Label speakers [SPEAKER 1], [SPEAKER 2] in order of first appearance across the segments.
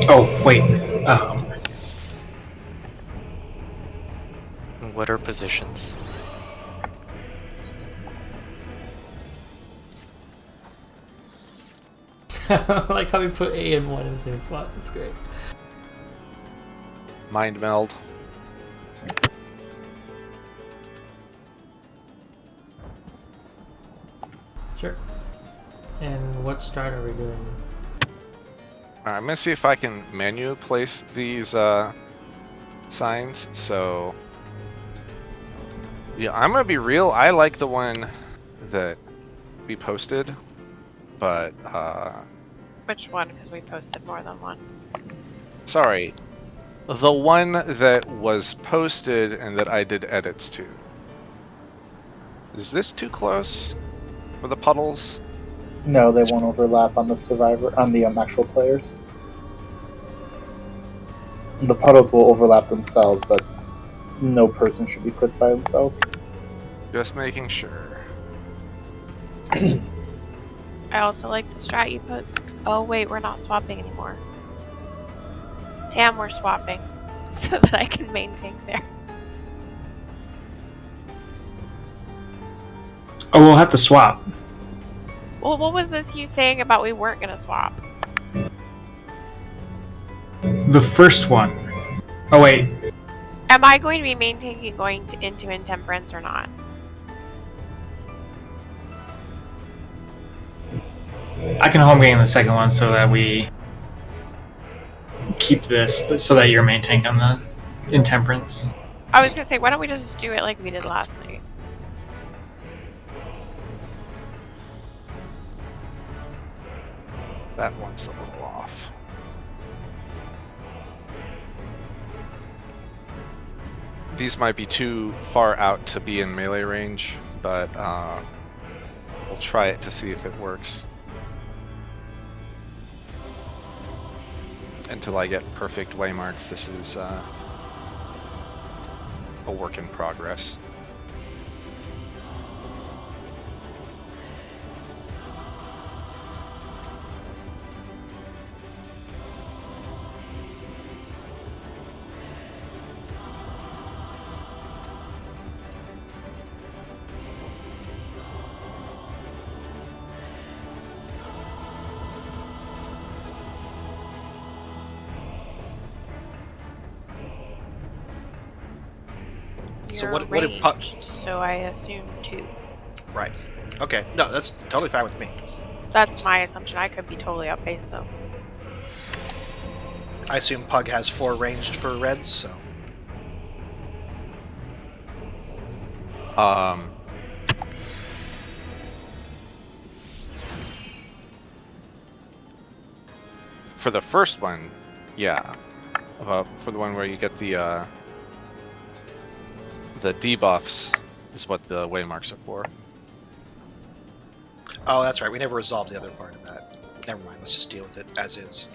[SPEAKER 1] Oh, wait.
[SPEAKER 2] What are positions?
[SPEAKER 3] I like how we put A and 1 in the same spot. That's great.
[SPEAKER 4] Mind meld.
[SPEAKER 3] Sure. And what strat are we doing?
[SPEAKER 4] I'm gonna see if I can manually place these signs. So yeah, I'm gonna be real. I like the one that we posted, but
[SPEAKER 5] Which one? Because we posted more than one.
[SPEAKER 4] sorry, the one that was posted and that I did edits to. Is this too close for the puddles?
[SPEAKER 6] No, they won't overlap on the survivor on the actual players. The puddles will overlap themselves, but no person should be clicked by themselves.
[SPEAKER 4] Just making sure.
[SPEAKER 5] I also like the strat you put. Oh wait, we're not swapping anymore. Damn, we're swapping so that I can maintain there.
[SPEAKER 1] Oh, we'll have to swap.
[SPEAKER 5] Well, what was this you saying about we weren't gonna swap?
[SPEAKER 1] The first one. Oh, wait.
[SPEAKER 5] Am I going to be maintaining going into intemperance or not?
[SPEAKER 1] I can home game the second one so that we keep this, so that you're maintaining on the intemperance.
[SPEAKER 5] I was gonna say, why don't we just do it like we did last night?
[SPEAKER 4] That one's a little off. These might be too far out to be in melee range, but we'll try it to see if it works. Until I get perfect waymarks, this is a work in progress.
[SPEAKER 5] You're
[SPEAKER 7] So what
[SPEAKER 5] ranged, so I assume 2.
[SPEAKER 7] Right. Okay. No, that's totally fine with me.
[SPEAKER 5] That's my assumption. I could be totally off base though.
[SPEAKER 7] I assume Pug has 4 ranged for reds, so
[SPEAKER 4] For the first one, yeah. For the one where you get the debuffs is what the waymarks are for.
[SPEAKER 7] oh, that's right. We never resolved the other part of that. Never mind. Let's just deal with it as is.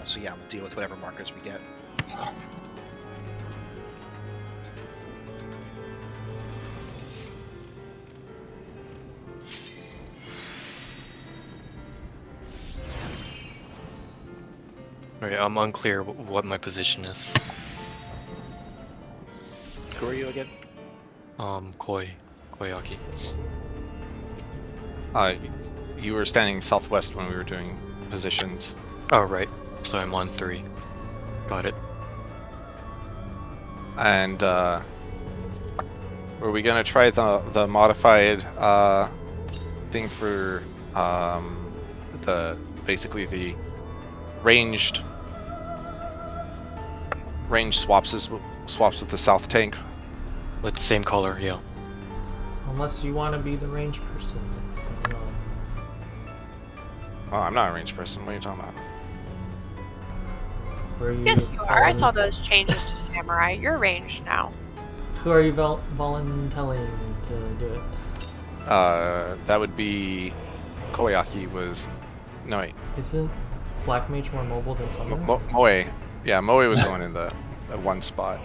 [SPEAKER 7] So yeah, we'll deal with whatever markers we get.
[SPEAKER 2] Okay, I'm unclear what my position is.
[SPEAKER 7] Who are you again?
[SPEAKER 2] Koyaki.
[SPEAKER 4] You were standing southwest when we were doing positions.
[SPEAKER 2] Oh, right. So I'm on 3. Got it.
[SPEAKER 4] And were we gonna try the modified thing for basically the ranged swaps with the south tank?
[SPEAKER 2] With the same color, yeah.
[SPEAKER 3] Unless you want to be the range person. I don't know.
[SPEAKER 4] Oh, I'm not a ranged person. What are you talking about?
[SPEAKER 3] Where you
[SPEAKER 5] Yes, you are. I saw those changes to samurai. You're ranged now.
[SPEAKER 3] Who are you volunteering to do it?
[SPEAKER 4] That would be Koyaki was. No wait.
[SPEAKER 3] Isn't Black Mage more mobile than Samurai?
[SPEAKER 4] Moe. Yeah, Moe was going in the one spot.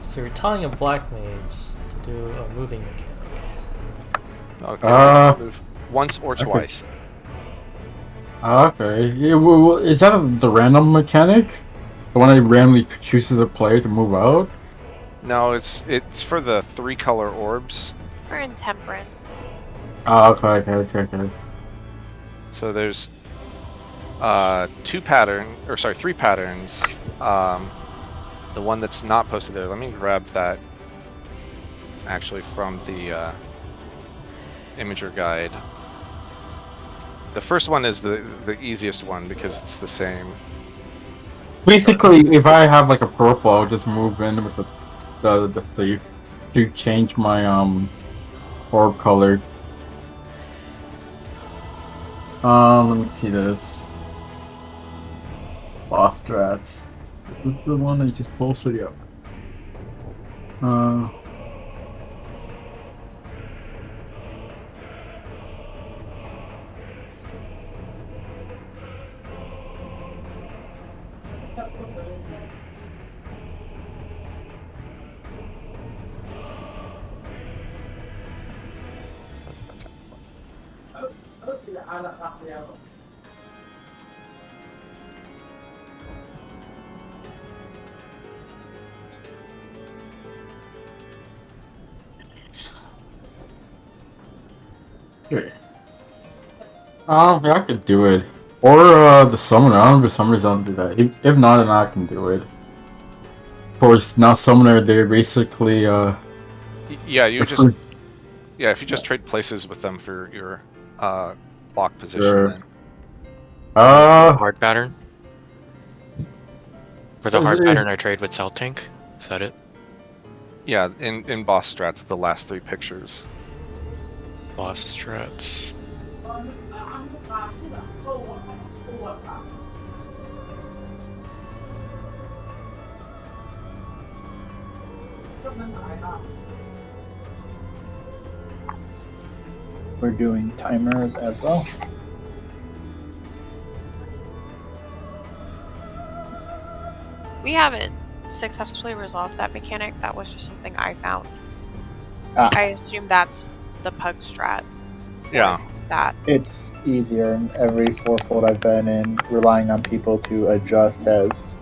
[SPEAKER 3] So you're telling a Black Mage to do a moving mechanic.
[SPEAKER 4] Okay. Move once or twice.
[SPEAKER 8] Okay. Is that the random mechanic? The one that randomly chooses a player to move out?
[SPEAKER 4] No, it's for the 3-color orbs.
[SPEAKER 5] It's for intemperance.
[SPEAKER 8] Oh, okay.
[SPEAKER 4] So there's 3 patterns. The one that's not posted there. Let me grab that actually from the Imager guide. The first one is the easiest one because it's the same.
[SPEAKER 8] Basically, if I have like a purple, I'll just move in with the thief to change my orb color. Let me see this. Boss strats. This is the one I just posted up. Okay. Yeah, I could do it. Or the summoner. I don't know if the summoners don't do that. If not, then I can do it. Of course, now summoner, they're basically
[SPEAKER 4] Yeah, you
[SPEAKER 8] they're
[SPEAKER 4] just
[SPEAKER 8] free.
[SPEAKER 4] if you just trade places with them for your block position,
[SPEAKER 8] Sure.
[SPEAKER 4] then
[SPEAKER 2] Hard pattern. For the
[SPEAKER 8] Is
[SPEAKER 2] hard
[SPEAKER 8] it-
[SPEAKER 2] pattern, I trade with Cell Tank. Is that it?
[SPEAKER 4] yeah, in boss strats, the last 3 pictures.
[SPEAKER 2] Boss strats.
[SPEAKER 6] We're doing timers as well.
[SPEAKER 5] We haven't successfully resolved that mechanic. That was just something I found.
[SPEAKER 6] Ah.
[SPEAKER 5] I assume that's the pug strat.
[SPEAKER 4] Yeah.
[SPEAKER 5] That.
[SPEAKER 6] It's easier, and every fourfold I've been in, relying on people to adjust has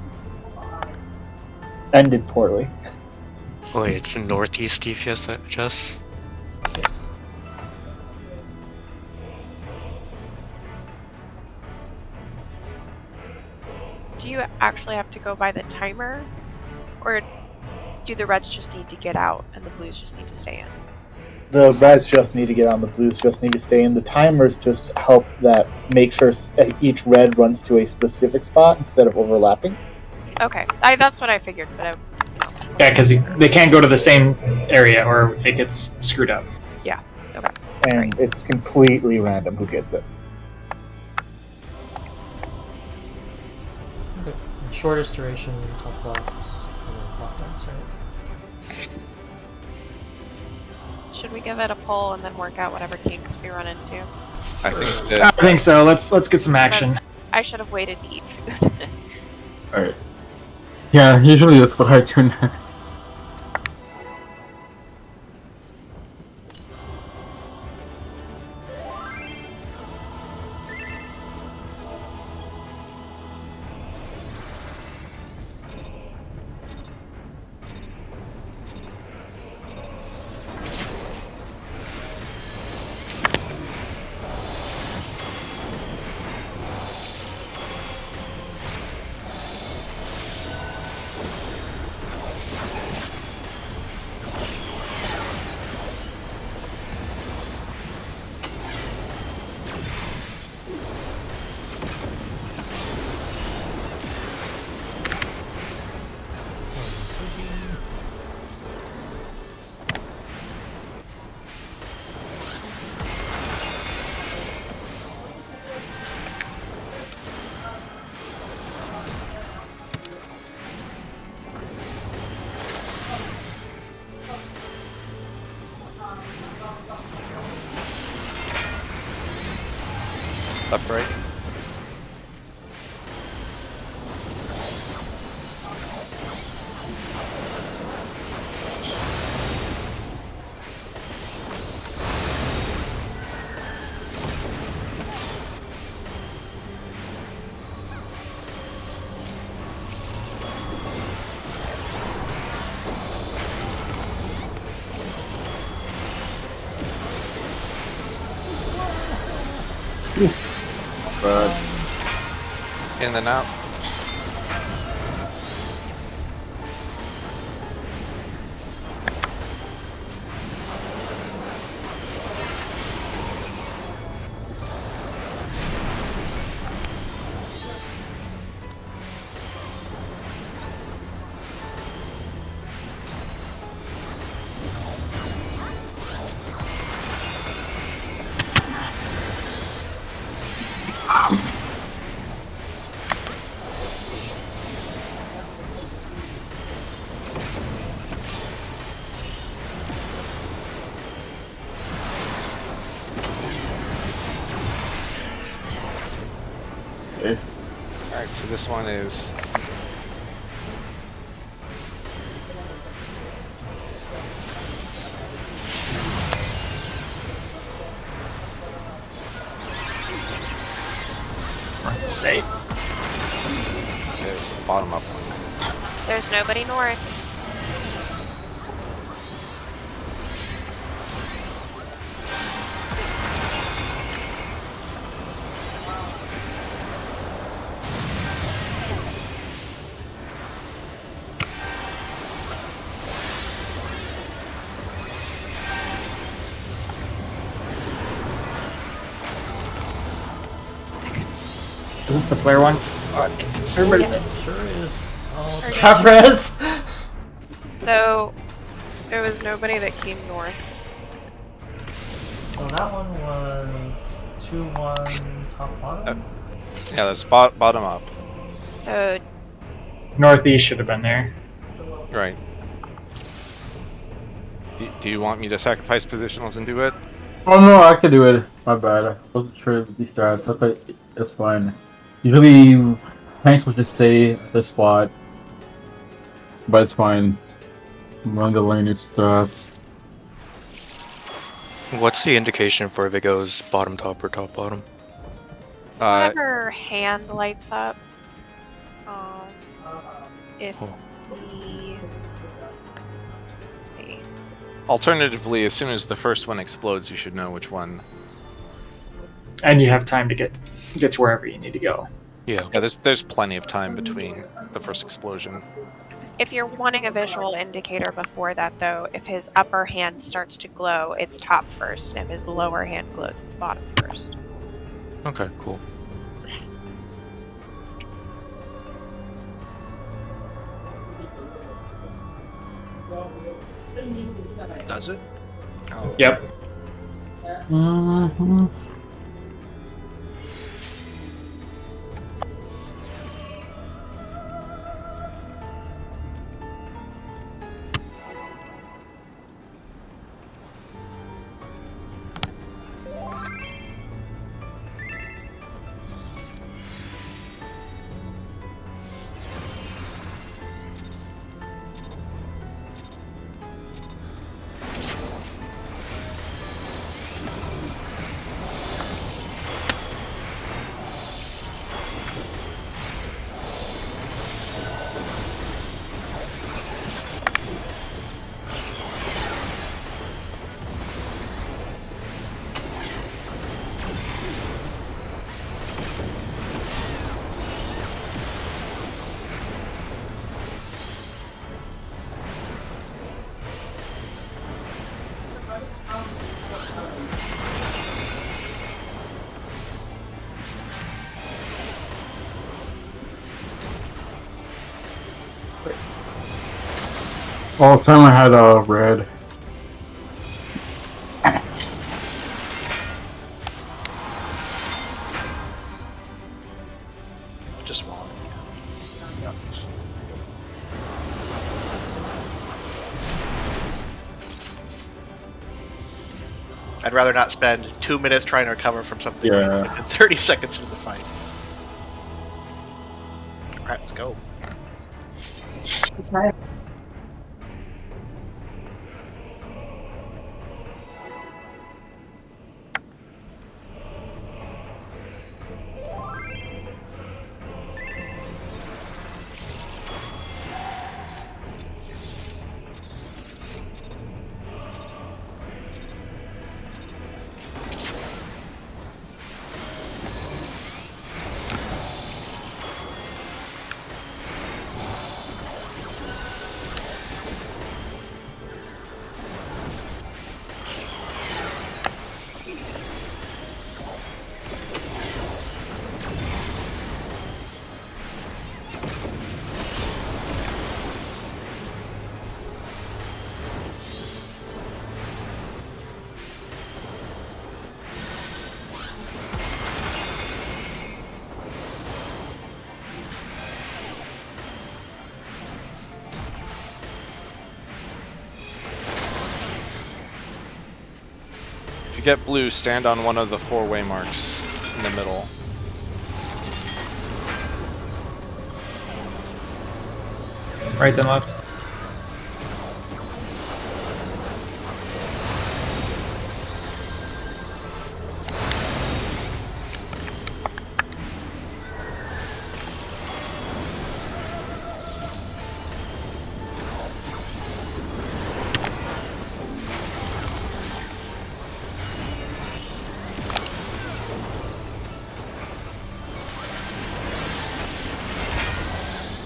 [SPEAKER 6] ended poorly.
[SPEAKER 2] Wait, it's northeast DPS adjust?
[SPEAKER 3] Yes.
[SPEAKER 5] Do you actually have to go by the timer? Or do the reds just need to get out and the blues just need to stay in?
[SPEAKER 6] The reds just need to get on, the blues just need to stay in. The timers just help that make sure each red runs to a specific spot instead of overlapping.
[SPEAKER 5] Okay, that's what I figured, but
[SPEAKER 1] Yeah, because they can't go to the same area or it gets screwed up.
[SPEAKER 6] And it's completely random who gets it.
[SPEAKER 3] Okay. Shortest duration, top left, and then clockwise, right?
[SPEAKER 5] should we give it a pull and then work out whatever kinks we run into?
[SPEAKER 4] I think
[SPEAKER 1] I
[SPEAKER 4] that
[SPEAKER 1] think so. Let's get some action.
[SPEAKER 5] I should have waited to eat food.
[SPEAKER 8] Alright. Yeah, usually that's what I do now.
[SPEAKER 4] left, right.
[SPEAKER 8] But
[SPEAKER 4] In and out.
[SPEAKER 8] okay.
[SPEAKER 4] Alright, so this one is
[SPEAKER 1] State.
[SPEAKER 4] there's the bottom up one.
[SPEAKER 5] There's nobody north.
[SPEAKER 1] Is this the flare one? Everybody's
[SPEAKER 5] Yes.
[SPEAKER 3] Sure is. Oh,
[SPEAKER 5] Okay.
[SPEAKER 3] trap res!
[SPEAKER 5] So there was nobody that came north.
[SPEAKER 3] So that one was 2-1 top bottom.
[SPEAKER 4] Yeah, there's bottom up.
[SPEAKER 5] So
[SPEAKER 1] Northeast should have been there.
[SPEAKER 4] Right. Do you want me to sacrifice positionals and do it?
[SPEAKER 8] Oh no, I could do it. My bad. I wasn't sure of these strats. Okay, it's fine. Usually, tanks will just stay at this spot, but it's fine. I'm going to learn new strats.
[SPEAKER 2] What's the indication for if it goes bottom top or top bottom?
[SPEAKER 5] it's whatever hand lights up. If
[SPEAKER 2] Cool.
[SPEAKER 5] the let's see.
[SPEAKER 4] Alternatively, as soon as the first one explodes, you should know which one.
[SPEAKER 1] And you have time to get to wherever you need to go.
[SPEAKER 2] Yeah.
[SPEAKER 4] Yeah, there's plenty of time between the first explosion.
[SPEAKER 5] If you're wanting a visual indicator before that, though, if his upper hand starts to glow, it's top first, and if his lower hand glows, it's bottom first.
[SPEAKER 2] Okay, cool.
[SPEAKER 7] Does it? Oh.
[SPEAKER 1] Yep.
[SPEAKER 8] Mm-hmm. All the time I had red.
[SPEAKER 7] Just swallow it. Yeah. I'd rather not spend 2 minutes trying to recover from something
[SPEAKER 8] Yeah.
[SPEAKER 7] than 30 seconds into the fight. Alright, let's go.
[SPEAKER 4] you get blue, stand on one of the 4 waymarks in the middle.
[SPEAKER 1] Right then left.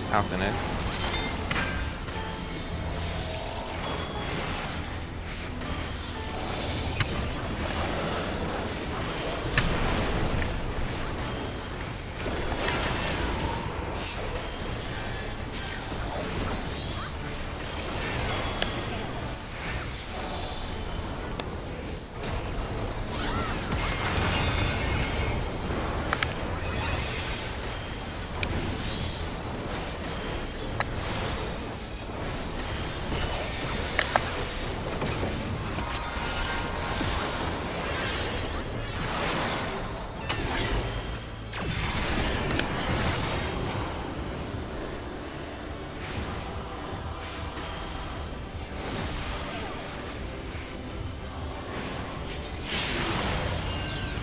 [SPEAKER 4] Counting it.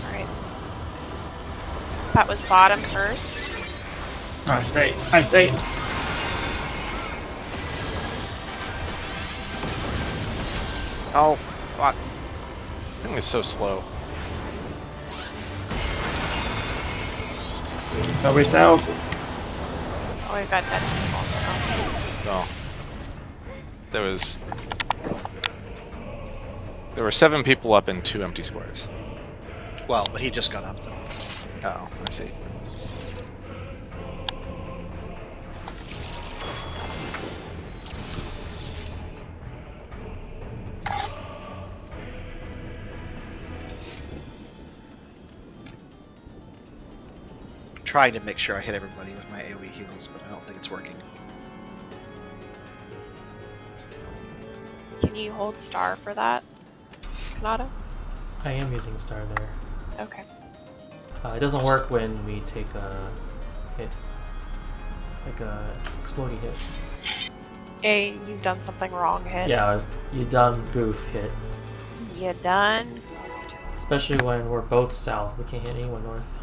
[SPEAKER 5] Alright. That was bottom first.
[SPEAKER 1] I stay. I stay.
[SPEAKER 4] Oh, fuck. Thing is so slow.
[SPEAKER 1] Nobody south.
[SPEAKER 5] Oh, we've got dead people also.
[SPEAKER 4] No. There were 7 people up and 2 empty squares.
[SPEAKER 7] Well, but he just got up though.
[SPEAKER 4] Oh, I see.
[SPEAKER 7] Trying to make sure I hit everybody with my AoE heals, but I don't think it's working.
[SPEAKER 5] Can you hold star for that, Kanata?
[SPEAKER 3] I am using star there.
[SPEAKER 5] Okay.
[SPEAKER 3] It doesn't work when we take a hit. Like a exploding hit.
[SPEAKER 5] Hey, you've done something wrong, hit.
[SPEAKER 3] Yeah, you done goof hit.
[SPEAKER 5] You done?
[SPEAKER 3] Especially when we're both south. We can't hit anyone north.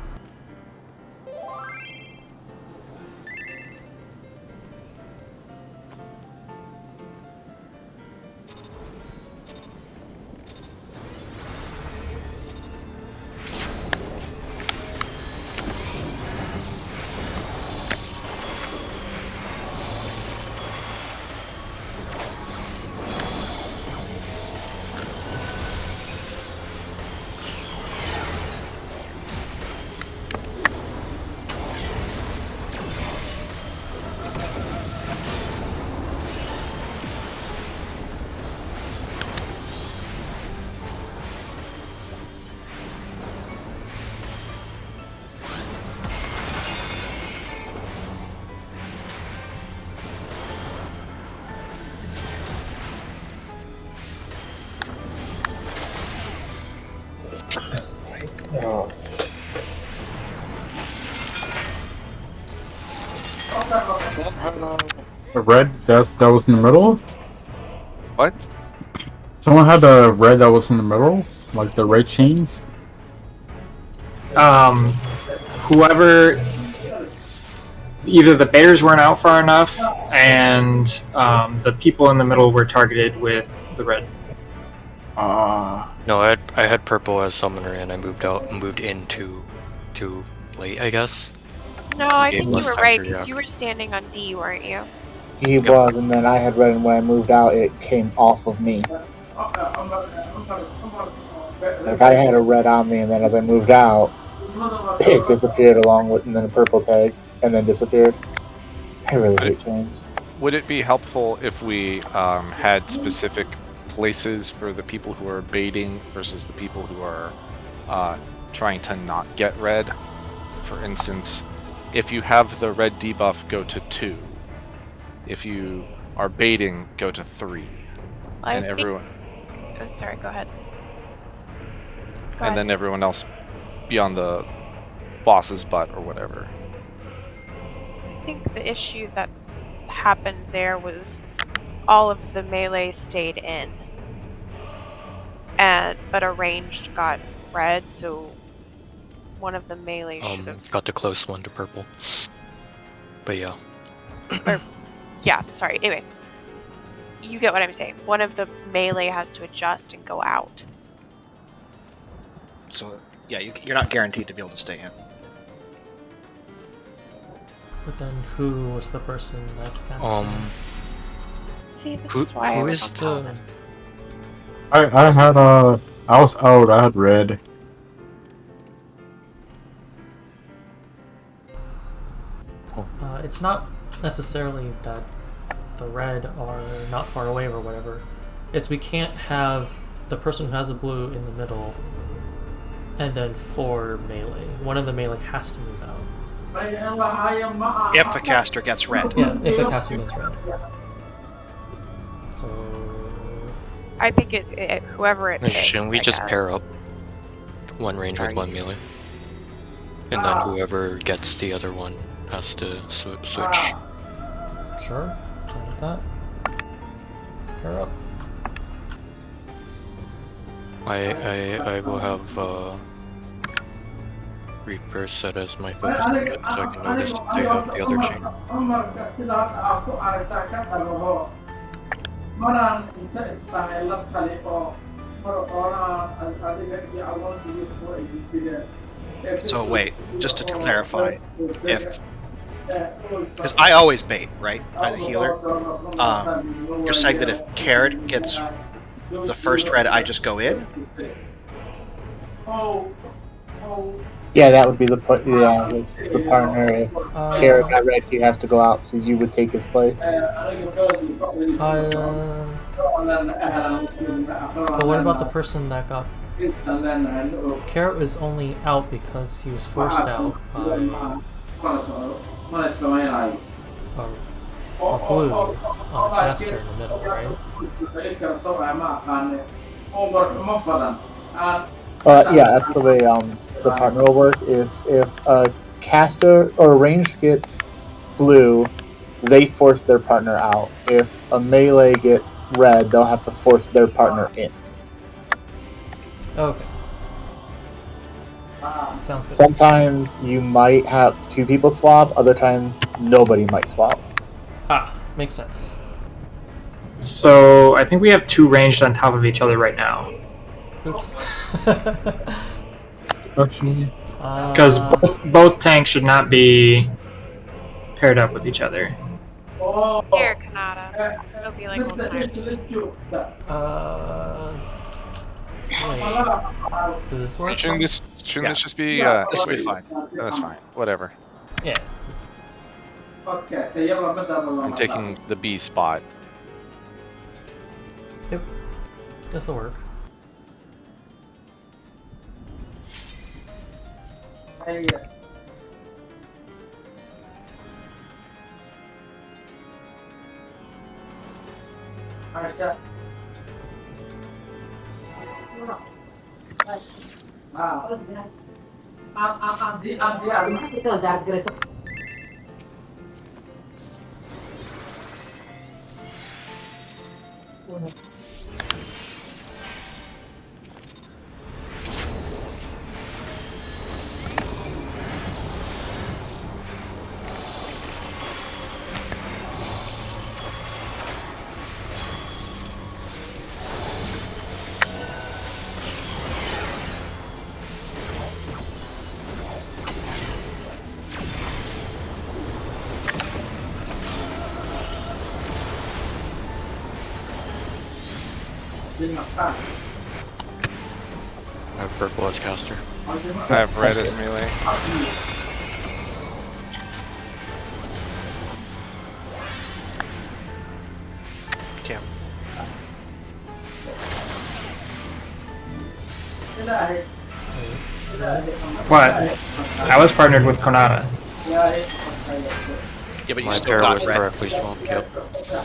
[SPEAKER 6] Oh.
[SPEAKER 8] The red that was in the middle?
[SPEAKER 4] What?
[SPEAKER 8] Someone had the red that was in the middle? Like the red chains?
[SPEAKER 1] Whoever, either the bears weren't out far enough, and the people in the middle were targeted with the red.
[SPEAKER 2] No, I had purple as summoner, and I moved in too late, I guess.
[SPEAKER 5] No, I
[SPEAKER 2] gave
[SPEAKER 5] think you
[SPEAKER 2] less
[SPEAKER 5] were
[SPEAKER 2] time
[SPEAKER 5] right,
[SPEAKER 2] to
[SPEAKER 5] because
[SPEAKER 2] react.
[SPEAKER 5] you were standing on D, weren't you?
[SPEAKER 6] He was, and then I had red, and when I moved out, it came off of me. Like, I had a red on me, and then as I moved out, it disappeared along with, and then a purple tag, and then disappeared. I really hate chains.
[SPEAKER 4] Would it be helpful if we had specific places for the people who are baiting versus the people who are trying to not get red? For instance, if you have the red debuff, go to 2. If you are baiting, go to 3.
[SPEAKER 5] I
[SPEAKER 4] And
[SPEAKER 5] think...
[SPEAKER 4] everyone...
[SPEAKER 5] Oh, sorry, go ahead.
[SPEAKER 4] and then everyone else be on the boss's butt or whatever.
[SPEAKER 5] I think the issue that happened there was all of the melee stayed in, but a ranged got red, so one of the melee should have.
[SPEAKER 2] Got the close one to purple. But yeah.
[SPEAKER 5] Yeah, sorry. Anyway, you get what I'm saying. One of the melee has to adjust and go out.
[SPEAKER 7] So yeah, you're not guaranteed to be able to stay in.
[SPEAKER 3] But then who was the person that cast him?
[SPEAKER 5] See, this is why I
[SPEAKER 2] who
[SPEAKER 5] was
[SPEAKER 2] is
[SPEAKER 5] on
[SPEAKER 2] the
[SPEAKER 5] Paladin.
[SPEAKER 8] I had I was out. I had red.
[SPEAKER 3] It's not necessarily that the red are not far away or whatever. It's we can't have the person who has a blue in the middle and then 4 melee. One of the melee has to move out.
[SPEAKER 7] If a caster gets red.
[SPEAKER 3] Yeah, if a caster gets red. So
[SPEAKER 5] I think it whoever it picks,
[SPEAKER 2] shouldn't we
[SPEAKER 5] I
[SPEAKER 2] just
[SPEAKER 5] guess.
[SPEAKER 2] pair up one range with one melee? And then whoever gets the other one has to switch.
[SPEAKER 3] sure, fine with that. Pair up.
[SPEAKER 2] I will have Reaper set as my focus point so I can notice if they have the other chain.
[SPEAKER 7] So wait, just to clarify, because I always bait, right, as a healer, you're saying that if Carrot gets the first red, I just go in?
[SPEAKER 6] Yeah, that would be the partner. If Carrot got red, he has to go out, so you would take his place.
[SPEAKER 3] But what about the person that got... Carrot was only out because he was forced out by a blue on a caster in the middle, right?
[SPEAKER 6] Yeah, that's the way the partner will work. Is if a caster or a ranged gets blue, they force their partner out. If a melee gets red, they'll have to force their partner in.
[SPEAKER 3] Okay. Sounds good.
[SPEAKER 6] Sometimes you might have 2 people swap, other times nobody might swap.
[SPEAKER 3] Ah, makes sense.
[SPEAKER 1] So I think we have 2 ranged on top of each other right now.
[SPEAKER 3] Oops.
[SPEAKER 1] Because both tanks should not be paired up with each other.
[SPEAKER 5] Here, Kanata. It'll be like old times.
[SPEAKER 3] Wait. Does this work?
[SPEAKER 4] Shouldn't this just be
[SPEAKER 7] This will be fine.
[SPEAKER 4] That's fine. Whatever.
[SPEAKER 3] Yeah.
[SPEAKER 4] I'm taking the B spot.
[SPEAKER 3] Yep. This'll work.
[SPEAKER 2] I have purple as caster.
[SPEAKER 4] I have red as melee.
[SPEAKER 7] Cam.
[SPEAKER 1] What? I was partnered with Konata.
[SPEAKER 7] Yeah, but you
[SPEAKER 2] My
[SPEAKER 7] still
[SPEAKER 2] pair
[SPEAKER 7] got
[SPEAKER 2] was
[SPEAKER 7] red.
[SPEAKER 2] correctly swapped, yep.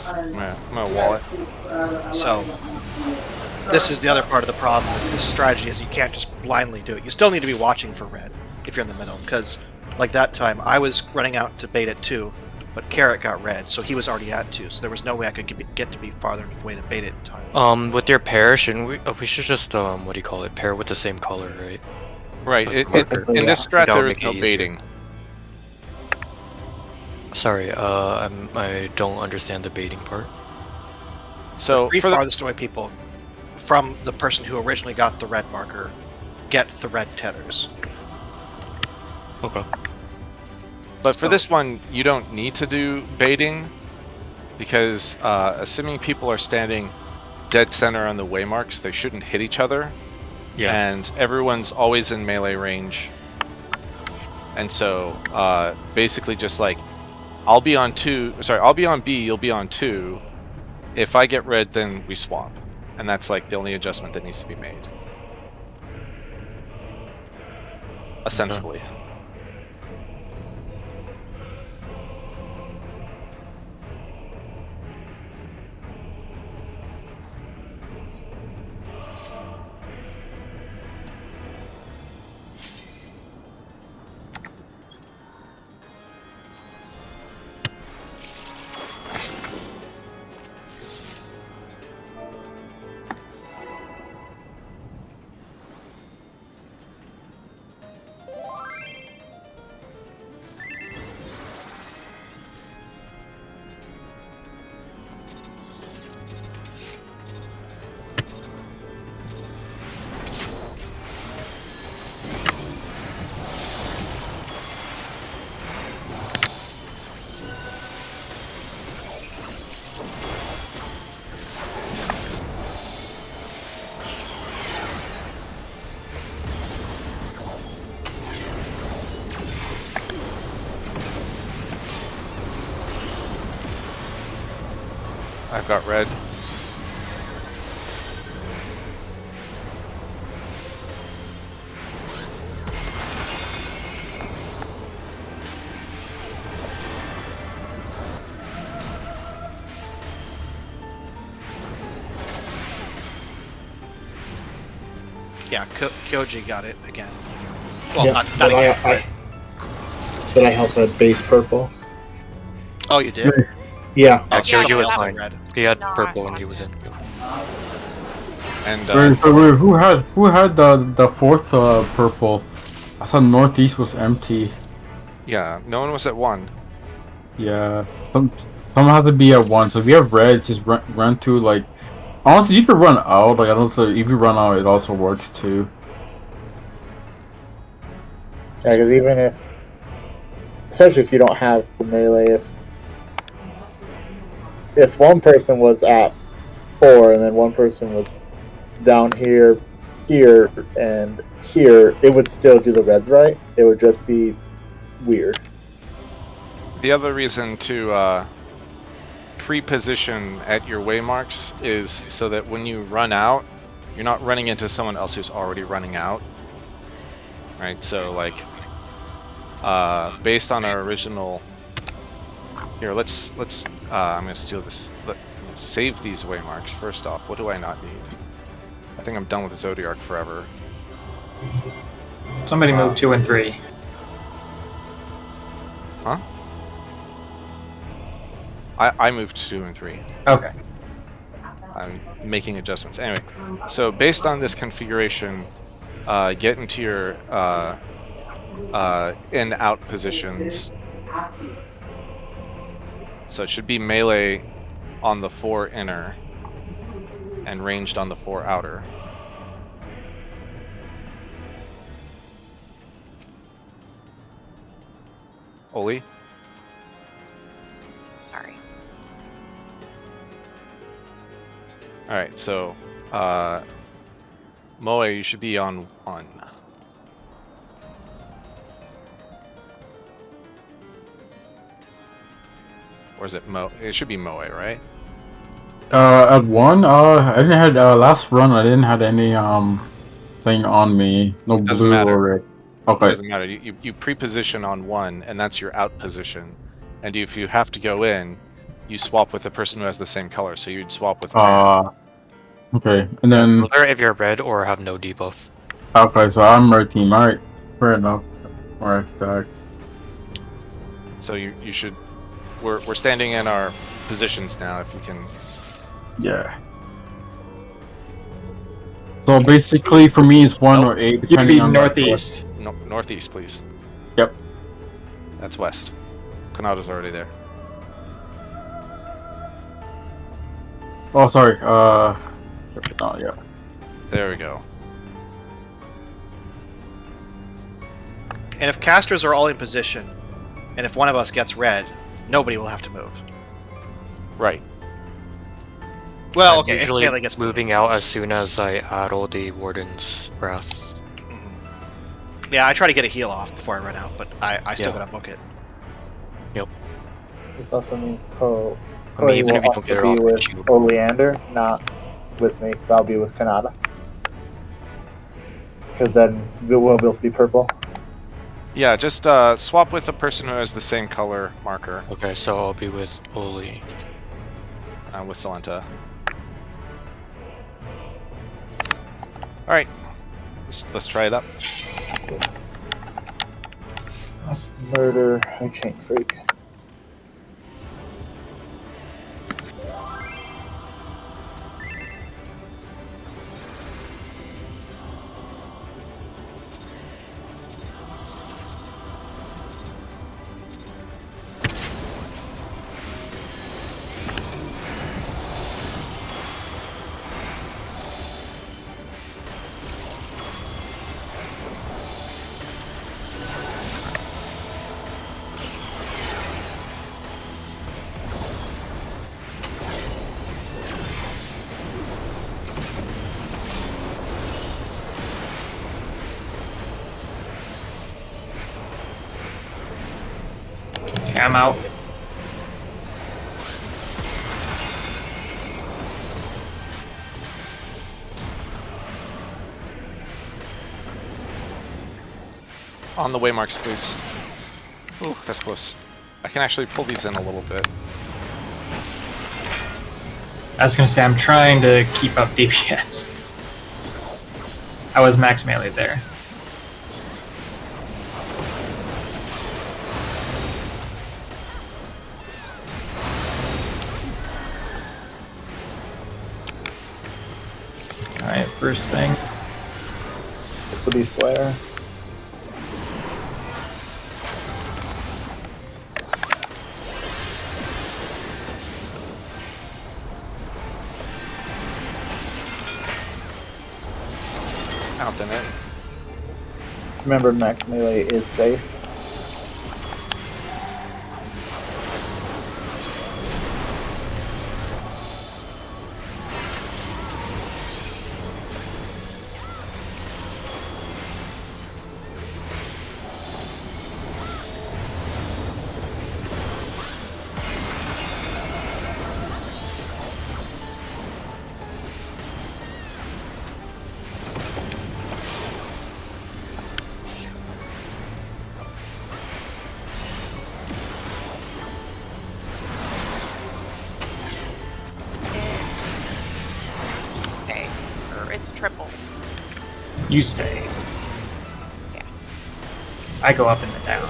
[SPEAKER 4] I'm gonna wall it.
[SPEAKER 7] So this is the other part of the problem with this strategy is you can't just blindly do it. You still need to be watching for red if you're in the middle, because like that time I was running out to bait it too, but Carrot got red, so he was already at 2, so there was no way I could get to be farther enough away to bait it in time.
[SPEAKER 2] With your pair, shouldn't we? We should just what do you call it? Pair with the same color, right?
[SPEAKER 4] Right.
[SPEAKER 2] That's marker.
[SPEAKER 4] In this strat,
[SPEAKER 2] That would
[SPEAKER 4] there is
[SPEAKER 2] make it
[SPEAKER 4] no
[SPEAKER 2] easier.
[SPEAKER 4] baiting.
[SPEAKER 2] Sorry, I don't understand the baiting part.
[SPEAKER 4] So
[SPEAKER 7] Three
[SPEAKER 4] for the,
[SPEAKER 7] farthest away people from the person who originally got the red marker get the red tethers.
[SPEAKER 2] Okay.
[SPEAKER 4] but for
[SPEAKER 7] So-
[SPEAKER 4] this one, you don't need to do baiting because assuming people are standing dead center on the waymarks, they shouldn't hit each other.
[SPEAKER 2] Yeah.
[SPEAKER 4] And everyone's always in melee range. And so basically just like I'll be on B, you'll be on 2. If I get red, then we swap. And that's like the only adjustment that needs to be made. Ostensibly. I've got red.
[SPEAKER 7] Yeah, Kyoji got it again. Well,
[SPEAKER 6] Yeah,
[SPEAKER 7] not
[SPEAKER 6] but
[SPEAKER 7] again,
[SPEAKER 6] but I also had base purple.
[SPEAKER 7] Oh, you did?
[SPEAKER 6] Yeah.
[SPEAKER 7] Oh,
[SPEAKER 2] Yeah, Kyoji
[SPEAKER 7] someone
[SPEAKER 2] was
[SPEAKER 7] else
[SPEAKER 2] fine.
[SPEAKER 7] red.
[SPEAKER 2] He had
[SPEAKER 5] No,
[SPEAKER 2] purple
[SPEAKER 5] I-
[SPEAKER 2] when he was in.
[SPEAKER 4] And
[SPEAKER 8] Wait, who had the fourth purple? I thought northeast was empty.
[SPEAKER 4] yeah, no one was at 1.
[SPEAKER 8] Yeah, some have to be at 1. So if you have red, just run to like. Honestly, you could run out. Like I don't know if you run out, it also works too.
[SPEAKER 6] Yeah, because even if, especially if you don't have the melee, if one person was at 4 and then one person was down here, and here, it would still do the reds right. It would just be weird.
[SPEAKER 4] The other reason to pre-position at your waymarks is so that when you run out, you're not running into someone else who's already running out. Right, so like based on our original here, let's I'm gonna steal this. Save these waymarks first off. What do I not need? I think I'm done with Zodiark forever.
[SPEAKER 1] Somebody move 2 and 3.
[SPEAKER 4] Huh? I moved 2 and 3.
[SPEAKER 1] Okay.
[SPEAKER 4] I'm making adjustments. Anyway, so based on this configuration, get into your in-out positions. So it should be melee on the 4 inner and ranged on the 4 outer. Oli?
[SPEAKER 5] Sorry.
[SPEAKER 4] Alright, so Moe, you should be on 1. Or is it Moe? It should be Moe, right?
[SPEAKER 8] At 1, I didn't have last run. I didn't have any thing on me. No
[SPEAKER 4] Doesn't
[SPEAKER 8] blue
[SPEAKER 4] matter.
[SPEAKER 8] or red.
[SPEAKER 4] It
[SPEAKER 8] Okay.
[SPEAKER 4] doesn't matter. You pre-position on 1, and that's your out position. And if you have to go in, you swap with the person who has the same color. So you'd swap with Tam.
[SPEAKER 8] Okay, and then
[SPEAKER 2] Whether if you're red or have no debuff.
[SPEAKER 8] okay, so I'm red team. All right, fair enough. All right, back.
[SPEAKER 4] So you should. We're standing in our positions now. If we can.
[SPEAKER 8] Yeah. So basically, for me, it's 1 or 8,
[SPEAKER 1] You'd
[SPEAKER 8] depending
[SPEAKER 1] be
[SPEAKER 8] on
[SPEAKER 1] northeast.
[SPEAKER 4] Northeast, please.
[SPEAKER 8] Yep.
[SPEAKER 4] That's west. Kanada's already there.
[SPEAKER 8] Oh, sorry. Oh, yeah.
[SPEAKER 4] There we go.
[SPEAKER 7] And if casters are all in position, and if one of us gets red, nobody will have to move.
[SPEAKER 4] Right.
[SPEAKER 7] Well,
[SPEAKER 2] I'm
[SPEAKER 7] okay, if
[SPEAKER 2] usually
[SPEAKER 7] melee gets
[SPEAKER 2] moving out as soon as I addle the Warden's Wrath.
[SPEAKER 7] Mhm. Yeah, I try to get a heal off before I run out, but I still
[SPEAKER 2] Yeah.
[SPEAKER 7] gotta book it.
[SPEAKER 6] This also means
[SPEAKER 2] I mean,
[SPEAKER 6] Chloe
[SPEAKER 2] even
[SPEAKER 6] will
[SPEAKER 2] if you don't
[SPEAKER 6] also
[SPEAKER 2] get it
[SPEAKER 6] be
[SPEAKER 2] off,
[SPEAKER 6] with
[SPEAKER 2] shield.
[SPEAKER 6] Oleander, not with me, because I'll be with Kanada. Because then we'll both be purple.
[SPEAKER 4] Yeah, just swap with a person who has the same color marker
[SPEAKER 2] Okay, so I'll be with Oli.
[SPEAKER 4] with Salenta. All right, let's try it up.
[SPEAKER 6] Let's murder a chain freak.
[SPEAKER 1] Okay, I'm out.
[SPEAKER 4] On the waymarks, please. Ooh, that's close. I can actually pull these in a little bit.
[SPEAKER 1] I was gonna say I'm trying to keep up DPS. I was max melee there. Alright, first thing.
[SPEAKER 6] This will be Flare.
[SPEAKER 4] Out in it.
[SPEAKER 6] Remember, max melee is safe.
[SPEAKER 5] It's stay, or it's triple.
[SPEAKER 1] You stay.
[SPEAKER 5] Yeah.
[SPEAKER 1] I go up and then down.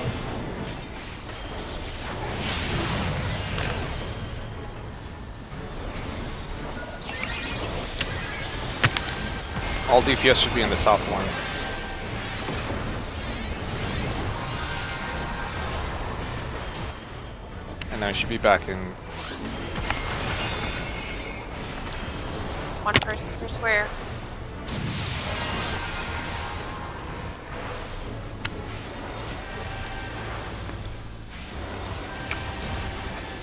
[SPEAKER 4] All DPS should be in the south one. And I should be back in.
[SPEAKER 5] One person per square.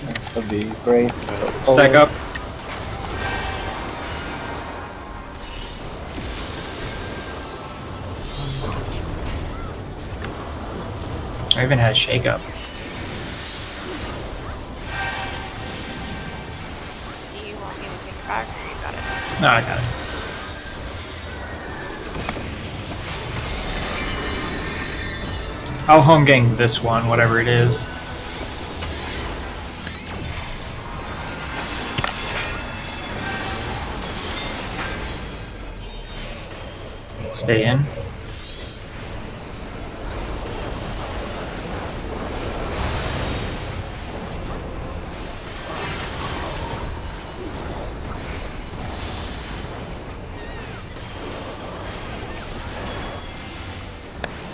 [SPEAKER 6] This will be Grace. So it's
[SPEAKER 1] Stack
[SPEAKER 6] Holy.
[SPEAKER 1] up. I even had shake up.
[SPEAKER 5] Do you want me to take it back, or you got it?
[SPEAKER 1] No, I got it. I'll home gang this one, whatever it is. Stay in.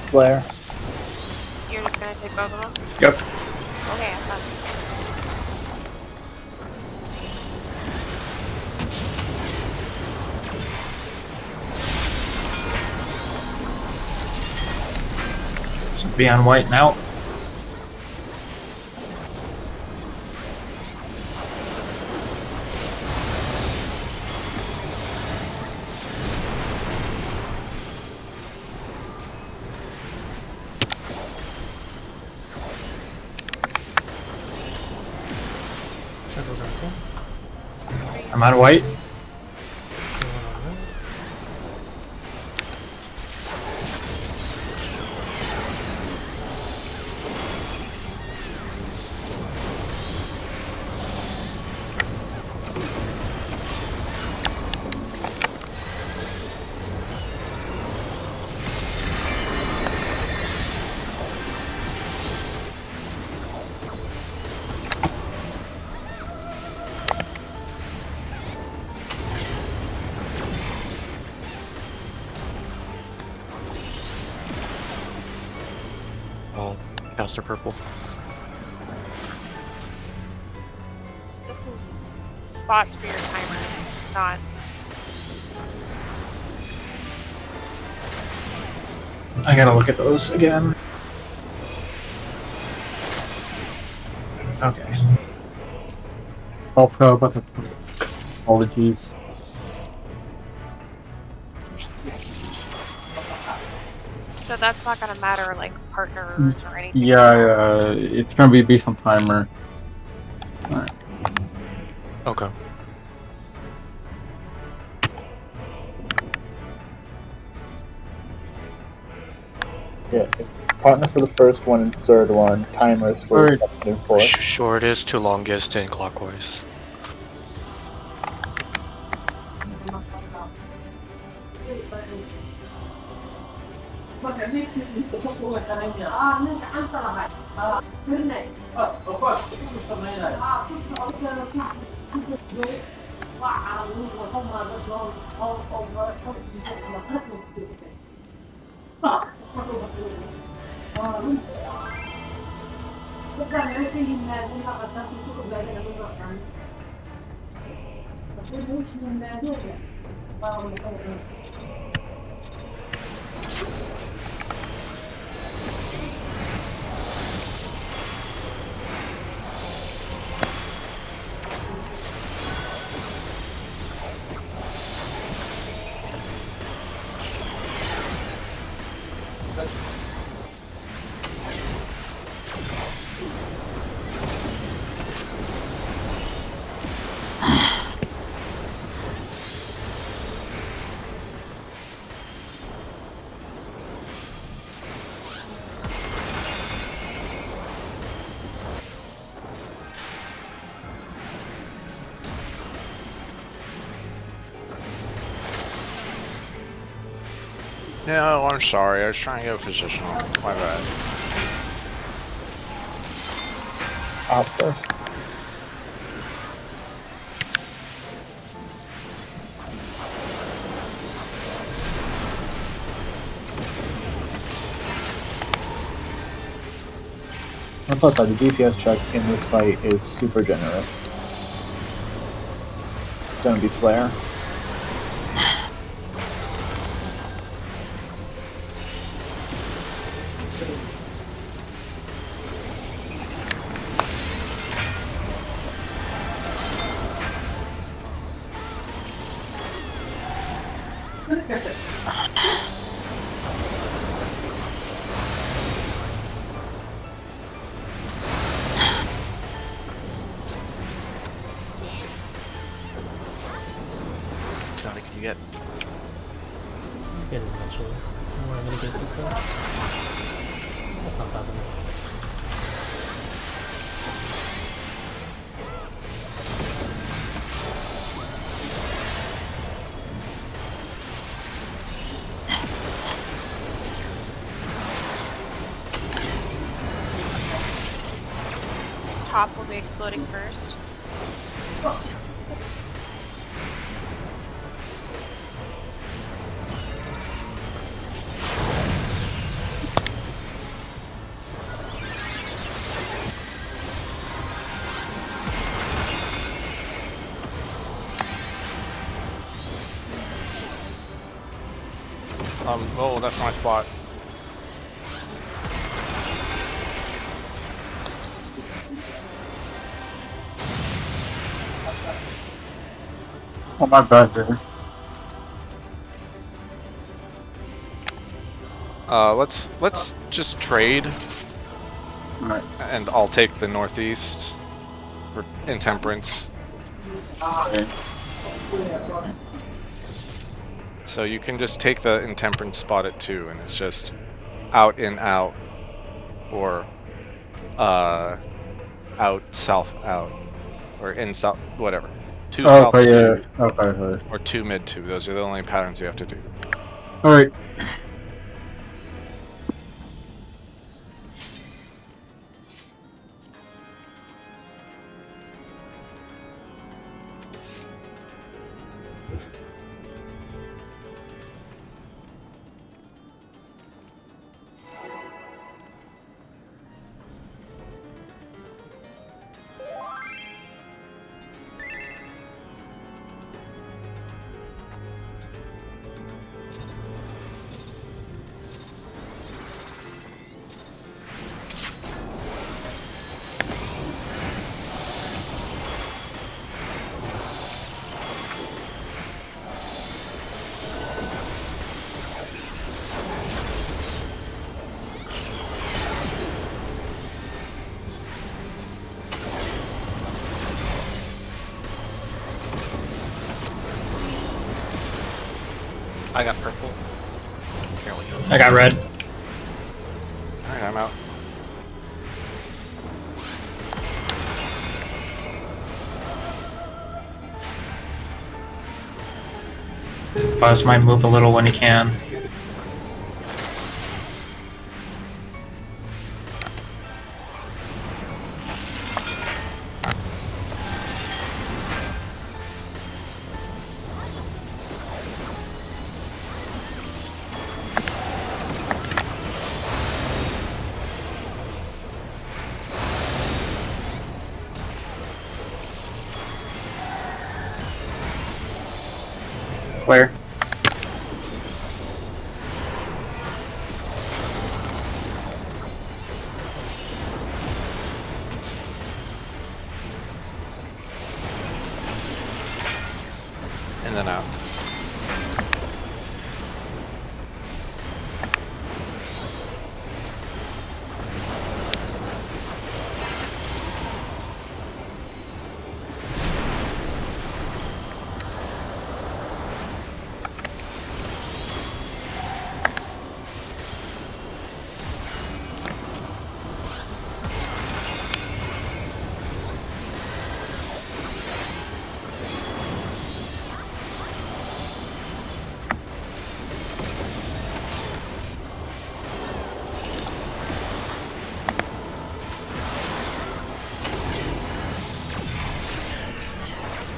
[SPEAKER 6] Flare.
[SPEAKER 5] You're just gonna take both of them?
[SPEAKER 1] Yep.
[SPEAKER 5] Okay, I'm done.
[SPEAKER 1] So be on white now.
[SPEAKER 3] Shadow Grapple.
[SPEAKER 1] I'm on white.
[SPEAKER 3] One on red.
[SPEAKER 2] Oh, caster purple.
[SPEAKER 5] This is spots for your timers, not.
[SPEAKER 1] I gotta look at those again. Okay.
[SPEAKER 8] I forgot about the apologies.
[SPEAKER 5] So that's not gonna matter, like partners or anything.
[SPEAKER 8] Yeah, it's gonna be based on timer. Alright.
[SPEAKER 2] Okay.
[SPEAKER 6] Yeah, it's partner for the first one and third one. Timers for the
[SPEAKER 8] Alright.
[SPEAKER 6] second and fourth.
[SPEAKER 2] Shortest to longest in clockwise.
[SPEAKER 4] No, I'm sorry. I was trying to get a positional. My bad.
[SPEAKER 6] Out first. On the plus side, the DPS check in this fight is super generous. It's gonna be flare.
[SPEAKER 7] Johnny, can you get?
[SPEAKER 3] Get it eventually. Where I'm gonna get this though. That's not bad enough.
[SPEAKER 5] top will be exploding first.
[SPEAKER 4] Oh, that's my spot.
[SPEAKER 8] Oh, my bad, dude.
[SPEAKER 4] Let's just trade,
[SPEAKER 8] Alright.
[SPEAKER 4] and I'll take the northeast for Intemperance.
[SPEAKER 8] Okay.
[SPEAKER 4] So you can just take the Intemperance spot at 2, and it's just out in out, or out south out, or in south, whatever. 2
[SPEAKER 8] Oh,
[SPEAKER 4] south
[SPEAKER 8] okay,
[SPEAKER 4] 2,
[SPEAKER 8] yeah. Okay.
[SPEAKER 4] or 2 mid 2. Those are the only patterns you have to do.
[SPEAKER 8] Alright.
[SPEAKER 7] I got purple. Carol, you.
[SPEAKER 1] I got red.
[SPEAKER 4] Alright, I'm out.
[SPEAKER 1] Buzz might move a little when he can. Where?
[SPEAKER 4] And then out.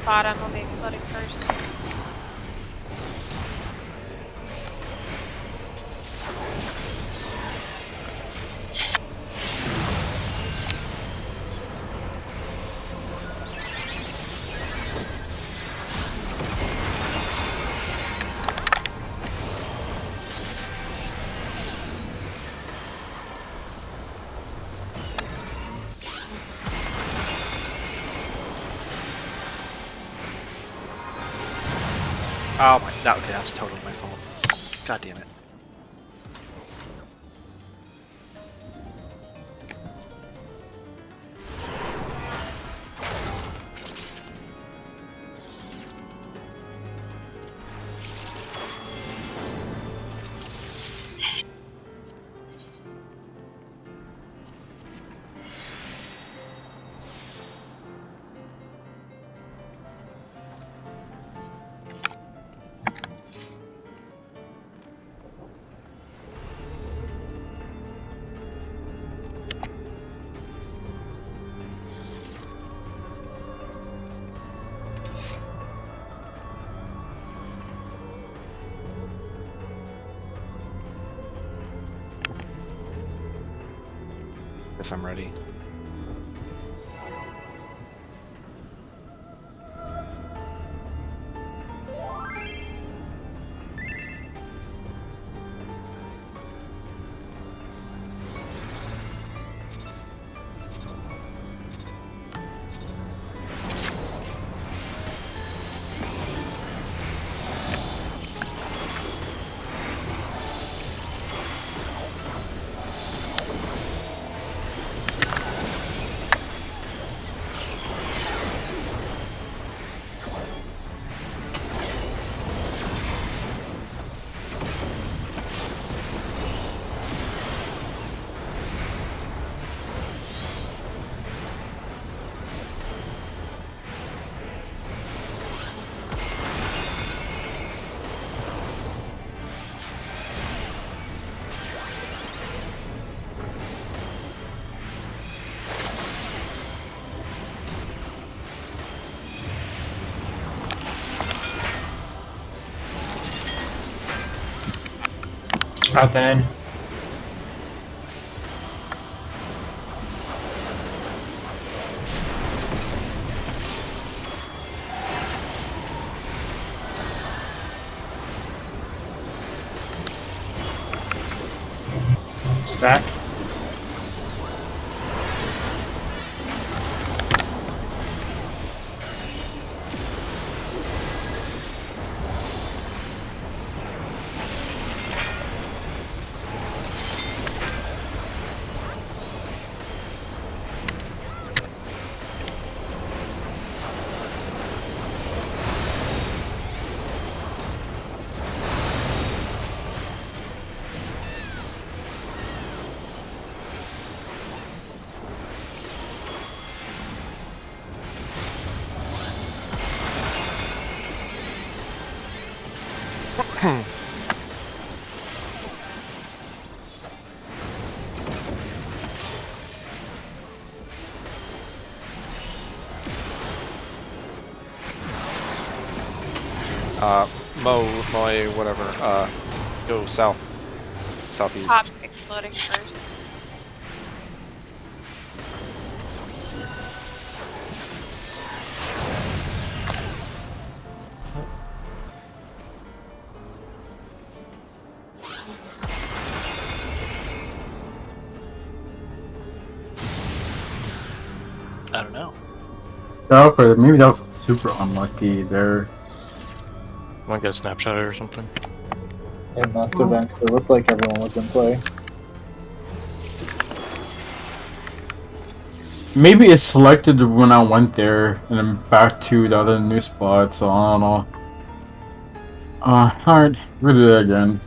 [SPEAKER 5] Bottom will be exploding first.
[SPEAKER 7] Oh my, that's totally my fault. God damn it.
[SPEAKER 4] Guess I'm ready.
[SPEAKER 1] Out then. Stack.
[SPEAKER 4] Moe, whatever. Go south, southeast.
[SPEAKER 5] Top exploding first.
[SPEAKER 7] I don't know.
[SPEAKER 8] Maybe that was super unlucky there.
[SPEAKER 2] Want to get a snapshot or something?
[SPEAKER 6] It must have been 'cause it looked like everyone was in place.
[SPEAKER 8] Maybe it selected when I went there and then back to the other new spot, so I don't know. Alright, we'll do that again.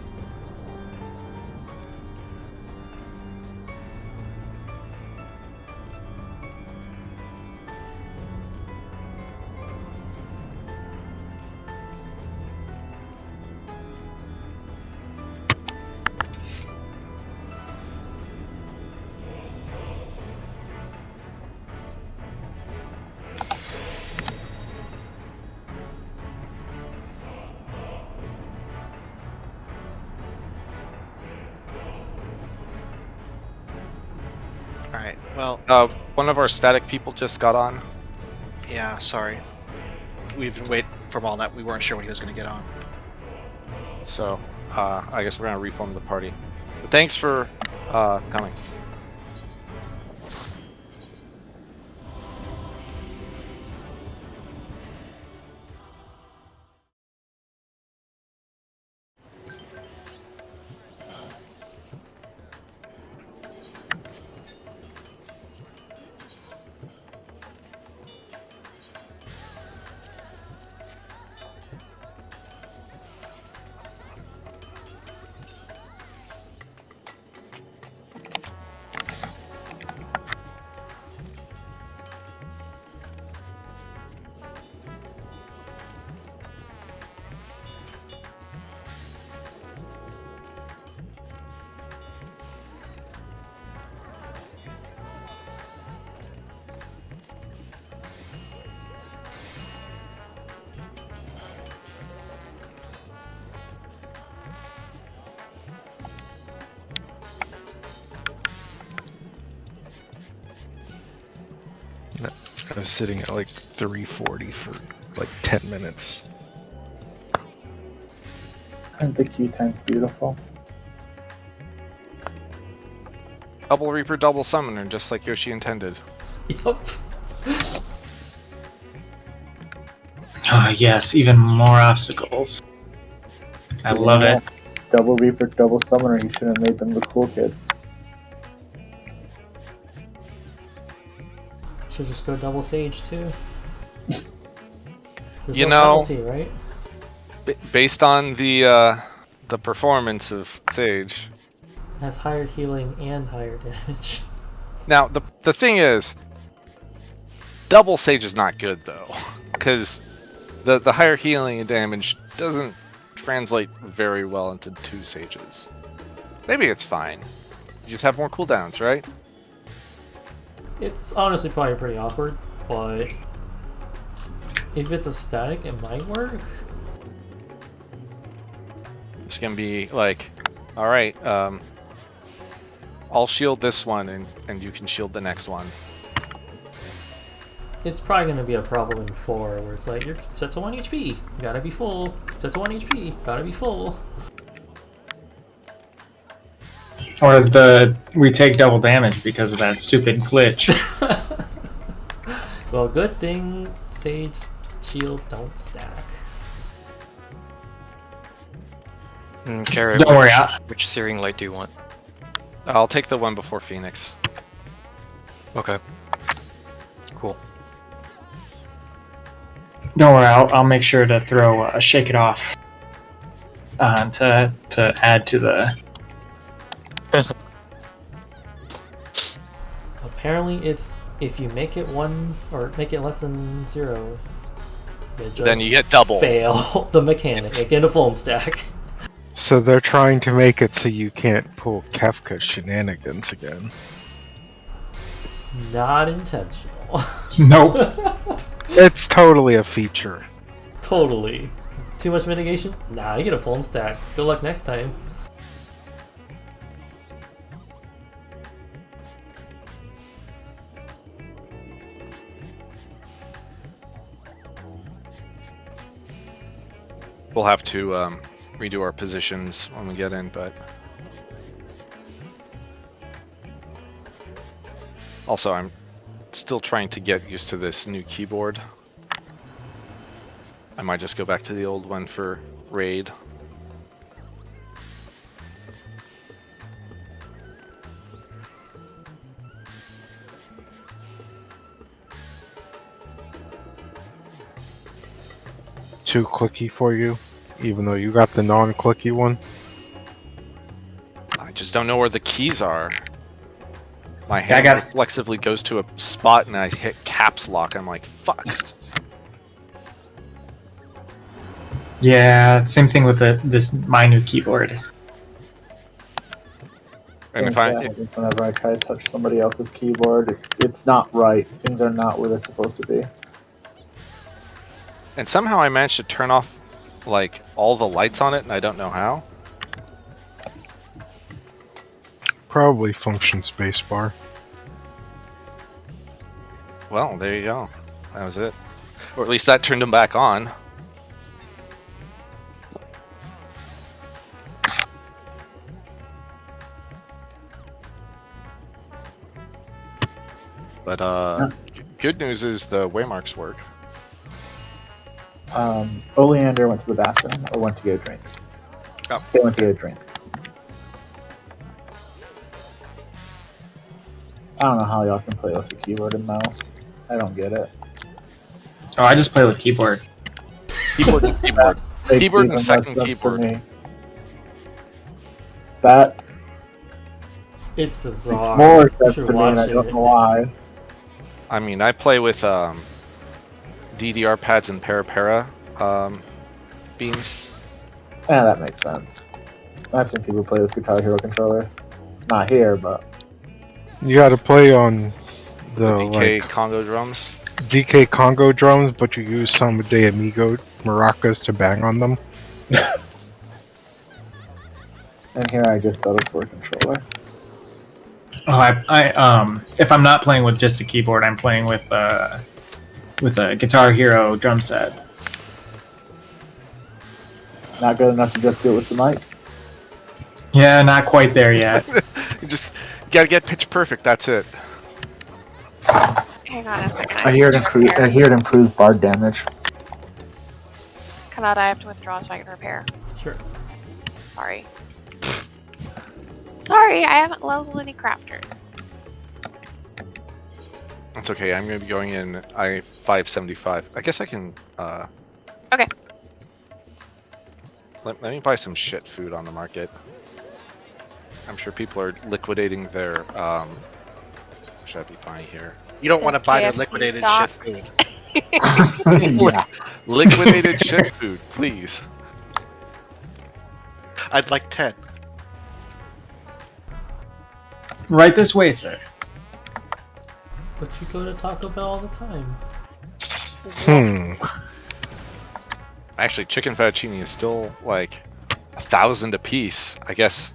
[SPEAKER 7] Alright, well,
[SPEAKER 4] One of our static people just got on.
[SPEAKER 7] yeah, sorry. We've been waiting for him all night. We weren't sure when he was going to get on.
[SPEAKER 4] So, I guess we're gonna reform the party. But thanks for coming.
[SPEAKER 9] I was sitting at like 340 for like 10 minutes.
[SPEAKER 6] And the Q time's beautiful.
[SPEAKER 4] Double Reaper, double Summoner, just like Yoshi intended.
[SPEAKER 3] Yup.
[SPEAKER 1] Ah, yes, even more obstacles. I love it.
[SPEAKER 6] Double Reaper, double Summoner. You should have made them the cool kids.
[SPEAKER 3] Should just go double Sage too. There's
[SPEAKER 4] You
[SPEAKER 3] no
[SPEAKER 4] know-
[SPEAKER 3] penalty, right?
[SPEAKER 4] Based on the performance of Sage.
[SPEAKER 3] Has higher healing and higher damage.
[SPEAKER 4] Now the thing is, double Sage is not good though, because the higher healing and damage doesn't translate very well into 2 Sages. Maybe it's fine. You just have more cooldowns, right?
[SPEAKER 3] It's honestly probably pretty awkward, but if it's a static, it might work.
[SPEAKER 4] It's gonna be like, all right, I'll shield this one, and you can shield the next one.
[SPEAKER 3] It's probably going to be a problem in 4, where it's like, you're set to 1 HP, gotta be full. Set to 1 HP, gotta be full.
[SPEAKER 1] Or we take double damage because of that stupid glitch.
[SPEAKER 3] Well, good thing Sage shields don't stack.
[SPEAKER 2] Carrot,
[SPEAKER 1] Don't worry,
[SPEAKER 2] which Searing Light do you want?
[SPEAKER 4] I'll take the one before Phoenix.
[SPEAKER 2] Okay. Cool.
[SPEAKER 1] Don't worry, I'll make sure to throw a Shake It Off to add to the.
[SPEAKER 3] Apparently, it's if you make it 1 or make it less than 0,
[SPEAKER 4] Then you get double.
[SPEAKER 3] Fail the mechanic and get a full stack.
[SPEAKER 9] So they're trying to make it so you can't pull Kefka shenanigans again.
[SPEAKER 3] It's not intentional.
[SPEAKER 1] Nope.
[SPEAKER 9] It's totally a feature.
[SPEAKER 3] Totally. Too much mitigation? Nah, you get a full stack. Good luck next time.
[SPEAKER 4] We'll have to redo our positions when we get in, but also I'm still trying to get used to this new keyboard. I might just go back to the old one for raid.
[SPEAKER 9] Too clicky for you, even though you got the non-clicky one.
[SPEAKER 4] I just don't know where the keys are. My
[SPEAKER 1] I
[SPEAKER 4] hand
[SPEAKER 1] got it.
[SPEAKER 4] reflexively goes to a spot and I hit caps lock. I'm like, fuck.
[SPEAKER 1] Yeah, same thing with my new keyboard.
[SPEAKER 4] And if
[SPEAKER 6] Things that happens whenever I try to touch somebody else's keyboard, it's not right. Things are not where they're supposed to be.
[SPEAKER 4] And somehow I managed to turn off like all the lights on it, and I don't know how.
[SPEAKER 9] Probably function spacebar.
[SPEAKER 4] Well, there you go. That was it. Or at least that turned them back on. But good news is the waymarks work.
[SPEAKER 6] Oleander went to the bathroom or went to get a drink.
[SPEAKER 4] Oh.
[SPEAKER 6] They went to get a drink. I don't know how y'all can play with a keyboard and mouse. I don't get it.
[SPEAKER 1] Oh, I just play with keyboard.
[SPEAKER 4] Keyboard and keyboard.
[SPEAKER 6] Makes
[SPEAKER 4] Keyboard and
[SPEAKER 6] even less
[SPEAKER 4] second
[SPEAKER 6] sense to
[SPEAKER 4] keyboard.
[SPEAKER 6] me. That
[SPEAKER 3] It's
[SPEAKER 6] makes
[SPEAKER 3] bizarre.
[SPEAKER 6] more
[SPEAKER 3] You
[SPEAKER 6] sense
[SPEAKER 3] should
[SPEAKER 6] to me, and I
[SPEAKER 3] watch
[SPEAKER 6] don't
[SPEAKER 3] it.
[SPEAKER 6] know why.
[SPEAKER 4] I mean, I play with DDR pads and para beams.
[SPEAKER 6] Yeah, that makes sense. I've seen people play with Guitar Hero controllers. Not here, but
[SPEAKER 9] You gotta play on the
[SPEAKER 4] DK
[SPEAKER 9] like
[SPEAKER 4] Congo drums.
[SPEAKER 9] DK Congo drums, but you use some de Amigo maracas to bang on them.
[SPEAKER 6] and here I just settled for a controller.
[SPEAKER 1] Oh, I if I'm not playing with just a keyboard, I'm playing with with a Guitar Hero drum set.
[SPEAKER 6] Not good enough to just do it with the mic.
[SPEAKER 1] Yeah, not quite there yet.
[SPEAKER 4] You just gotta get pitch perfect. That's it.
[SPEAKER 5] Hang on a second.
[SPEAKER 6] I hear it improves bard damage.
[SPEAKER 5] Cannot I have to withdraw so I can repair?
[SPEAKER 3] Sure.
[SPEAKER 5] Sorry. Sorry, I haven't leveled any crafters.
[SPEAKER 4] That's okay. I'm gonna be going in I-575. I guess I can.
[SPEAKER 5] Okay.
[SPEAKER 4] Let me buy some shit food on the market. I'm sure people are liquidating their. Should I be buying here?
[SPEAKER 7] You don't want to buy their
[SPEAKER 5] KFC
[SPEAKER 7] liquidated
[SPEAKER 5] stocks.
[SPEAKER 7] shit food.
[SPEAKER 6] Yeah.
[SPEAKER 4] Liquidated shit food, please.
[SPEAKER 7] I'd like 10.
[SPEAKER 1] Right this way, sir.
[SPEAKER 3] But you go to Taco Bell all the time.
[SPEAKER 4] Actually, chicken fettuccine is still like 1,000 a piece. I guess.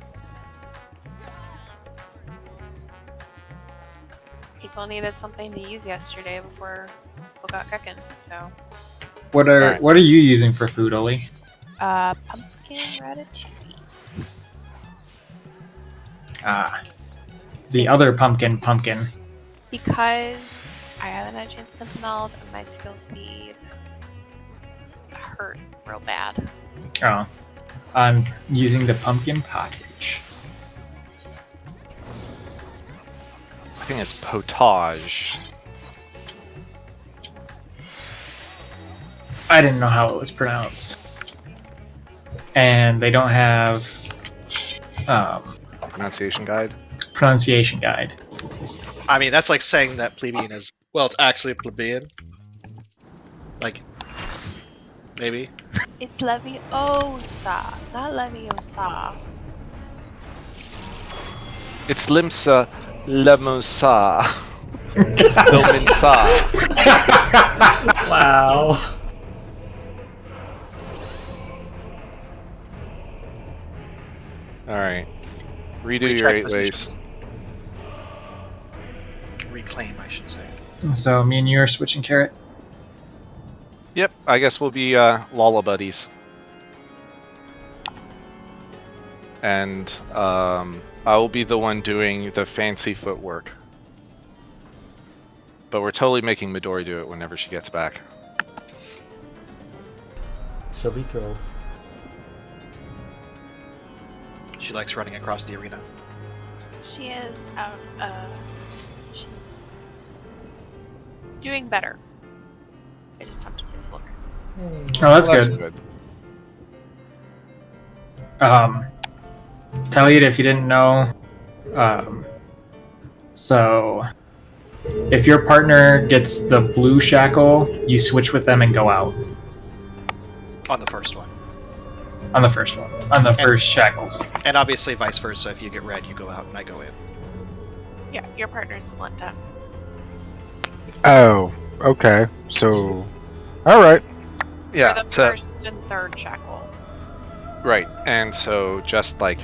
[SPEAKER 5] People needed something to use yesterday before people got cooking, so.
[SPEAKER 1] What are
[SPEAKER 4] Alright.
[SPEAKER 1] what are you using for food, Oli?
[SPEAKER 5] Pumpkin ratatouille.
[SPEAKER 1] The other pumpkin.
[SPEAKER 5] Because I haven't had a chance to get to meld and my skill speed hurt real bad.
[SPEAKER 1] Oh, I'm using the pumpkin pottage.
[SPEAKER 4] I think it's potage.
[SPEAKER 1] I didn't know how it was pronounced, and they don't have
[SPEAKER 4] Pronunciation guide.
[SPEAKER 1] pronunciation guide.
[SPEAKER 7] I mean, that's like saying that plebeian is. Well, it's actually plebeian. Like, maybe.
[SPEAKER 5] It's Leviosa, not Leviosa.
[SPEAKER 4] It's Limsa Lemosa. Lominsa.
[SPEAKER 3] Wow.
[SPEAKER 4] Alright. Redo
[SPEAKER 7] Recheck
[SPEAKER 4] your 8
[SPEAKER 7] position.
[SPEAKER 4] ways.
[SPEAKER 7] Reclaim, I should say.
[SPEAKER 1] So me and you are switching carrot.
[SPEAKER 4] Yep, I guess we'll be Lala buddies. And I will be the one doing the fancy footwork. But we're totally making Midori do it whenever she gets back.
[SPEAKER 3] She'll be thrilled.
[SPEAKER 7] She likes running across the arena.
[SPEAKER 5] She is she's doing better. I just talked to placeholder.
[SPEAKER 1] Oh, that's good. Tell you if you didn't know. So, if your partner gets the blue shackle, you switch with them and go out
[SPEAKER 7] On the first one.
[SPEAKER 1] on the first one, on the first shackles.
[SPEAKER 7] And obviously vice versa. If you get red, you go out and I go in.
[SPEAKER 5] Yeah, your partner's Lenta.
[SPEAKER 9] Oh, okay. So, all right.
[SPEAKER 4] Yeah,
[SPEAKER 5] For the
[SPEAKER 4] so,
[SPEAKER 5] first and third shackle.
[SPEAKER 4] right. And so just like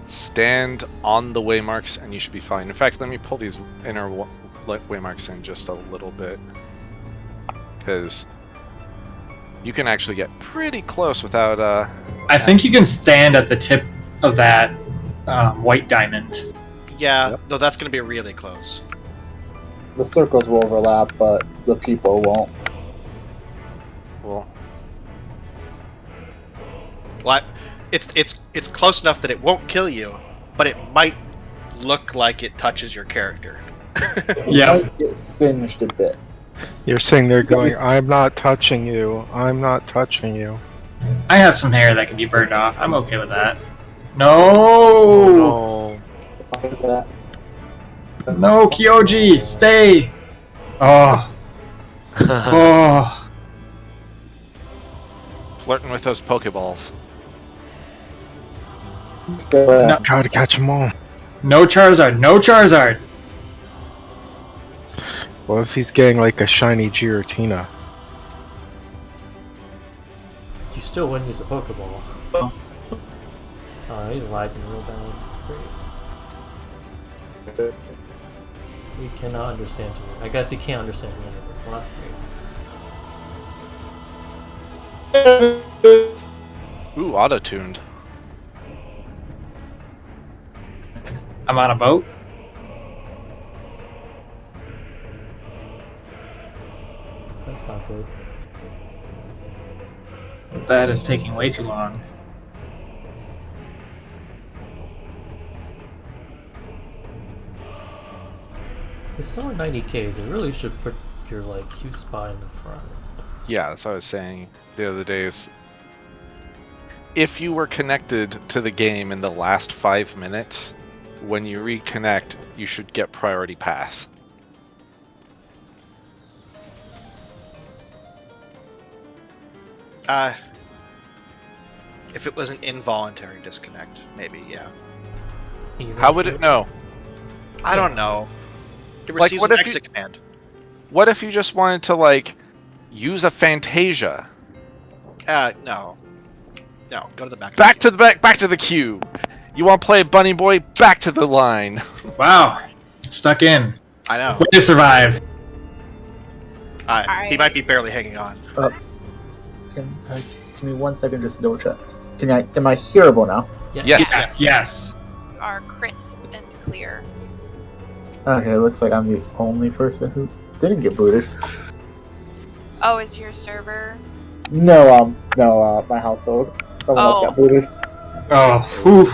[SPEAKER 4] stand on the waymarks and you should be fine. In fact, let me pull these inner waymarks in just a little bit. Because you can actually get pretty close without
[SPEAKER 1] I think you can stand at the tip of that white diamond.
[SPEAKER 7] Yeah,
[SPEAKER 4] Yep.
[SPEAKER 7] though that's going to be really close.
[SPEAKER 6] The circles will overlap, but the people won't.
[SPEAKER 4] well,
[SPEAKER 7] Well, it's close enough that it won't kill you, but it might look like it touches your character.
[SPEAKER 1] Yeah.
[SPEAKER 6] Might get singed a bit.
[SPEAKER 9] You're saying they're going, I'm not touching you. I'm not touching you.
[SPEAKER 1] I have some hair that can be burned off. I'm okay with that. No!
[SPEAKER 6] Why is that?
[SPEAKER 1] No, Kyoji! Stay! Oh. Oh.
[SPEAKER 4] flirting with those Pokeballs.
[SPEAKER 6] Still,
[SPEAKER 1] No.
[SPEAKER 9] Try to catch them all.
[SPEAKER 1] No Charizard! No Charizard!
[SPEAKER 9] What if he's getting like a shiny Giratina?
[SPEAKER 3] You still wouldn't use a Pokeball.
[SPEAKER 6] Oh.
[SPEAKER 3] Oh, he's lagging real bad. Great. We cannot understand you. I guess he can't understand me either. last game.
[SPEAKER 4] Ooh, auto-tuned.
[SPEAKER 1] I'm on a boat.
[SPEAKER 3] That's not good.
[SPEAKER 1] That is taking way too long.
[SPEAKER 3] If someone 90Ks, you really should put your like Q spy in the front.
[SPEAKER 4] Yeah, that's what I was saying the other day. Is if you were connected to the game in the last 5 minutes, when you reconnect, you should get priority pass.
[SPEAKER 7] If it was an involuntary disconnect, maybe, yeah.
[SPEAKER 3] Even
[SPEAKER 4] How
[SPEAKER 3] if
[SPEAKER 4] would
[SPEAKER 3] you-
[SPEAKER 4] it know?
[SPEAKER 7] I don't know. It
[SPEAKER 4] Like,
[SPEAKER 7] receives
[SPEAKER 4] what
[SPEAKER 7] an
[SPEAKER 4] if you-
[SPEAKER 7] exit command.
[SPEAKER 4] What if you just wanted to, like, use a Fantasia?
[SPEAKER 7] No. No, go to the back.
[SPEAKER 4] Back to the queue! You want to play Bunny Boy? Back to the line!
[SPEAKER 1] Wow. Stuck in.
[SPEAKER 7] I know.
[SPEAKER 1] Way to survive.
[SPEAKER 7] He might be barely hanging on.
[SPEAKER 6] Give me 1 second, just to double check. Am I hearable now?
[SPEAKER 4] Yes.
[SPEAKER 1] Yeah, yes.
[SPEAKER 5] You are crisp and clear.
[SPEAKER 6] Okay, looks like I'm the only person who didn't get booted.
[SPEAKER 5] Oh, is your server?
[SPEAKER 6] No, my household. Someone else got booted.
[SPEAKER 1] Oh, whew.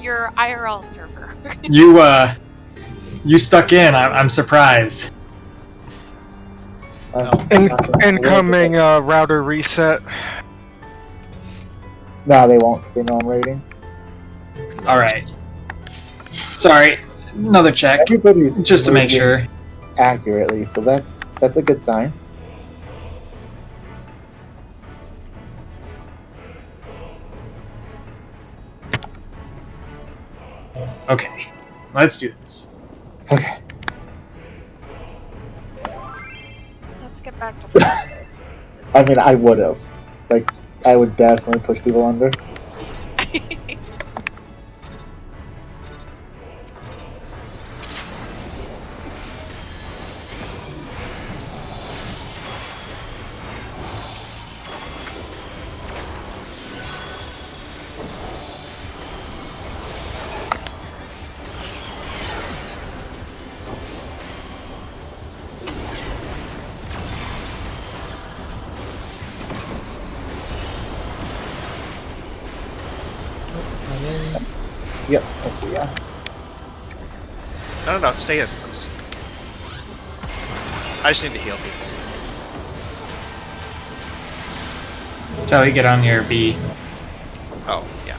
[SPEAKER 5] Your IRL server.
[SPEAKER 1] You stuck in. I'm surprised.
[SPEAKER 9] Incoming router reset.
[SPEAKER 6] No, they won't. They know I'm raiding.
[SPEAKER 1] All right. Sorry. Another check.
[SPEAKER 6] Everybody's
[SPEAKER 1] Just to make
[SPEAKER 6] moving
[SPEAKER 1] sure.
[SPEAKER 6] accurately, so that's a good sign.
[SPEAKER 1] Okay. Let's do this.
[SPEAKER 6] Okay.
[SPEAKER 5] Let's get back to fun.
[SPEAKER 6] I mean, I would have. Like, I would definitely push people under. Yep, I see ya.
[SPEAKER 7] No, stay in. I just need to heal people.
[SPEAKER 1] Tell get on your B.
[SPEAKER 7] Oh, yeah.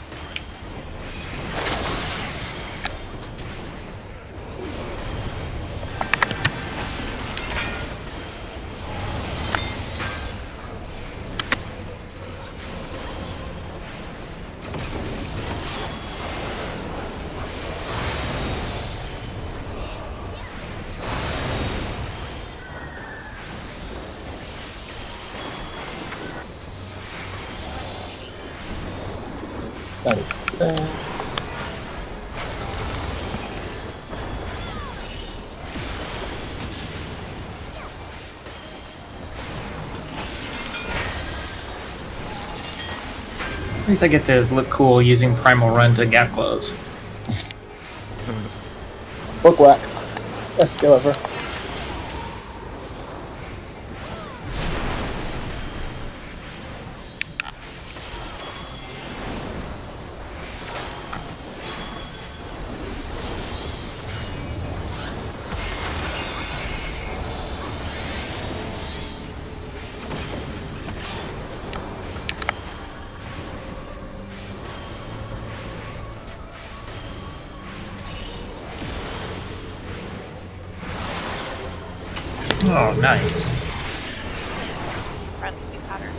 [SPEAKER 6] That is that.
[SPEAKER 1] At least I get to look cool using Primal Run to gap close.
[SPEAKER 6] Book whack. Best skill ever.
[SPEAKER 1] Oh, nice.
[SPEAKER 5] Friendly pattern.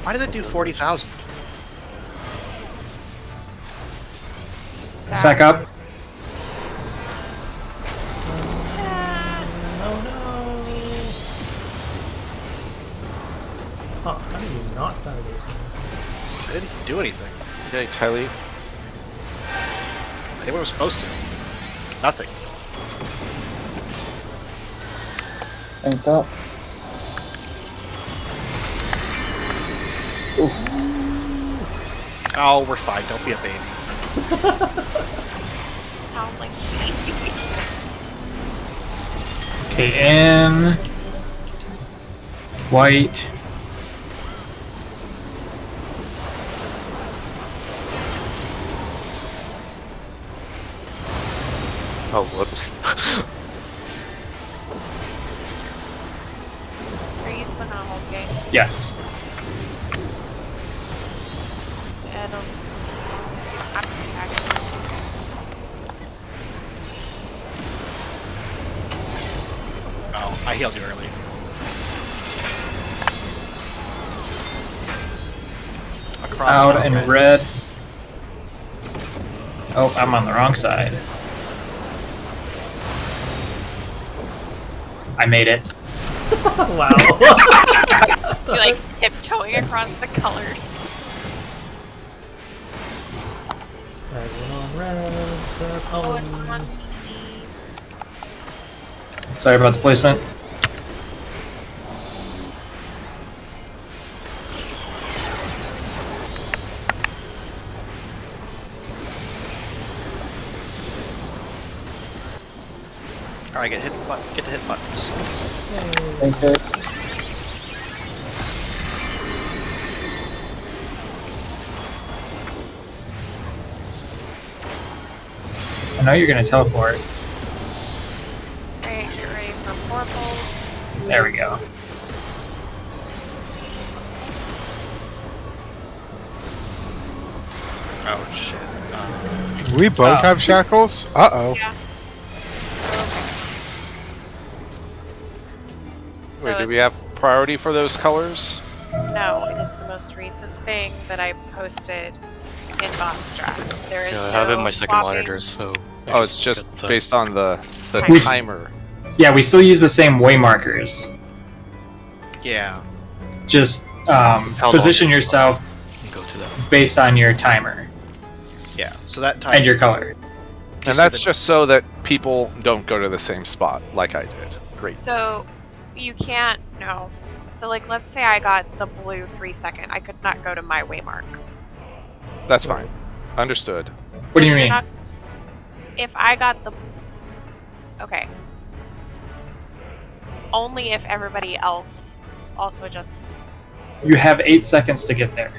[SPEAKER 7] Why did it do 40,000?
[SPEAKER 1] Sack up.
[SPEAKER 3] Oh no! Huh, how do you not die this thing?
[SPEAKER 7] I didn't do anything.
[SPEAKER 4] Okay, Tylee.
[SPEAKER 7] I did what I was supposed to. Nothing.
[SPEAKER 6] Ain't that?
[SPEAKER 7] Oh, we're fine. Don't be a baby.
[SPEAKER 5] Sound like me.
[SPEAKER 1] Okay, in. White.
[SPEAKER 2] Oh, whoops.
[SPEAKER 5] Are you still gonna hold game?
[SPEAKER 1] Yes.
[SPEAKER 5] And I'm stacking.
[SPEAKER 7] Oh, I healed you early. Across
[SPEAKER 1] Out
[SPEAKER 7] all
[SPEAKER 1] and red. Oh, I'm on the wrong side. I made it.
[SPEAKER 3] Wow.
[SPEAKER 5] You're like tiptoeing across the colors.
[SPEAKER 3] Dragon on red,
[SPEAKER 5] Oh, it's on me.
[SPEAKER 1] Sorry about the placement.
[SPEAKER 7] Alright, get the hit buttons.
[SPEAKER 6] Thank you.
[SPEAKER 1] I know you're gonna teleport.
[SPEAKER 5] Alright, get ready for purple.
[SPEAKER 1] There we go.
[SPEAKER 7] Oh shit.
[SPEAKER 9] We both
[SPEAKER 1] Oh.
[SPEAKER 9] have shackles? Uh-oh.
[SPEAKER 5] Yeah. So
[SPEAKER 4] Wait, do we
[SPEAKER 5] it's-
[SPEAKER 4] have priority for those colors?
[SPEAKER 5] No, it is the most recent thing that I posted in boss strats. There is
[SPEAKER 2] Yeah, I
[SPEAKER 5] no
[SPEAKER 2] have it in my second
[SPEAKER 5] swapping.
[SPEAKER 2] monitor, so. I
[SPEAKER 4] Oh, it's
[SPEAKER 2] should
[SPEAKER 4] just
[SPEAKER 2] get that.
[SPEAKER 4] based on the
[SPEAKER 5] We-
[SPEAKER 4] timer.
[SPEAKER 1] Yeah, we still use the same way markers.
[SPEAKER 7] Yeah.
[SPEAKER 1] Just
[SPEAKER 2] How long
[SPEAKER 1] position
[SPEAKER 2] do you
[SPEAKER 1] yourself
[SPEAKER 2] Go to that.
[SPEAKER 1] based on your timer
[SPEAKER 7] Yeah. So that time.
[SPEAKER 1] and your color.
[SPEAKER 4] And that's just so that people don't go to the same spot like I did. Great.
[SPEAKER 5] So you can't no. So like let's say I got the blue 3-second. I could not go to my waymark.
[SPEAKER 4] That's fine. Understood.
[SPEAKER 1] What do you
[SPEAKER 5] you're
[SPEAKER 1] mean?
[SPEAKER 5] not- if I got the okay. Only if everybody else also adjusts.
[SPEAKER 1] You have 8 seconds to get there.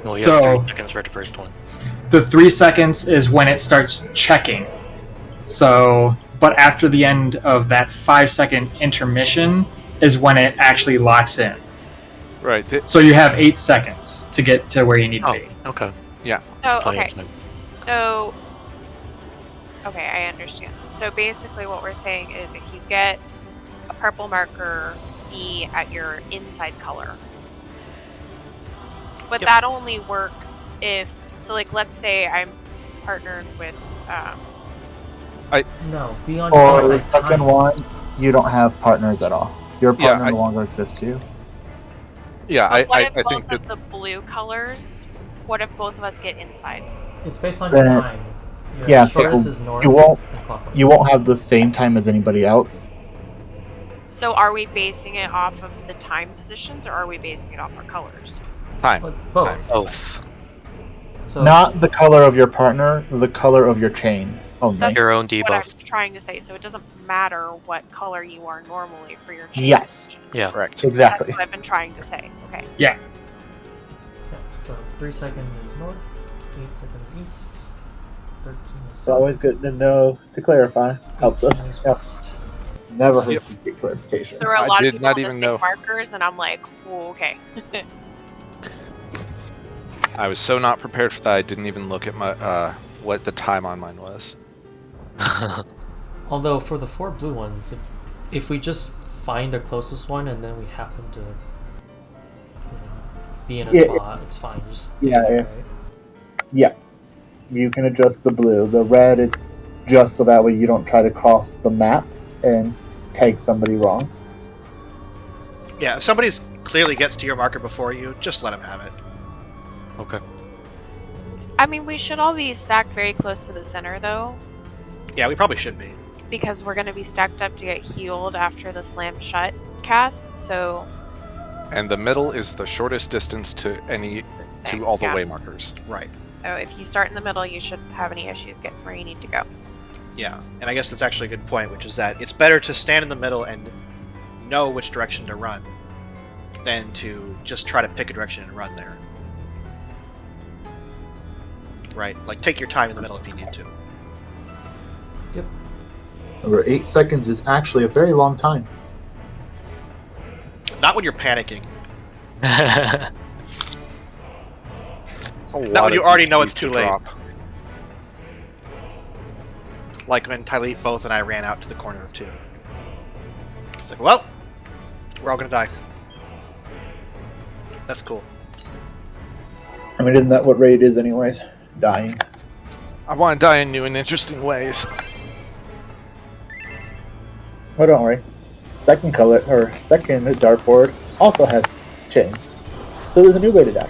[SPEAKER 2] Well, you
[SPEAKER 1] So-
[SPEAKER 2] have 3 seconds for the first one.
[SPEAKER 1] The 3 seconds is when it starts checking. So, but after the end of that 5-second intermission is when it actually locks in.
[SPEAKER 4] Right.
[SPEAKER 1] So you have 8 seconds to get to where you need to
[SPEAKER 2] Oh,
[SPEAKER 1] be.
[SPEAKER 2] okay.
[SPEAKER 5] So
[SPEAKER 2] Plenty of
[SPEAKER 5] okay.
[SPEAKER 2] time.
[SPEAKER 5] So okay, I understand. So basically what we're saying is if you get a purple marker, be at your inside color. But
[SPEAKER 7] Yep.
[SPEAKER 5] that only works if so like let's say I'm partnered with
[SPEAKER 3] No, be on
[SPEAKER 6] Or
[SPEAKER 3] your
[SPEAKER 6] the
[SPEAKER 3] inside
[SPEAKER 6] second
[SPEAKER 3] time.
[SPEAKER 6] one, you don't have partners at all. Your
[SPEAKER 4] Yeah,
[SPEAKER 6] partner no longer exists to you.
[SPEAKER 4] Yeah,
[SPEAKER 5] but what if
[SPEAKER 4] I
[SPEAKER 5] both
[SPEAKER 4] think that
[SPEAKER 5] of the blue colors what if both of us get inside?
[SPEAKER 3] It's based on your
[SPEAKER 6] Then-
[SPEAKER 3] time. Your
[SPEAKER 6] yeah, so
[SPEAKER 3] shortest is north
[SPEAKER 6] you won't-
[SPEAKER 3] and clockwise.
[SPEAKER 6] You won't have the same time as anybody else.
[SPEAKER 5] So are we basing it off of the time positions or are we basing it off our colors?
[SPEAKER 4] time.
[SPEAKER 3] But both.
[SPEAKER 2] Both.
[SPEAKER 3] So
[SPEAKER 6] Not the color of your partner, the color of your chain. Oh, nice.
[SPEAKER 2] Your own
[SPEAKER 5] What I'm
[SPEAKER 2] debuff.
[SPEAKER 5] trying to say, so it doesn't matter what color you are normally for your chain
[SPEAKER 6] Yes.
[SPEAKER 5] position.
[SPEAKER 2] Yeah.
[SPEAKER 4] Correct.
[SPEAKER 6] Exactly.
[SPEAKER 5] That's what I've been trying to say. Okay.
[SPEAKER 3] yeah, so 3 seconds is north, 8 seconds east, 13 is
[SPEAKER 6] It's always good to know to clarify. Helps us.
[SPEAKER 3] 18 is
[SPEAKER 6] Yep.
[SPEAKER 3] west.
[SPEAKER 6] Never hurts to get clarification.
[SPEAKER 5] So there were a
[SPEAKER 4] I
[SPEAKER 5] lot
[SPEAKER 4] did
[SPEAKER 5] of people
[SPEAKER 4] not
[SPEAKER 5] on the
[SPEAKER 4] even
[SPEAKER 5] same
[SPEAKER 4] know.
[SPEAKER 5] markers, and I'm like, "Whoa, okay."
[SPEAKER 4] I was so not prepared for that. I didn't even look at my what the time on mine was.
[SPEAKER 3] Although for the 4 blue ones, if we just find the closest one and then we happen to be in a
[SPEAKER 6] Yeah,
[SPEAKER 3] spot. It's fine. Just
[SPEAKER 6] Yeah,
[SPEAKER 3] do it,
[SPEAKER 6] if-
[SPEAKER 3] right?
[SPEAKER 6] Yeah, you can adjust the blue. The red, it's just so that way you don't try to cross the map and tag somebody wrong.
[SPEAKER 7] Yeah, if somebody's clearly gets to your marker before you, just let them have it.
[SPEAKER 2] Okay.
[SPEAKER 5] I mean, we should all be stacked very close to the center, though,
[SPEAKER 7] Yeah, we probably should be.
[SPEAKER 5] because we're going to be stacked up to get healed after the slam shut cast. So,
[SPEAKER 4] And the middle is the shortest distance to all the
[SPEAKER 5] yeah.
[SPEAKER 4] way markers.
[SPEAKER 7] Right.
[SPEAKER 5] So if you start in the middle, you shouldn't have any issues getting where you need to go.
[SPEAKER 7] Yeah, and I guess that's actually a good point, which is that it's better to stand in the middle and know which direction to run than to just try to pick a direction and run there. Right? Like, take your time in the middle if you need to.
[SPEAKER 3] Yep.
[SPEAKER 6] Remember, 8 seconds is actually a very long time.
[SPEAKER 7] Not when you're panicking.
[SPEAKER 4] It's a lot
[SPEAKER 7] Not when
[SPEAKER 4] of
[SPEAKER 7] you already
[SPEAKER 4] DP
[SPEAKER 7] know it's
[SPEAKER 4] to
[SPEAKER 7] too late.
[SPEAKER 4] drop.
[SPEAKER 7] Like when Tyleet both and I ran out to the corner of 2. It's like, well, we're all gonna die. That's cool.
[SPEAKER 6] I mean, isn't that what raid is anyways? Dying.
[SPEAKER 4] I want to die in new and interesting ways.
[SPEAKER 6] Oh, don't worry. Second dartboard also has chains. So there's a new way to die.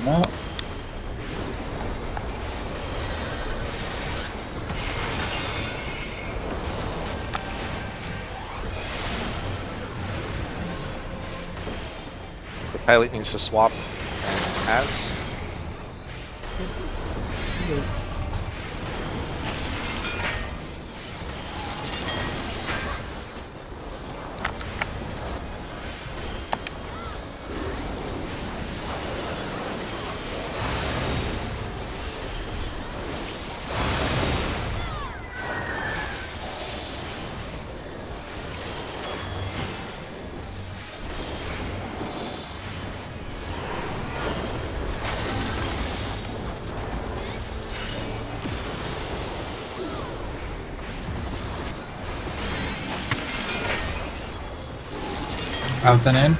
[SPEAKER 6] Out.
[SPEAKER 4] The pilot needs to swap and has.
[SPEAKER 1] Out and in.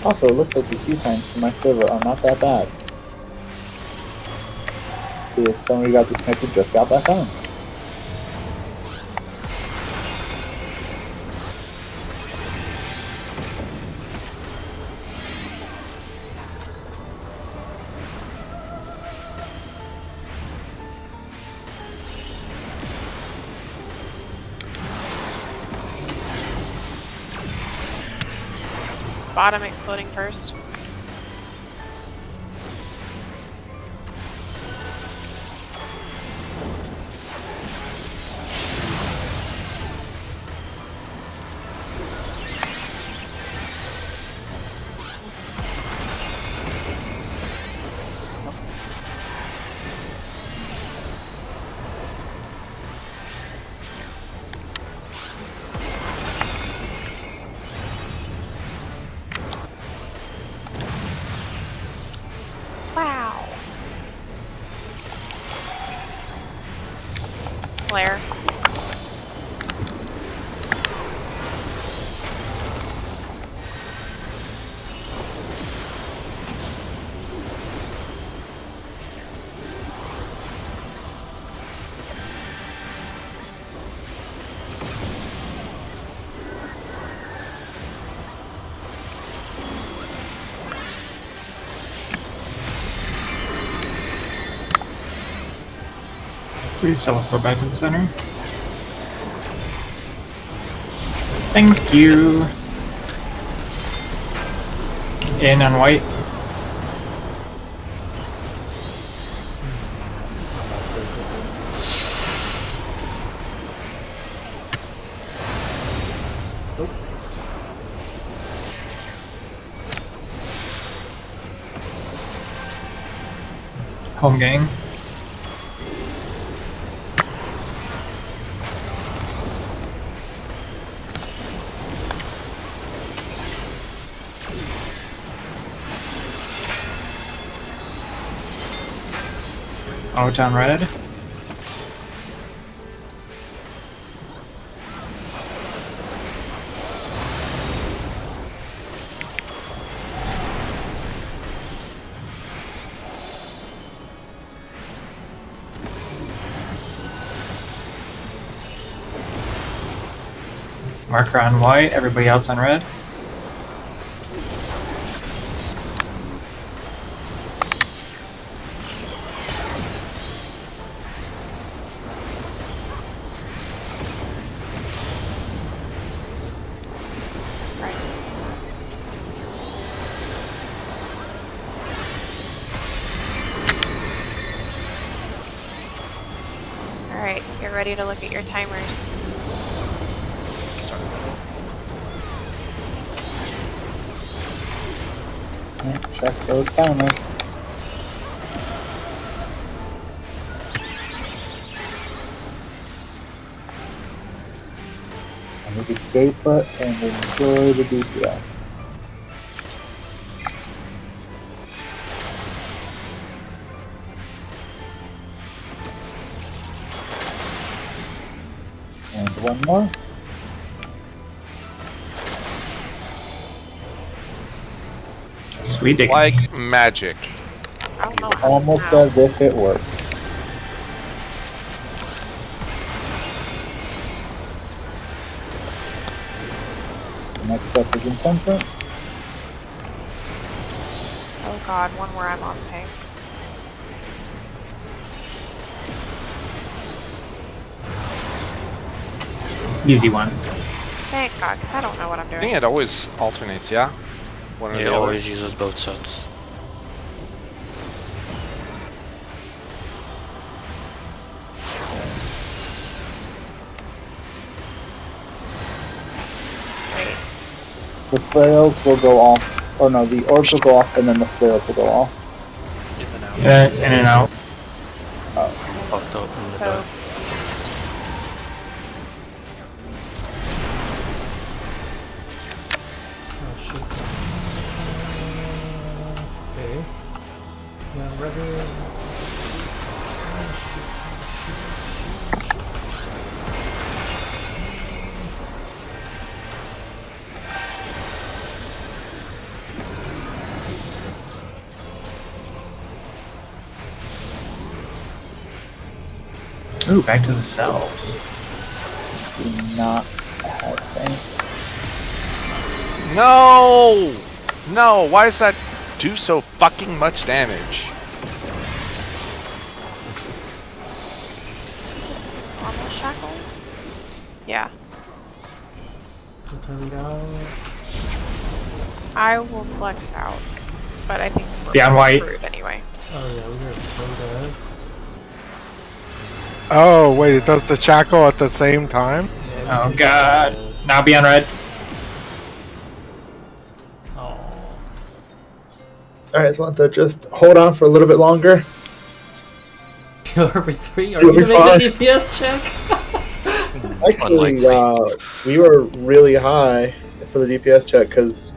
[SPEAKER 6] Also, it looks like the queue times for my server are not that bad. Because somebody got disconnected, just got back on.
[SPEAKER 5] Bottom exploding first. Wow. Flare.
[SPEAKER 1] Please teleport back to the center. Thank you. In on white. Home gang. Out on red. Marker on white, everybody else on red.
[SPEAKER 5] Alright, you're ready to look at your timers.
[SPEAKER 6] Check those timers. And maybe stay put and enjoy the DPS. And one more.
[SPEAKER 1] Sweet dick.
[SPEAKER 4] Like magic.
[SPEAKER 5] I don't know.
[SPEAKER 6] Almost
[SPEAKER 5] how.
[SPEAKER 6] as if it worked. Next up is Intemperance.
[SPEAKER 5] Oh god, one where I'm on tank.
[SPEAKER 1] Easy one.
[SPEAKER 5] Thank god, because I don't know what I'm
[SPEAKER 4] I
[SPEAKER 5] doing.
[SPEAKER 4] think it always alternates, yeah? One or
[SPEAKER 2] It
[SPEAKER 4] the other.
[SPEAKER 2] always uses both sets.
[SPEAKER 5] Wait.
[SPEAKER 6] The flails will go off. Or no, the orbs will go off and then the flails will go off.
[SPEAKER 7] In and out.
[SPEAKER 1] Yeah, it's in and out.
[SPEAKER 2] Fucked up in the
[SPEAKER 5] So,
[SPEAKER 2] back.
[SPEAKER 3] Oh shoot. Okay. Yeah, ready.
[SPEAKER 1] Ooh, back to the cells.
[SPEAKER 6] Do not have faith.
[SPEAKER 4] No! No, why does that do so fucking much damage?
[SPEAKER 5] this is normal shackles? Yeah.
[SPEAKER 3] Turn it out.
[SPEAKER 5] I will flex out. But I think we're
[SPEAKER 1] Beyond white.
[SPEAKER 5] screwed anyway.
[SPEAKER 3] Oh yeah, we are so dead.
[SPEAKER 9] Oh, wait, it does the shackle at the same time?
[SPEAKER 1] Oh god. Now be on red.
[SPEAKER 3] Oh.
[SPEAKER 6] Alright, Slanta, just hold on for a little bit longer.
[SPEAKER 3] Every 3? Are
[SPEAKER 6] You'll
[SPEAKER 3] you
[SPEAKER 6] be
[SPEAKER 3] gonna
[SPEAKER 6] fine.
[SPEAKER 3] make a DPS check?
[SPEAKER 6] Actually, we were really high for the DPS check because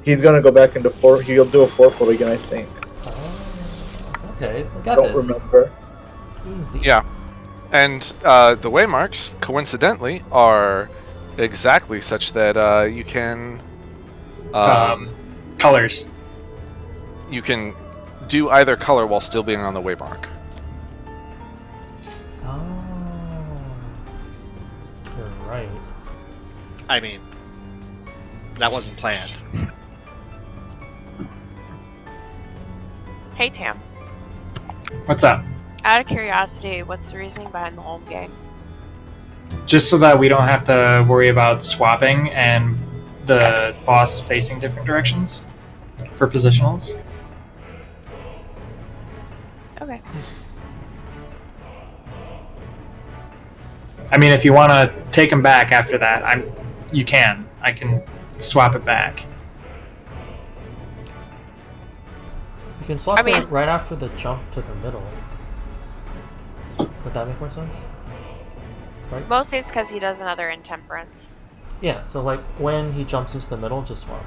[SPEAKER 6] he's gonna go back into four. He'll do a fourfold again, I think.
[SPEAKER 3] Oh, okay, I got
[SPEAKER 6] Don't
[SPEAKER 3] this.
[SPEAKER 6] remember.
[SPEAKER 3] Easy.
[SPEAKER 4] Yeah. And the waymarks, coincidentally, are exactly such that you can
[SPEAKER 1] Colors.
[SPEAKER 4] you can do either color while still being on the waymark.
[SPEAKER 3] Oh. You're right.
[SPEAKER 7] I mean, that wasn't planned.
[SPEAKER 5] Hey Tam.
[SPEAKER 1] What's up?
[SPEAKER 5] Out of curiosity, what's the reasoning behind the home gang?
[SPEAKER 1] Just so that we don't have to worry about swapping and the boss facing different directions for positionals.
[SPEAKER 5] Okay.
[SPEAKER 1] I mean, if you want to take them back after that, you can. I can swap it back.
[SPEAKER 3] You can swap
[SPEAKER 5] I mean-
[SPEAKER 3] it right after the jump to the middle. Would that make more sense? Right?
[SPEAKER 5] Mostly it's because he does another intemperance.
[SPEAKER 3] Yeah, so like when he jumps into the middle, just swap.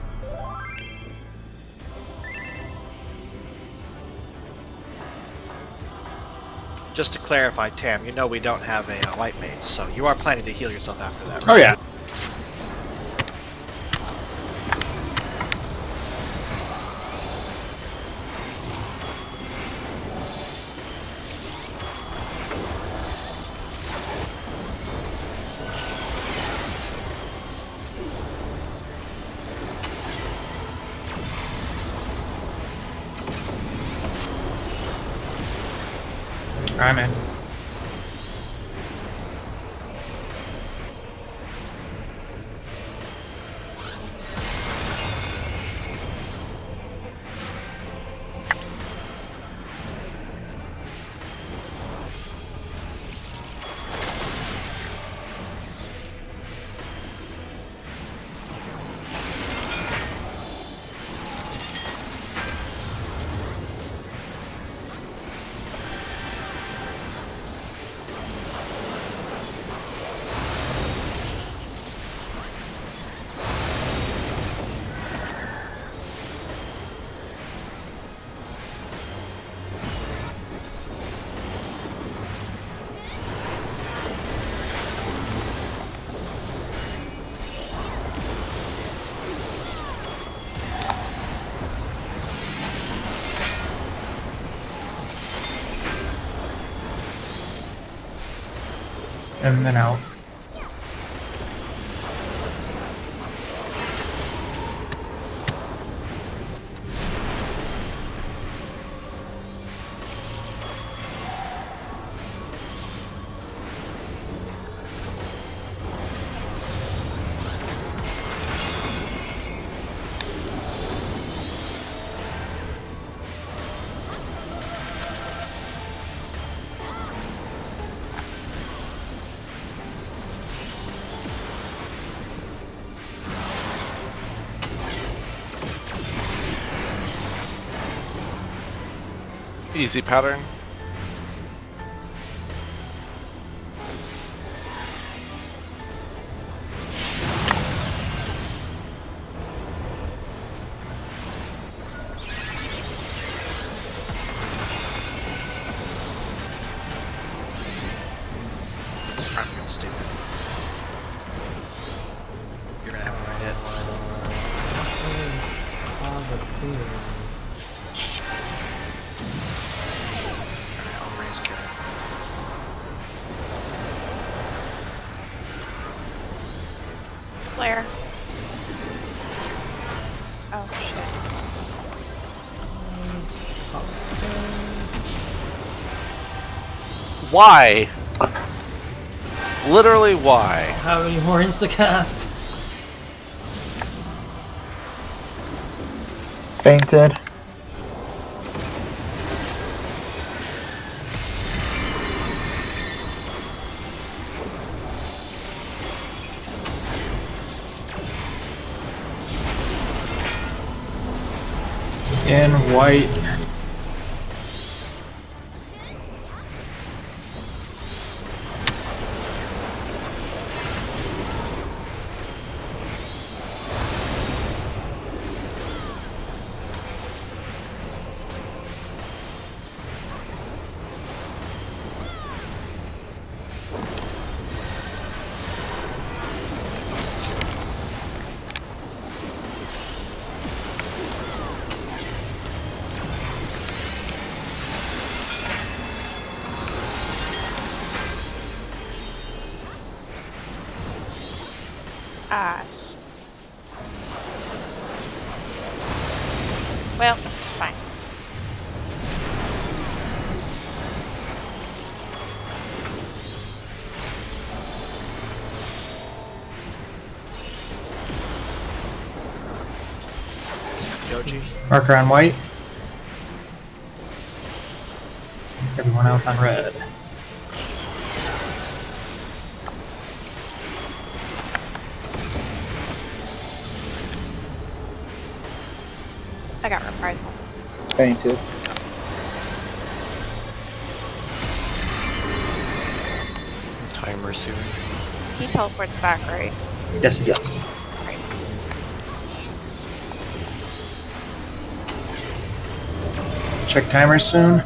[SPEAKER 7] Just to clarify, Tam, you know we don't have a white mage, so you are planning to heal yourself after that,
[SPEAKER 1] Oh
[SPEAKER 7] right?
[SPEAKER 1] yeah. I'm in. And then out.
[SPEAKER 4] Easy pattern.
[SPEAKER 7] I'm real stupid. You're gonna have another hit. Alright, I'll raise Karen.
[SPEAKER 5] Flare. Oh shit.
[SPEAKER 4] Why? Literally, why?
[SPEAKER 3] Have any more instacast?
[SPEAKER 6] Fainted.
[SPEAKER 1] In white.
[SPEAKER 5] Well, it's fine.
[SPEAKER 7] Yoji.
[SPEAKER 1] Marker on white. Everyone else on red.
[SPEAKER 5] I got reprisal.
[SPEAKER 6] fainted.
[SPEAKER 2] Timer soon.
[SPEAKER 5] He teleports back, right?
[SPEAKER 1] Yes, he does.
[SPEAKER 5] Right.
[SPEAKER 1] Check timer soon.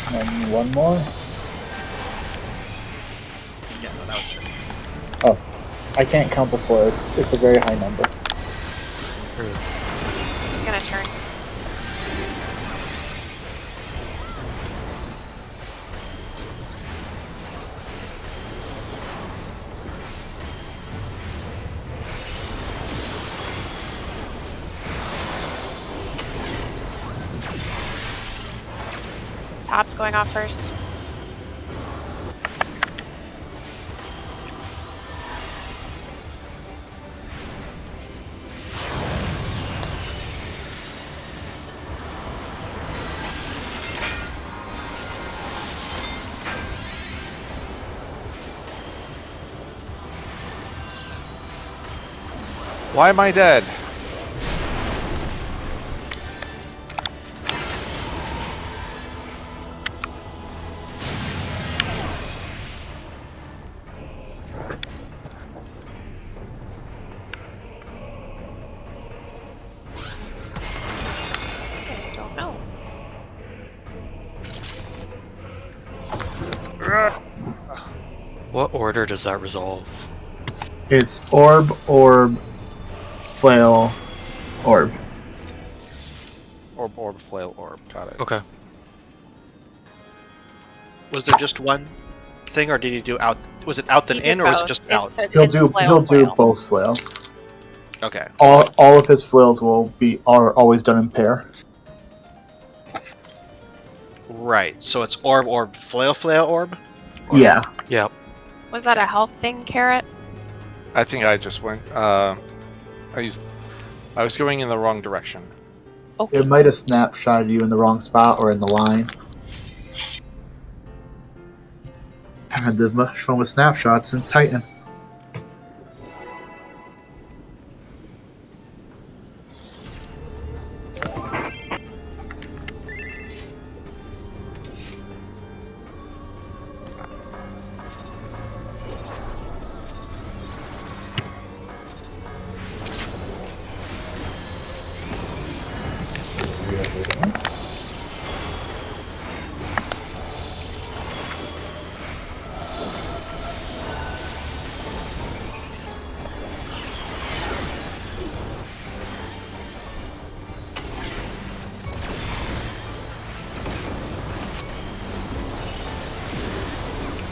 [SPEAKER 6] And one more.
[SPEAKER 7] Yeah, no, that was
[SPEAKER 6] Oh, I can't count to 4. It's a very high number.
[SPEAKER 5] He's gonna turn. Top's going off first.
[SPEAKER 4] Why am I dead?
[SPEAKER 5] I don't know.
[SPEAKER 2] What order does that resolve?
[SPEAKER 6] It's orb, flail, orb.
[SPEAKER 4] Orb, flail, orb. Got it.
[SPEAKER 2] Okay.
[SPEAKER 7] Was there just one thing, or did he do out? Was it out then
[SPEAKER 5] He did
[SPEAKER 7] in, or was it
[SPEAKER 5] both.
[SPEAKER 7] just out?
[SPEAKER 6] He'll do both flail.
[SPEAKER 7] Okay.
[SPEAKER 6] All of his flails are always done in pair.
[SPEAKER 7] Right. So it's orb, flail, orb.
[SPEAKER 6] Yeah.
[SPEAKER 2] Yeah.
[SPEAKER 5] Was that a health thing, Carrot?
[SPEAKER 4] I think I just went. I was going in the wrong direction.
[SPEAKER 5] Okay.
[SPEAKER 6] It might have snapshotted you in the wrong spot or in the line. I haven't had much fun with snapshots since Titan.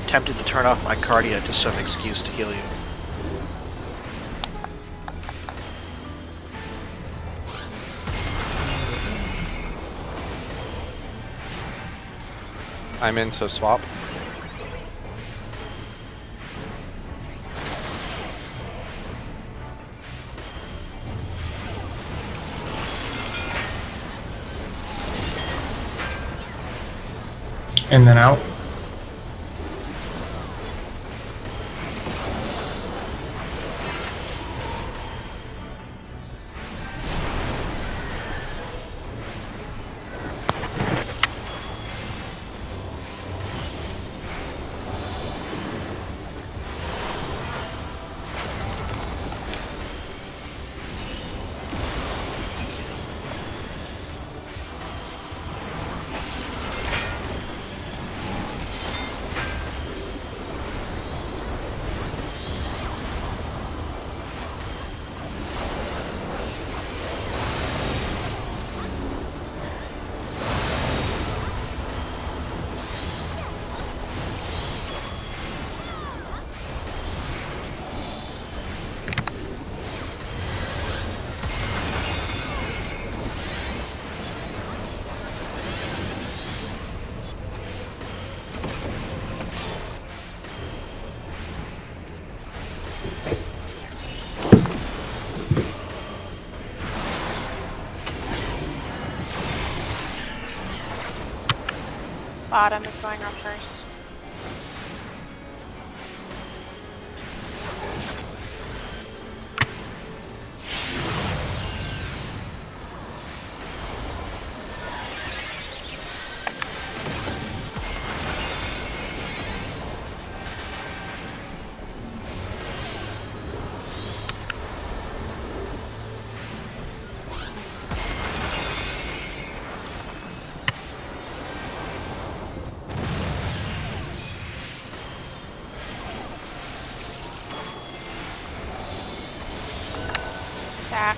[SPEAKER 7] Tempted to turn off my cardia just some excuse to heal you.
[SPEAKER 4] I'm in, so swap.
[SPEAKER 1] In then out.
[SPEAKER 5] Bottom is going up first. Stack.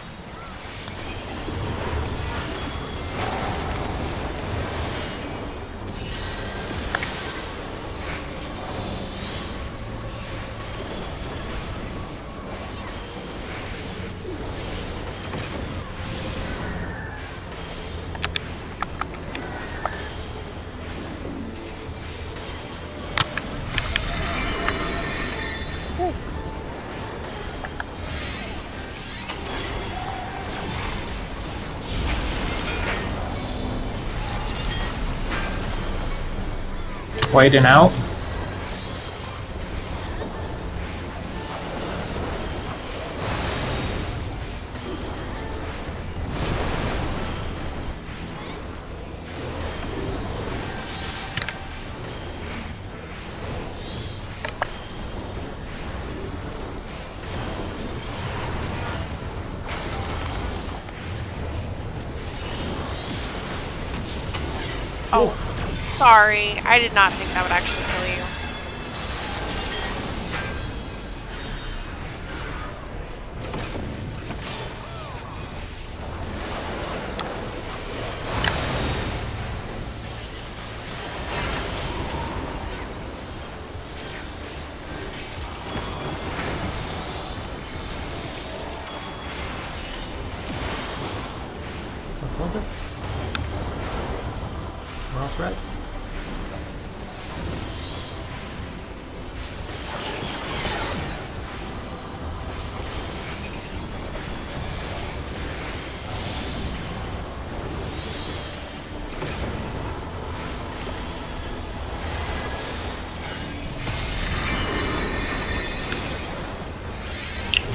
[SPEAKER 1] White and out.
[SPEAKER 5] Oh, sorry. I did not think that would actually kill you.
[SPEAKER 3] Sounds haunted. Mouse red.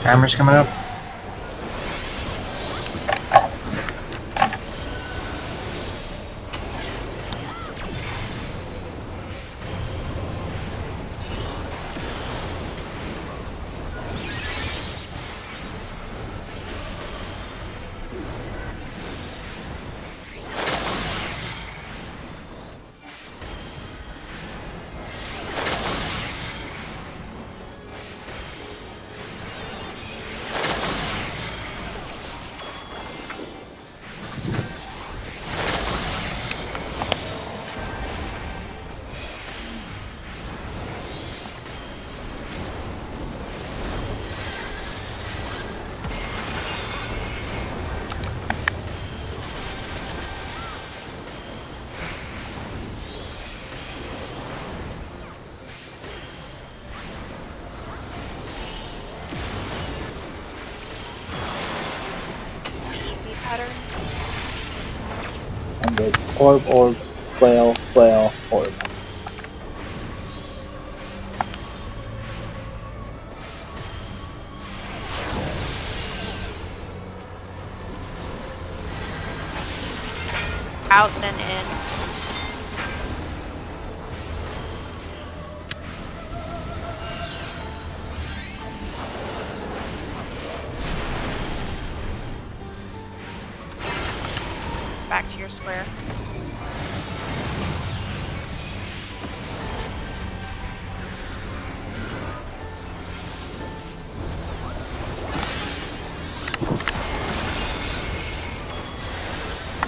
[SPEAKER 1] Hammer's coming up.
[SPEAKER 5] Easy pattern.
[SPEAKER 6] And it's orb, orb, flail, flail, orb.
[SPEAKER 5] Out then in. Back to your square.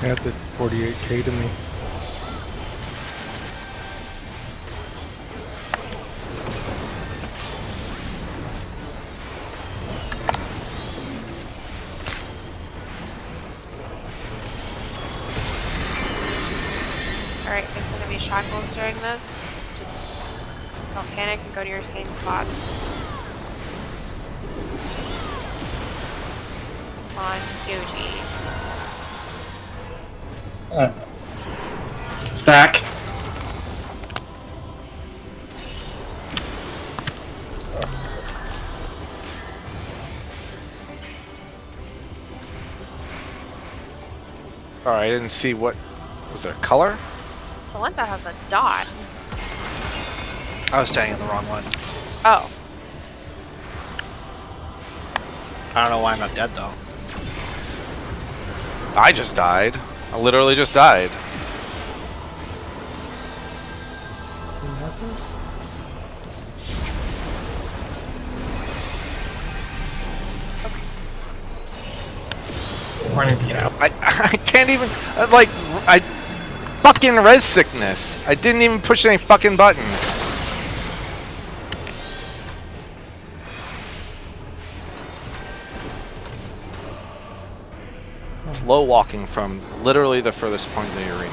[SPEAKER 9] Add the 48k to me.
[SPEAKER 5] Alright, there's gonna be shackles during this. Just don't panic and go to your same spots. It's on Yoji.
[SPEAKER 1] Stack.
[SPEAKER 4] Alright, I didn't see what... Was there a color?
[SPEAKER 5] Salenta has a dot.
[SPEAKER 7] I was standing in the wrong one.
[SPEAKER 5] Oh.
[SPEAKER 7] I don't know why I'm not dead though.
[SPEAKER 4] I just died. I literally just died.
[SPEAKER 1] Running to get out.
[SPEAKER 4] I can't even... like, I... Fucking res sickness. I didn't even push any fucking buttons. Slow walking from literally the furthest point in the arena.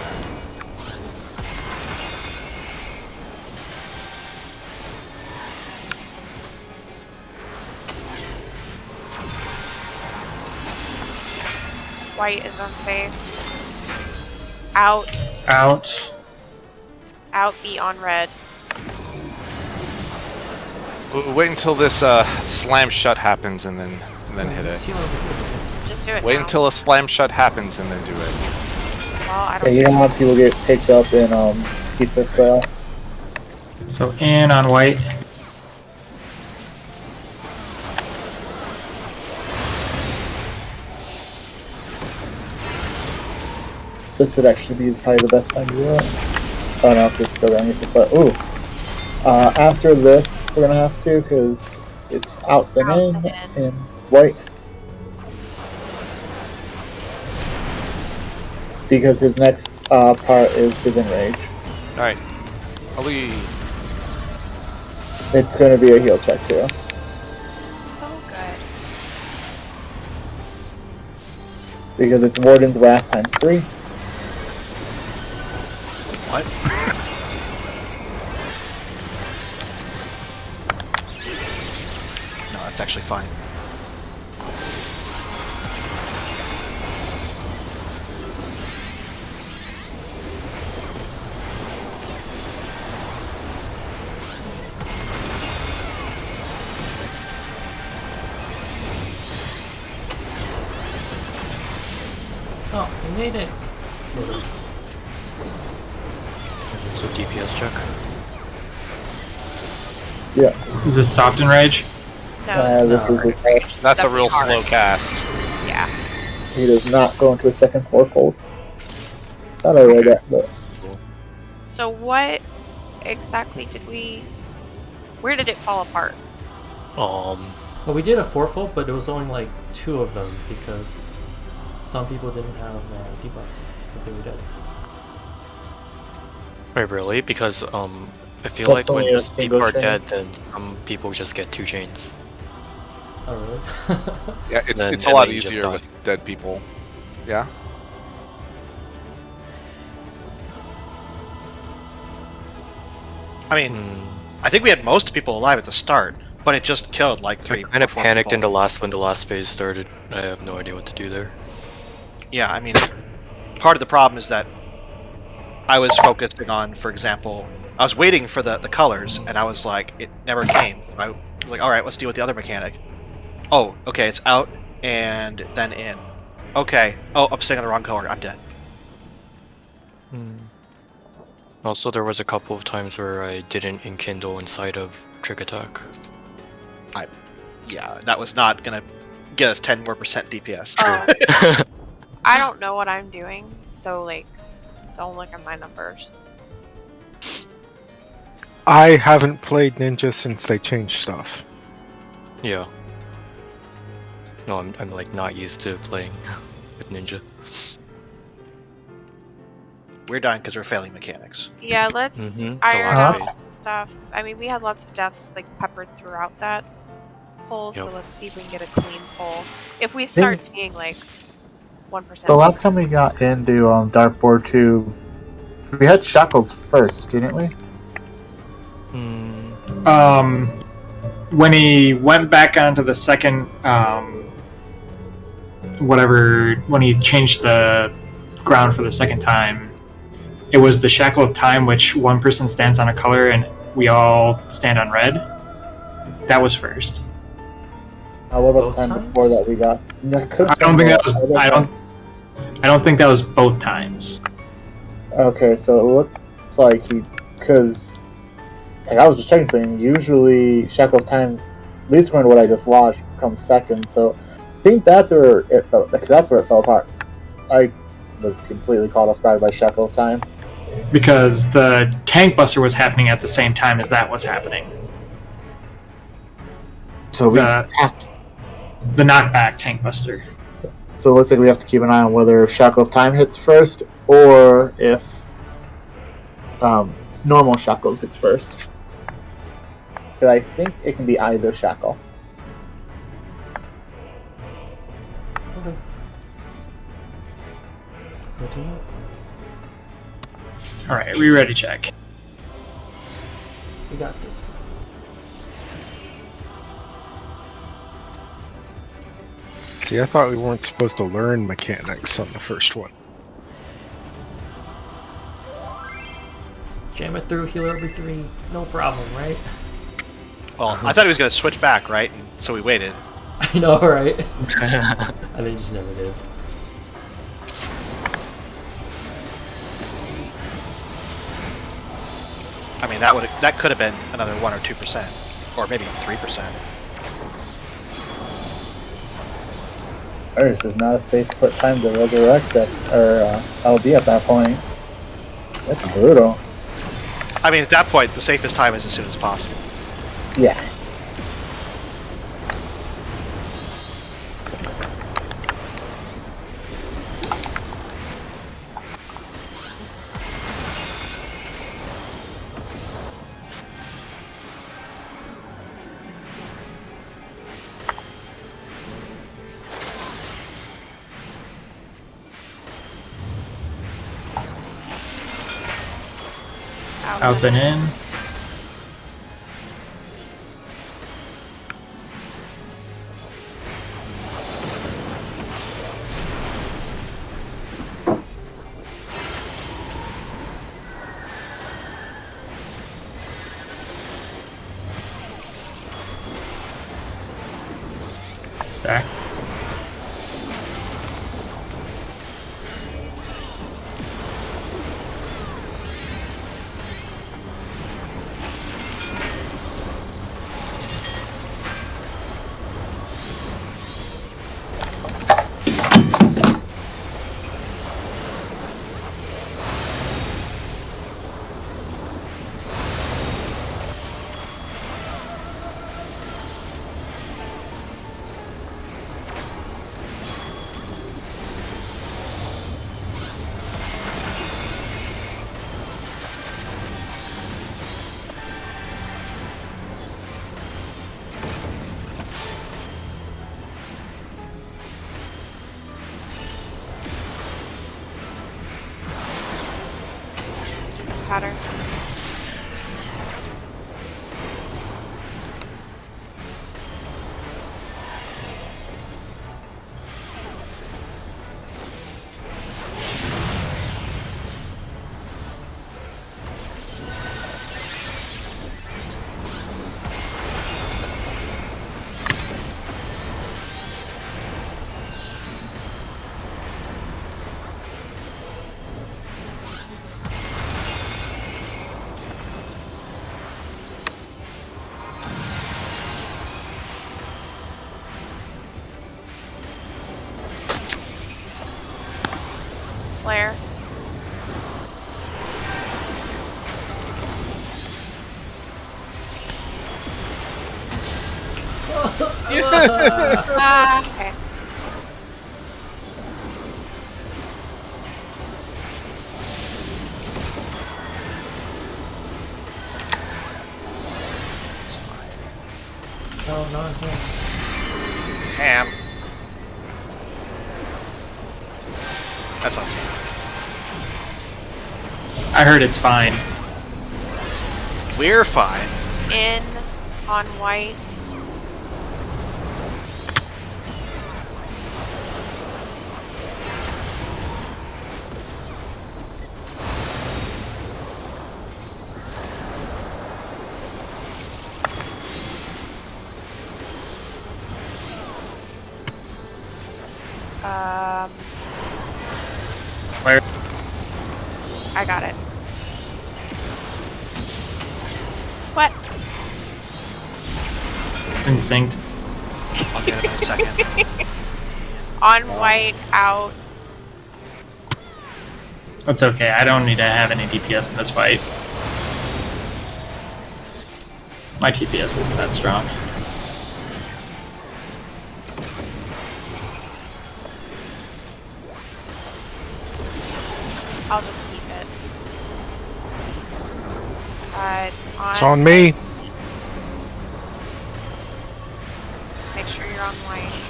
[SPEAKER 5] White is unsafe. Out.
[SPEAKER 1] Out.
[SPEAKER 5] Out, be on red.
[SPEAKER 4] Wait until this slam shut happens and then hit it.
[SPEAKER 5] Just do it
[SPEAKER 4] Wait
[SPEAKER 5] now.
[SPEAKER 4] until a slam shut happens and then do it.
[SPEAKER 5] Well, I
[SPEAKER 6] Yeah,
[SPEAKER 5] don't
[SPEAKER 6] you don't want people get picked up in piece of flail.
[SPEAKER 1] So in on white.
[SPEAKER 6] This would actually be probably the best time to do it. Oh no, it's still going to flail. Ooh. After this, we're gonna have to, because it's out and in white. Because his next part is his enrage.
[SPEAKER 4] Alright. Ali.
[SPEAKER 6] It's going to be a heal check too.
[SPEAKER 5] Oh, good.
[SPEAKER 6] Because it's Warden's Wrath times 3.
[SPEAKER 7] What? No, that's actually fine.
[SPEAKER 3] Oh, we made it. Sort of.
[SPEAKER 2] So DPS check.
[SPEAKER 6] Yeah.
[SPEAKER 1] Is this soft enrage?
[SPEAKER 5] No,
[SPEAKER 6] This is his first.
[SPEAKER 4] That's a
[SPEAKER 5] Definitely
[SPEAKER 4] real
[SPEAKER 5] hard.
[SPEAKER 4] slow cast.
[SPEAKER 5] Yeah.
[SPEAKER 6] He does not go into a second fourfold. Thought I read that, but
[SPEAKER 5] So what exactly did we... Where did it fall apart?
[SPEAKER 3] Well, we did a fourfold, but it was only like 2 of them because some people didn't have debuffs because they were dead.
[SPEAKER 2] Wait, really? Because I feel
[SPEAKER 6] That's
[SPEAKER 2] like when
[SPEAKER 6] only a
[SPEAKER 2] just people
[SPEAKER 6] single
[SPEAKER 2] are
[SPEAKER 6] chain.
[SPEAKER 2] dead, then some people just get 2 chains.
[SPEAKER 3] Oh, really?
[SPEAKER 4] Yeah, it's
[SPEAKER 2] Then-
[SPEAKER 4] a
[SPEAKER 2] and
[SPEAKER 4] lot
[SPEAKER 2] then you just
[SPEAKER 4] easier
[SPEAKER 2] die.
[SPEAKER 4] with dead people. Yeah?
[SPEAKER 7] I mean, I think we had most people alive at the start, but it just killed like
[SPEAKER 2] I
[SPEAKER 7] 3
[SPEAKER 2] kind of
[SPEAKER 7] or 4
[SPEAKER 2] panicked
[SPEAKER 7] people.
[SPEAKER 2] when the last phase started. I have no idea what to do there.
[SPEAKER 7] Yeah, I mean, part of the problem is that I was focusing on, for example, I was waiting for the colors, and I was like, it never came. I was like, alright, let's deal with the other mechanic. Oh, okay, it's out, and then in. Okay, oh, I'm staying on the wrong color, I'm dead.
[SPEAKER 2] Also, there was a couple of times where I didn't enkindle inside of trick attack.
[SPEAKER 7] Yeah, that was not gonna get us 10 more % DPS.
[SPEAKER 5] Oh. I don't know what I'm doing, so like, don't look at my numbers.
[SPEAKER 9] I haven't played Ninja since they changed stuff.
[SPEAKER 2] Yeah. No, I'm like not used to playing with ninja.
[SPEAKER 7] We're dying because we're failing mechanics.
[SPEAKER 5] Yeah, let's
[SPEAKER 2] Mhm, the
[SPEAKER 5] iron
[SPEAKER 2] last
[SPEAKER 5] out
[SPEAKER 2] phase.
[SPEAKER 5] some stuff. I mean, we had lots of deaths like peppered throughout that pull, so
[SPEAKER 2] Yep.
[SPEAKER 5] let's see if we can get a clean pull. If we start
[SPEAKER 6] Think-
[SPEAKER 5] seeing like 1%.
[SPEAKER 6] the last time we got into Dartboard 2, we had Shackles first, didn't we?
[SPEAKER 1] When he went back onto the second, when he changed the ground for the second time, it was the Shackle of Time, which one person stands on a color and we all stand on red. That was first.
[SPEAKER 6] What about
[SPEAKER 3] Both
[SPEAKER 6] the time
[SPEAKER 3] times?
[SPEAKER 6] before that we got?
[SPEAKER 1] I don't think that was. I don't. I don't think that was both times.
[SPEAKER 6] Okay, so it looks like because I was just checking something. Usually, Shackle of Time, at least according to what I just watched, comes second. So I think that's where it fell. That's where it fell apart. I was completely caught off guard by Shackle of Time.
[SPEAKER 1] Because the Tank Buster was happening at the same time as that was happening.
[SPEAKER 6] So we
[SPEAKER 1] The knockback Tank Buster.
[SPEAKER 6] So it looks like we have to keep an eye on whether Shackle of Time hits first or if normal Shackles hits first. Because I think it can be either Shackle.
[SPEAKER 3] Okay. Good to know.
[SPEAKER 1] Alright, we ready check.
[SPEAKER 3] We got this.
[SPEAKER 9] See, I thought we weren't supposed to learn mechanics on the first one.
[SPEAKER 3] Jam it through, heal every 3. No problem, right?
[SPEAKER 7] Well, I thought he was going to switch back, right? And so we waited.
[SPEAKER 3] I know, right? I mean, just never did.
[SPEAKER 7] I mean, that could have been another 1 or 2%, or maybe 3%.
[SPEAKER 6] This is not a safe time to resurrect that, or LB at that point. That's brutal.
[SPEAKER 7] I mean, at that point, the safest time is as soon as possible.
[SPEAKER 6] Yeah.
[SPEAKER 1] Out and in. Stack.
[SPEAKER 5] Pattern. Flare. Okay.
[SPEAKER 3] Oh, not him.
[SPEAKER 7] Damn. That's on.
[SPEAKER 1] I heard it's fine.
[SPEAKER 7] We're fine.
[SPEAKER 5] In on white.
[SPEAKER 1] Where?
[SPEAKER 5] I got it. What?
[SPEAKER 1] Instinct.
[SPEAKER 7] I'll get it in a second.
[SPEAKER 5] On white, out.
[SPEAKER 1] That's okay. I don't need to have any DPS in this fight. My TPS isn't that strong.
[SPEAKER 5] I'll just keep it.
[SPEAKER 9] It's on me.
[SPEAKER 5] Make sure you're on white.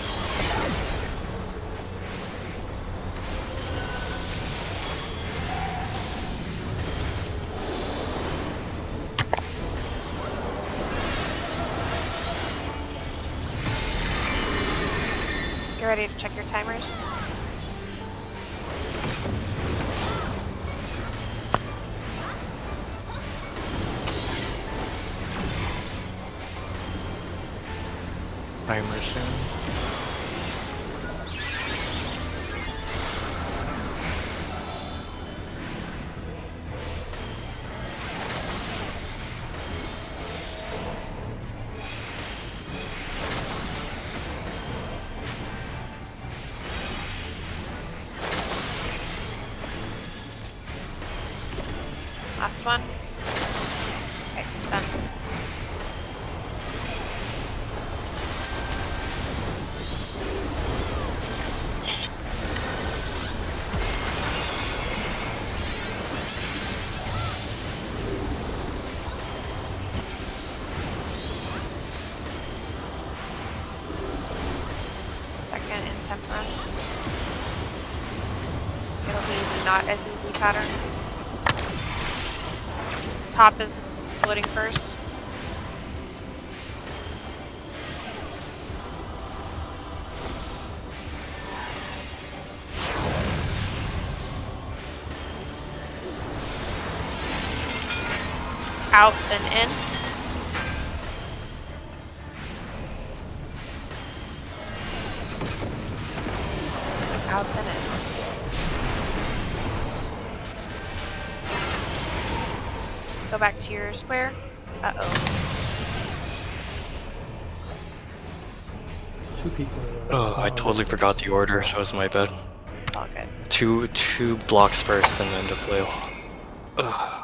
[SPEAKER 5] You ready to check your timers?
[SPEAKER 2] Timer soon.
[SPEAKER 5] Last one. Okay, it's done. Second intemperance. It'll be the not as easy pattern. Top is splitting first. Out, then in. Out, then in. Go back to your square. Uh-oh.
[SPEAKER 3] Two people.
[SPEAKER 2] Oh, I totally forgot the order. That was my bad.
[SPEAKER 5] It's all good.
[SPEAKER 2] Two blocks first and then the flail. Ugh.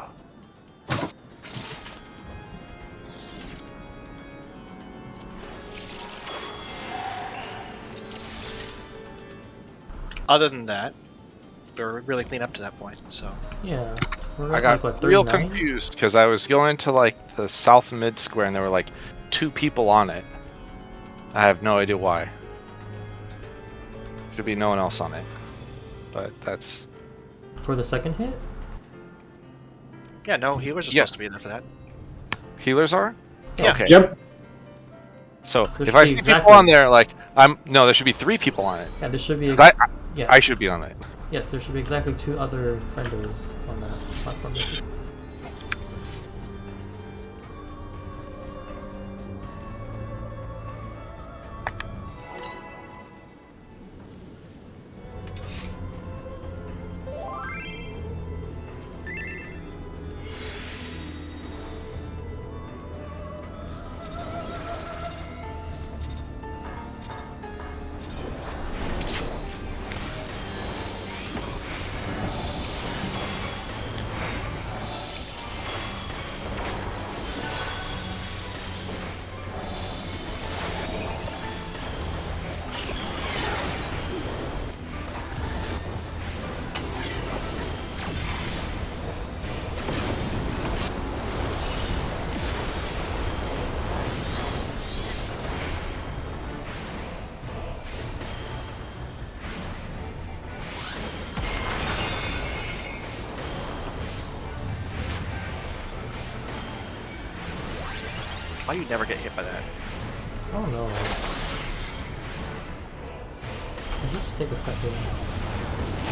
[SPEAKER 7] Other than that, they're really clean up to that point. So
[SPEAKER 3] Yeah. We're
[SPEAKER 4] I
[SPEAKER 3] at,
[SPEAKER 4] got
[SPEAKER 3] like, what,
[SPEAKER 4] real
[SPEAKER 3] 39?
[SPEAKER 4] confused because I was going to like the south mid square and there were like 2 people on it. I have no idea why. Could be no one else on it, but that's
[SPEAKER 3] For the second hit?
[SPEAKER 7] yeah, no, healers are
[SPEAKER 4] Yeah.
[SPEAKER 7] supposed to be there for that.
[SPEAKER 4] healers are.
[SPEAKER 7] Yeah.
[SPEAKER 4] Okay.
[SPEAKER 1] Yep.
[SPEAKER 4] So
[SPEAKER 3] There
[SPEAKER 4] if
[SPEAKER 3] should
[SPEAKER 4] I
[SPEAKER 3] be
[SPEAKER 4] see
[SPEAKER 3] exactly-
[SPEAKER 4] people on there, like no, there should be 3 people on it.
[SPEAKER 3] Yeah, there should be.
[SPEAKER 4] 'Cause
[SPEAKER 3] Yeah.
[SPEAKER 4] I should be on it.
[SPEAKER 3] Yes, there should be exactly 2 other friendos on that platform.
[SPEAKER 7] Why you never get hit by that?
[SPEAKER 3] Oh no. Can you just take a step in?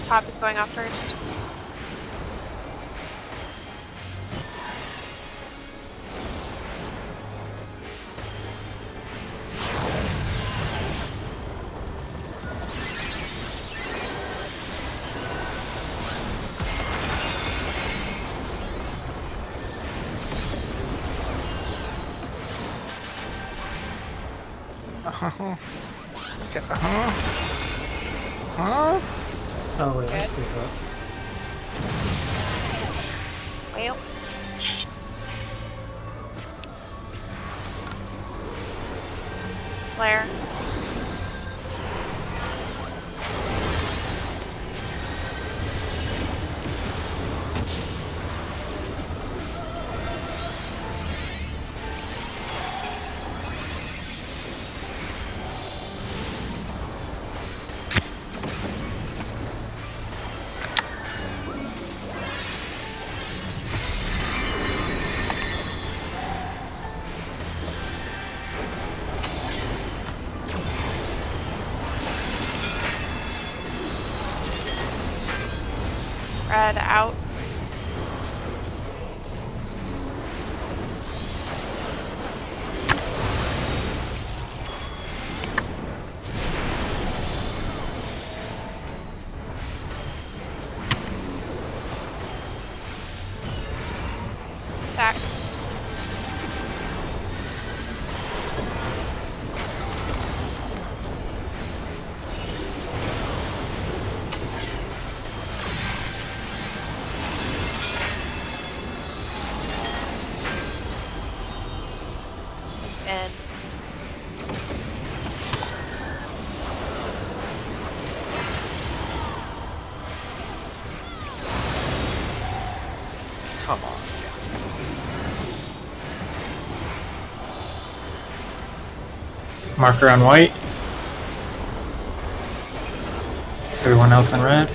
[SPEAKER 5] top is going off first.
[SPEAKER 3] Oh wait, I
[SPEAKER 5] Good.
[SPEAKER 3] screwed up.
[SPEAKER 5] Well. Flare. Red out. Stack. And
[SPEAKER 7] Come on.
[SPEAKER 1] Marker on white. Everyone else on red.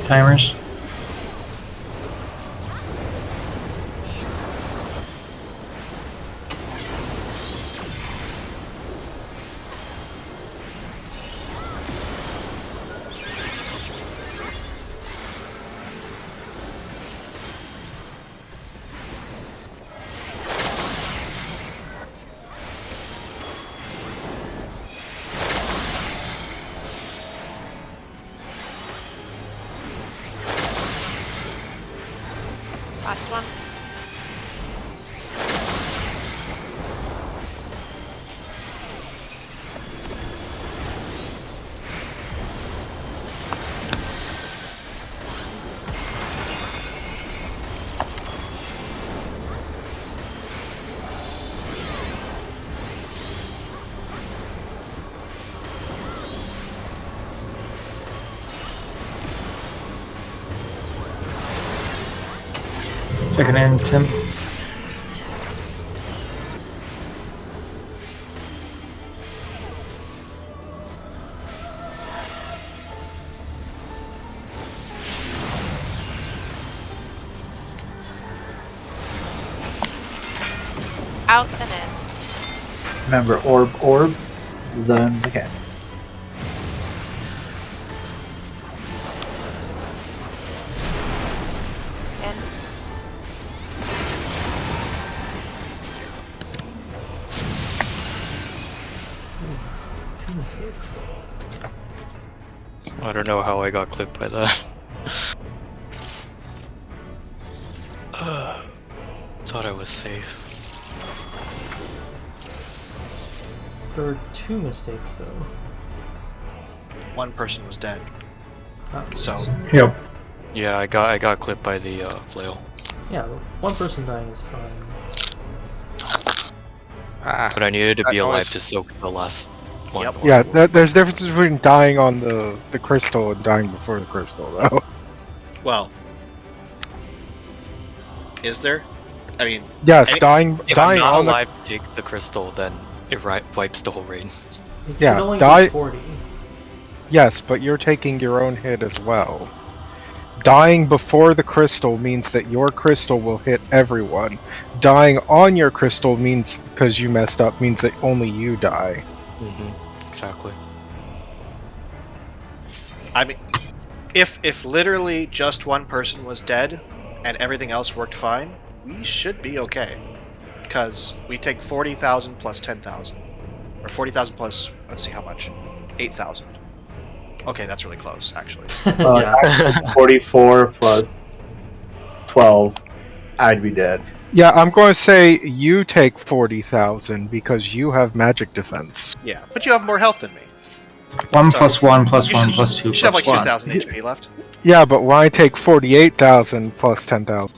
[SPEAKER 1] Timers.
[SPEAKER 5] last one.
[SPEAKER 1] Second in, Tim.
[SPEAKER 5] Out and in.
[SPEAKER 6] Remember, orb, then again.
[SPEAKER 5] In.
[SPEAKER 3] Two mistakes.
[SPEAKER 2] I don't know how I got clipped by that. Thought I was safe.
[SPEAKER 3] There were two mistakes though.
[SPEAKER 7] One person was dead.
[SPEAKER 3] Oh.
[SPEAKER 7] So
[SPEAKER 1] Yep.
[SPEAKER 2] Yeah, I got clipped by the flail.
[SPEAKER 3] Yeah, one person dying is fine.
[SPEAKER 4] Ah,
[SPEAKER 2] But I needed to
[SPEAKER 4] That
[SPEAKER 2] be alive
[SPEAKER 4] noise.
[SPEAKER 2] to soak the last one.
[SPEAKER 7] Yep.
[SPEAKER 2] while
[SPEAKER 9] Yeah,
[SPEAKER 2] it was-
[SPEAKER 9] there's differences between dying on the crystal and dying before the crystal, though.
[SPEAKER 7] well. Is there? I mean,
[SPEAKER 9] Yes,
[SPEAKER 7] Any-
[SPEAKER 9] dying
[SPEAKER 2] If I'm not
[SPEAKER 9] on the
[SPEAKER 2] alive to take the crystal, then it wipes the whole raid.
[SPEAKER 3] It
[SPEAKER 9] Yeah,
[SPEAKER 3] should only
[SPEAKER 9] die-
[SPEAKER 3] be 40.
[SPEAKER 9] yes, but you're taking your own hit as well. Dying before the crystal means that your crystal will hit everyone. Dying on your crystal means, because you messed up, means that only you die.
[SPEAKER 2] Exactly.
[SPEAKER 7] I mean, if literally just one person was dead and everything else worked fine, we should be okay. Because we take 40,000 plus 10,000. Or 40,000 plus, let's see how much. 8,000. Okay, that's really close, actually.
[SPEAKER 3] Yeah.
[SPEAKER 6] 44 plus 12, I'd be dead.
[SPEAKER 9] Yeah, I'm going to say you take 40,000 because you have magic defense.
[SPEAKER 7] Yeah, but you have more health than me.
[SPEAKER 1] 1
[SPEAKER 7] So,
[SPEAKER 1] plus 1 plus
[SPEAKER 7] you
[SPEAKER 1] 1
[SPEAKER 7] should-
[SPEAKER 1] plus 2
[SPEAKER 7] You should have
[SPEAKER 1] plus
[SPEAKER 7] like
[SPEAKER 1] 1.
[SPEAKER 7] 2,000 HP left.
[SPEAKER 9] Yeah, but when I take 48,000 plus 10,000.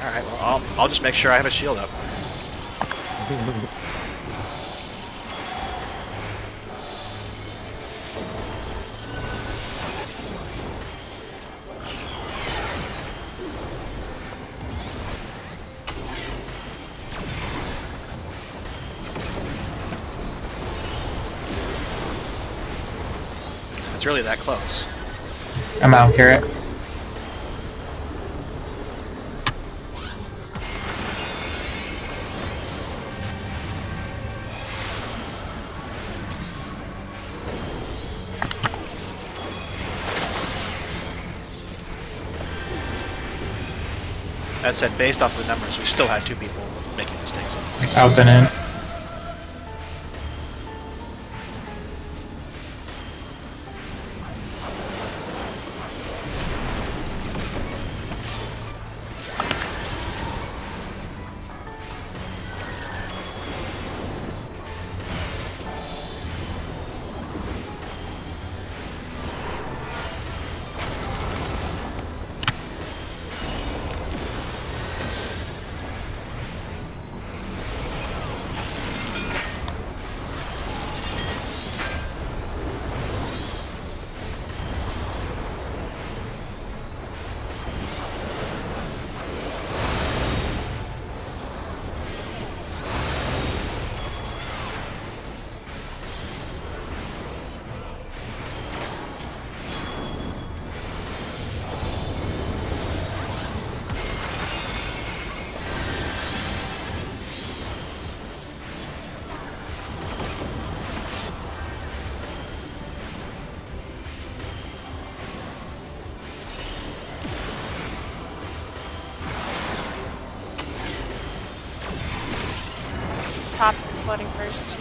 [SPEAKER 7] Alright, well, I'll just make sure I have a shield up. It's really that close.
[SPEAKER 1] I'm out, Carrot.
[SPEAKER 7] That said, based off the numbers, we still had 2 people making mistakes.
[SPEAKER 1] Out and in.
[SPEAKER 5] Top's exploding first.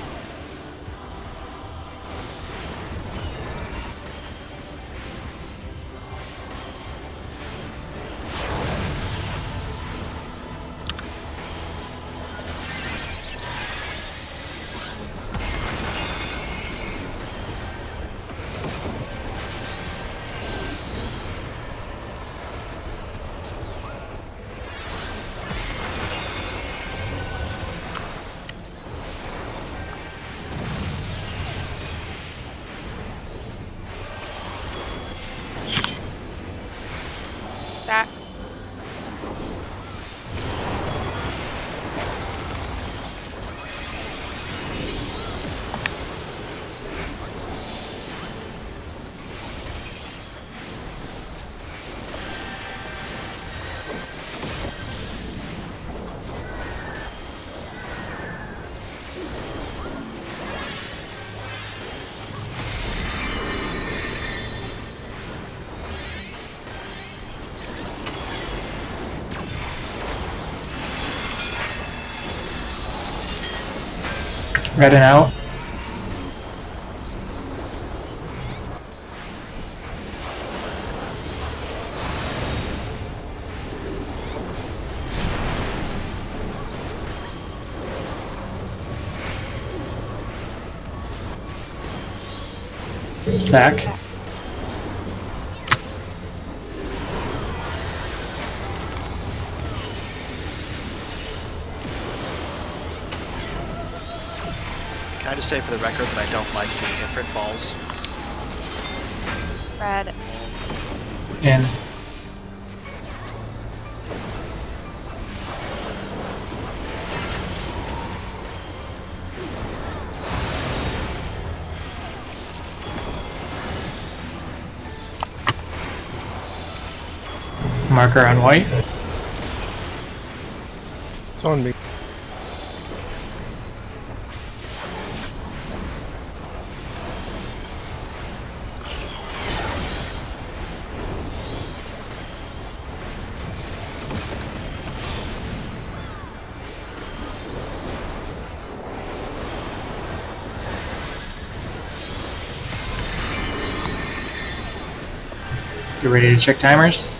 [SPEAKER 5] Stack.
[SPEAKER 1] Red and out. Stack.
[SPEAKER 7] Can I just say for the record that I don't like the different balls?
[SPEAKER 5] Red.
[SPEAKER 1] In. Marker on white.
[SPEAKER 9] It's on me.
[SPEAKER 1] You ready to check timers?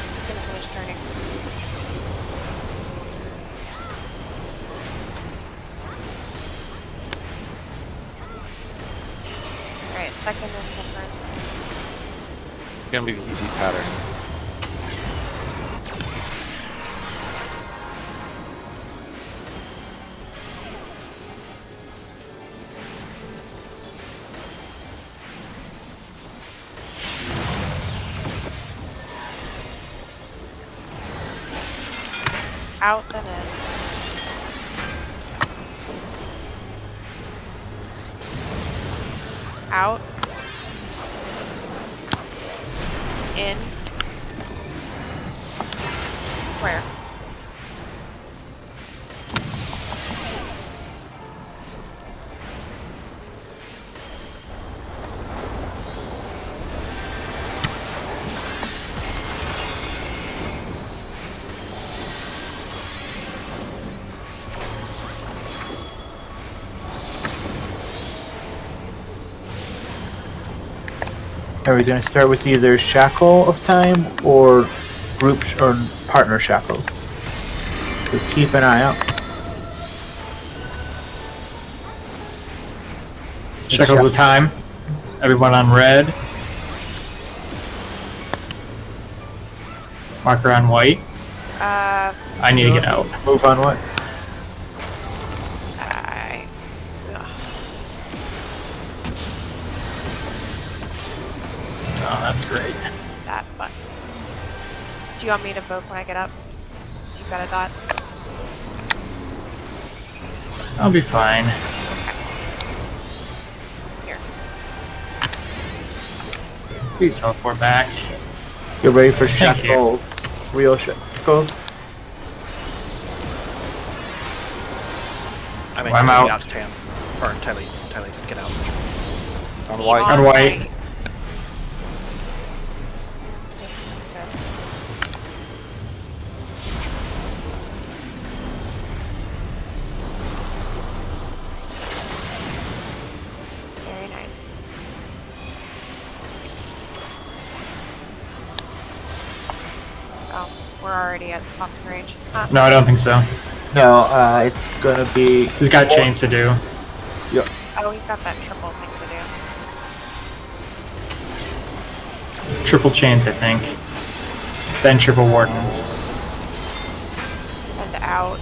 [SPEAKER 5] It's gonna finish turning. Alright, second indifference.
[SPEAKER 4] Gonna be the easy pattern.
[SPEAKER 5] Out then in. Out. In. Square.
[SPEAKER 6] Are we going to start with either Shackle of Time or group or partner shackles? So keep an eye out.
[SPEAKER 1] Shackles of time. Everyone on red. Marker on white. I need to get out.
[SPEAKER 6] Move on what?
[SPEAKER 1] Oh, that's great.
[SPEAKER 5] That button. Do you want me to vote when I get up? Since you've got a dot.
[SPEAKER 1] I'll be fine.
[SPEAKER 5] Here.
[SPEAKER 1] Please teleport back.
[SPEAKER 6] Get ready for
[SPEAKER 1] Thank you.
[SPEAKER 6] shackles. Real shackles.
[SPEAKER 7] I mean,
[SPEAKER 1] I'm
[SPEAKER 7] get
[SPEAKER 1] out.
[SPEAKER 7] out to Tam. Or Tylee, get out.
[SPEAKER 4] On white.
[SPEAKER 1] On white.
[SPEAKER 5] That's good. Very nice. Oh, we're already at soften range. Huh.
[SPEAKER 1] No, I don't think so.
[SPEAKER 6] No, it's gonna be.
[SPEAKER 1] He's got chains to do.
[SPEAKER 5] Oh, he's got that triple thing to do.
[SPEAKER 1] Triple chains, I think. Then triple wardens.
[SPEAKER 5] And out.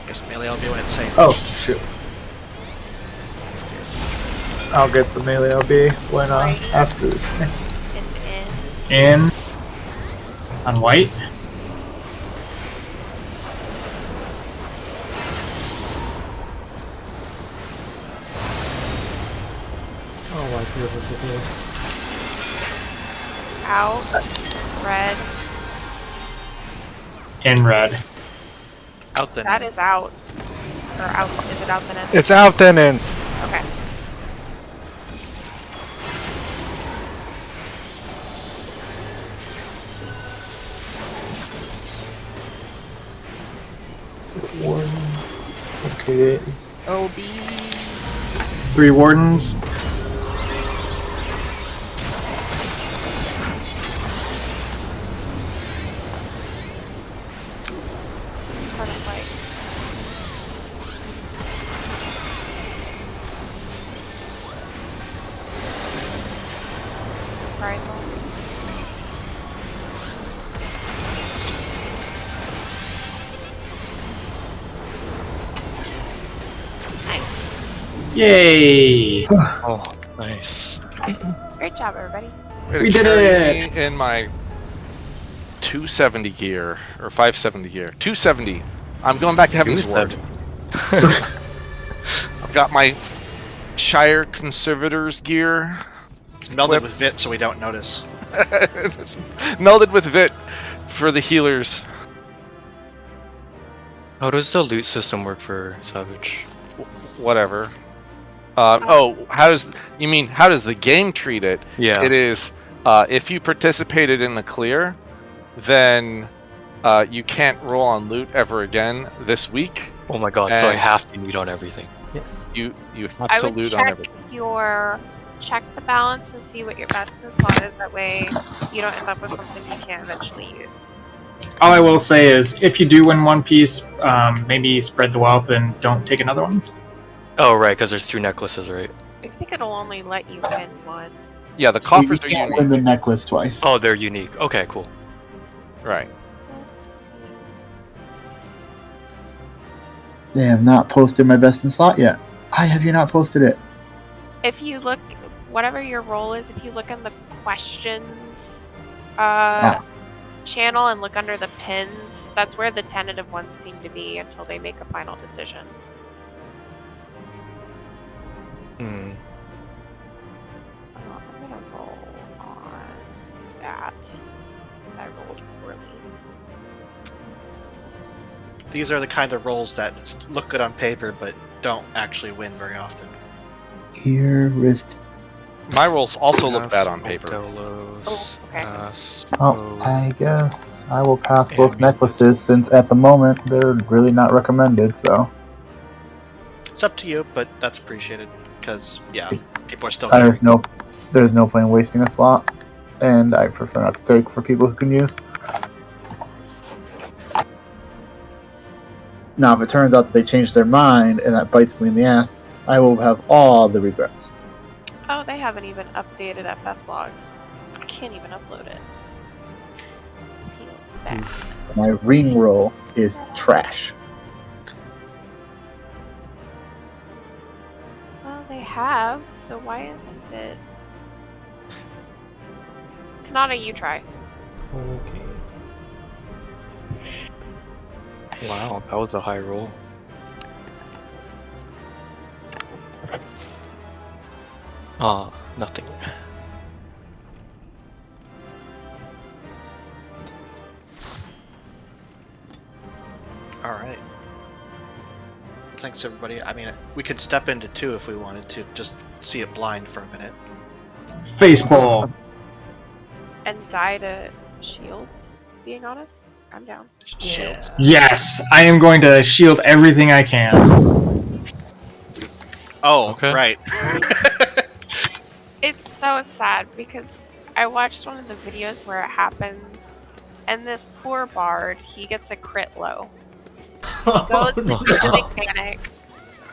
[SPEAKER 7] Guess melee will be when it's safe.
[SPEAKER 6] Oh, shoot. I'll get the melee LB when after this.
[SPEAKER 5] In.
[SPEAKER 1] In. On white.
[SPEAKER 3] Oh, why do this with you?
[SPEAKER 5] Out. Red.
[SPEAKER 1] In red.
[SPEAKER 7] Out then.
[SPEAKER 5] That is out. Or out. Is it out then in?
[SPEAKER 9] It's out then in.
[SPEAKER 5] Okay.
[SPEAKER 6] Warden. Okay.
[SPEAKER 5] OB.
[SPEAKER 1] 3 wardens.
[SPEAKER 5] It's kind of like. Surprise one. Nice.
[SPEAKER 1] Yay!
[SPEAKER 2] Oh, nice.
[SPEAKER 5] Great job, everybody.
[SPEAKER 1] We did it!
[SPEAKER 4] In my 270 gear, or 570 gear. 270. I'm going back to Heaven's Ward. I've got my Shire Conservators gear.
[SPEAKER 7] It's melded with Vit, so we don't notice.
[SPEAKER 4] It's melded with Vit for the healers.
[SPEAKER 2] How does the loot system work for Savage?
[SPEAKER 4] Whatever. How does the game treat it?
[SPEAKER 2] Yeah.
[SPEAKER 4] It is, if you participated in the clear, then you can't roll on loot ever again this week.
[SPEAKER 2] Oh my god, so I have to loot on everything.
[SPEAKER 3] Yes.
[SPEAKER 4] You have
[SPEAKER 5] I
[SPEAKER 4] to
[SPEAKER 5] would
[SPEAKER 4] loot on everything.
[SPEAKER 5] check the balance and see what your best in slot is. That way, you don't end up with something you can't eventually use.
[SPEAKER 1] All I will say is, if you do win one piece, maybe spread the wealth and don't take another one.
[SPEAKER 2] Oh, right, because there's 2 necklaces, right?
[SPEAKER 5] I think it'll only let you win one.
[SPEAKER 4] Yeah, the
[SPEAKER 6] You
[SPEAKER 4] coffers are
[SPEAKER 6] can't
[SPEAKER 4] unique.
[SPEAKER 6] win the necklace twice.
[SPEAKER 2] Oh, they're unique. Okay, cool.
[SPEAKER 4] Right.
[SPEAKER 5] Let's see.
[SPEAKER 6] They have not posted my best in slot yet. Why have you not posted it?
[SPEAKER 5] If you look, whatever your role is, if you look in the questions channel and look under the pins, that's where the tentative ones seem to be until they make a final decision.
[SPEAKER 2] Hmm.
[SPEAKER 5] I'm gonna roll on that. I rolled poorly.
[SPEAKER 7] These are the kind of rolls that look good on paper, but don't actually win very often.
[SPEAKER 6] Ear, wrist.
[SPEAKER 4] My rolls also look bad on paper.
[SPEAKER 5] Oh, okay.
[SPEAKER 6] Oh, I guess I will pass both
[SPEAKER 2] Amulet.
[SPEAKER 6] necklaces since at the moment they're really not recommended, so.
[SPEAKER 7] It's up to you, but that's appreciated. Because, yeah, people are still here.
[SPEAKER 6] There's no point in wasting a slot, and I prefer not to take for people who can use. Now, if it turns out that they changed their mind and that bites me in the ass, I will have all the regrets.
[SPEAKER 5] Oh, they haven't even updated FF logs. I can't even upload it. Feels bad.
[SPEAKER 6] My ring roll is trash.
[SPEAKER 5] Well, they have, so why isn't it? Kanata, you try.
[SPEAKER 3] Okay.
[SPEAKER 2] Wow, that was a high roll. Nothing.
[SPEAKER 7] Alright. Thanks, everybody. I mean, we could step into 2 if we wanted to, just see it blind for a minute.
[SPEAKER 1] Facepall.
[SPEAKER 5] And die to shields, being honest. I'm down.
[SPEAKER 7] Shields.
[SPEAKER 1] Yes, I am going to shield everything I can.
[SPEAKER 7] Oh,
[SPEAKER 2] Okay.
[SPEAKER 7] right.
[SPEAKER 5] It's so sad because I watched one of the videos where it happens, and this poor bard, he gets a crit low. He goes to the mechanic,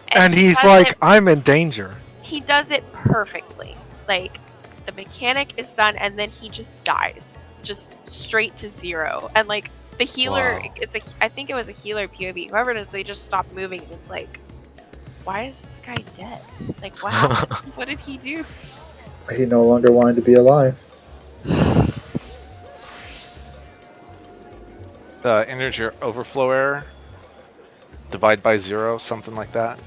[SPEAKER 9] And he's
[SPEAKER 5] does
[SPEAKER 9] like,
[SPEAKER 5] it-
[SPEAKER 9] I'm in danger.
[SPEAKER 5] he does it perfectly. Like, the mechanic is done, and then he just dies, just straight to 0. And like the healer,
[SPEAKER 2] Wow.
[SPEAKER 5] I think it was a healer POV. Whoever it is, they just stop moving, and it's like, why is this guy dead? Like, what happened? What did he do?
[SPEAKER 6] He no longer wanted to be alive.
[SPEAKER 4] Integer overflow error. Divide by 0, something like that.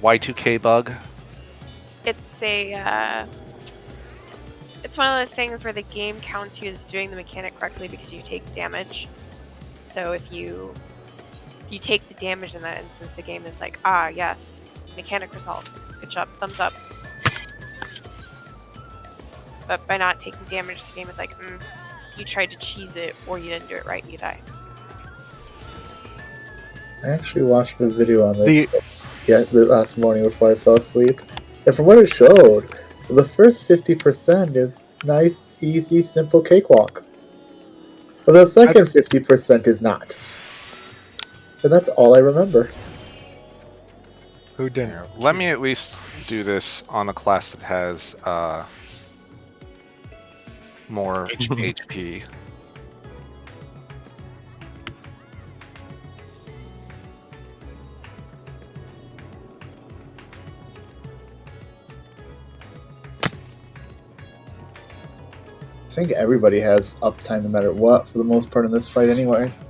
[SPEAKER 4] Y2K bug.
[SPEAKER 5] It's a it's one of those things where the game counts you as doing the mechanic correctly because you take damage. So if you take the damage in that instance, the game is like, ah, yes, mechanic resolved. Good job, thumbs up. But by not taking damage, the game is like, you tried to cheese it, or you didn't do it right, you die.
[SPEAKER 6] I actually watched a video on this the last morning before I fell asleep. And from what it showed, the first 50% is nice, easy, simple cakewalk. But the second 50% is not. And that's all I remember.
[SPEAKER 9] Who didn't?
[SPEAKER 4] Let me at least do this on a class that has more HP.
[SPEAKER 6] I think everybody has uptime no matter what, for the most part in this fight anyways.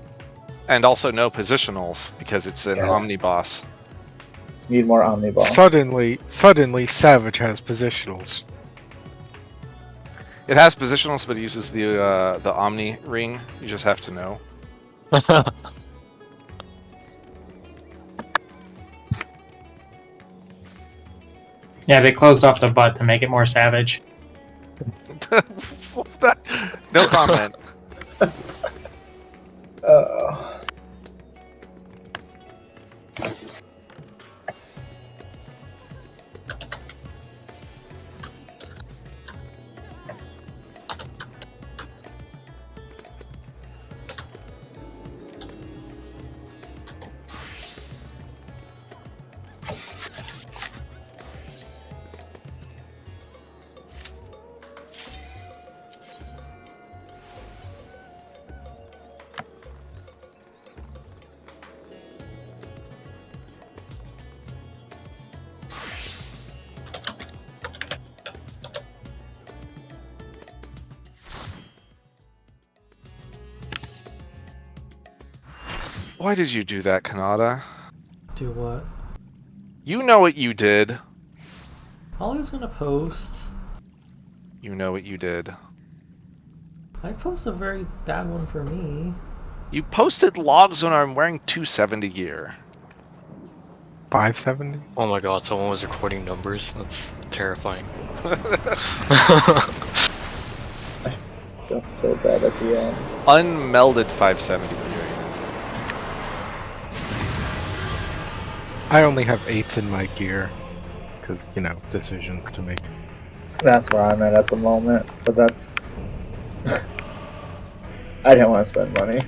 [SPEAKER 4] And also no positionals, because it's an omniboss.
[SPEAKER 6] Need more omniboss.
[SPEAKER 9] Suddenly, Savage has positionals.
[SPEAKER 4] It has positionals, but it uses the Omni ring. You just have to know.
[SPEAKER 1] Yeah, they closed off the butt to make it more savage.
[SPEAKER 4] No comment. Why did you do that, Kanata?
[SPEAKER 3] Do what?
[SPEAKER 4] You know what you did.
[SPEAKER 3] Holly was gonna post.
[SPEAKER 4] You know what you did.
[SPEAKER 3] I post a very bad one for me.
[SPEAKER 4] You posted logs when I'm wearing 270 gear.
[SPEAKER 9] 570?
[SPEAKER 2] Oh my god, someone was recording numbers? That's terrifying.
[SPEAKER 6] I felt so bad at the end.
[SPEAKER 4] Unmelded 570 gear.
[SPEAKER 9] I only have 8s in my gear. Because, decisions to make.
[SPEAKER 6] That's where I'm at the moment, but that's... I didn't want to spend money.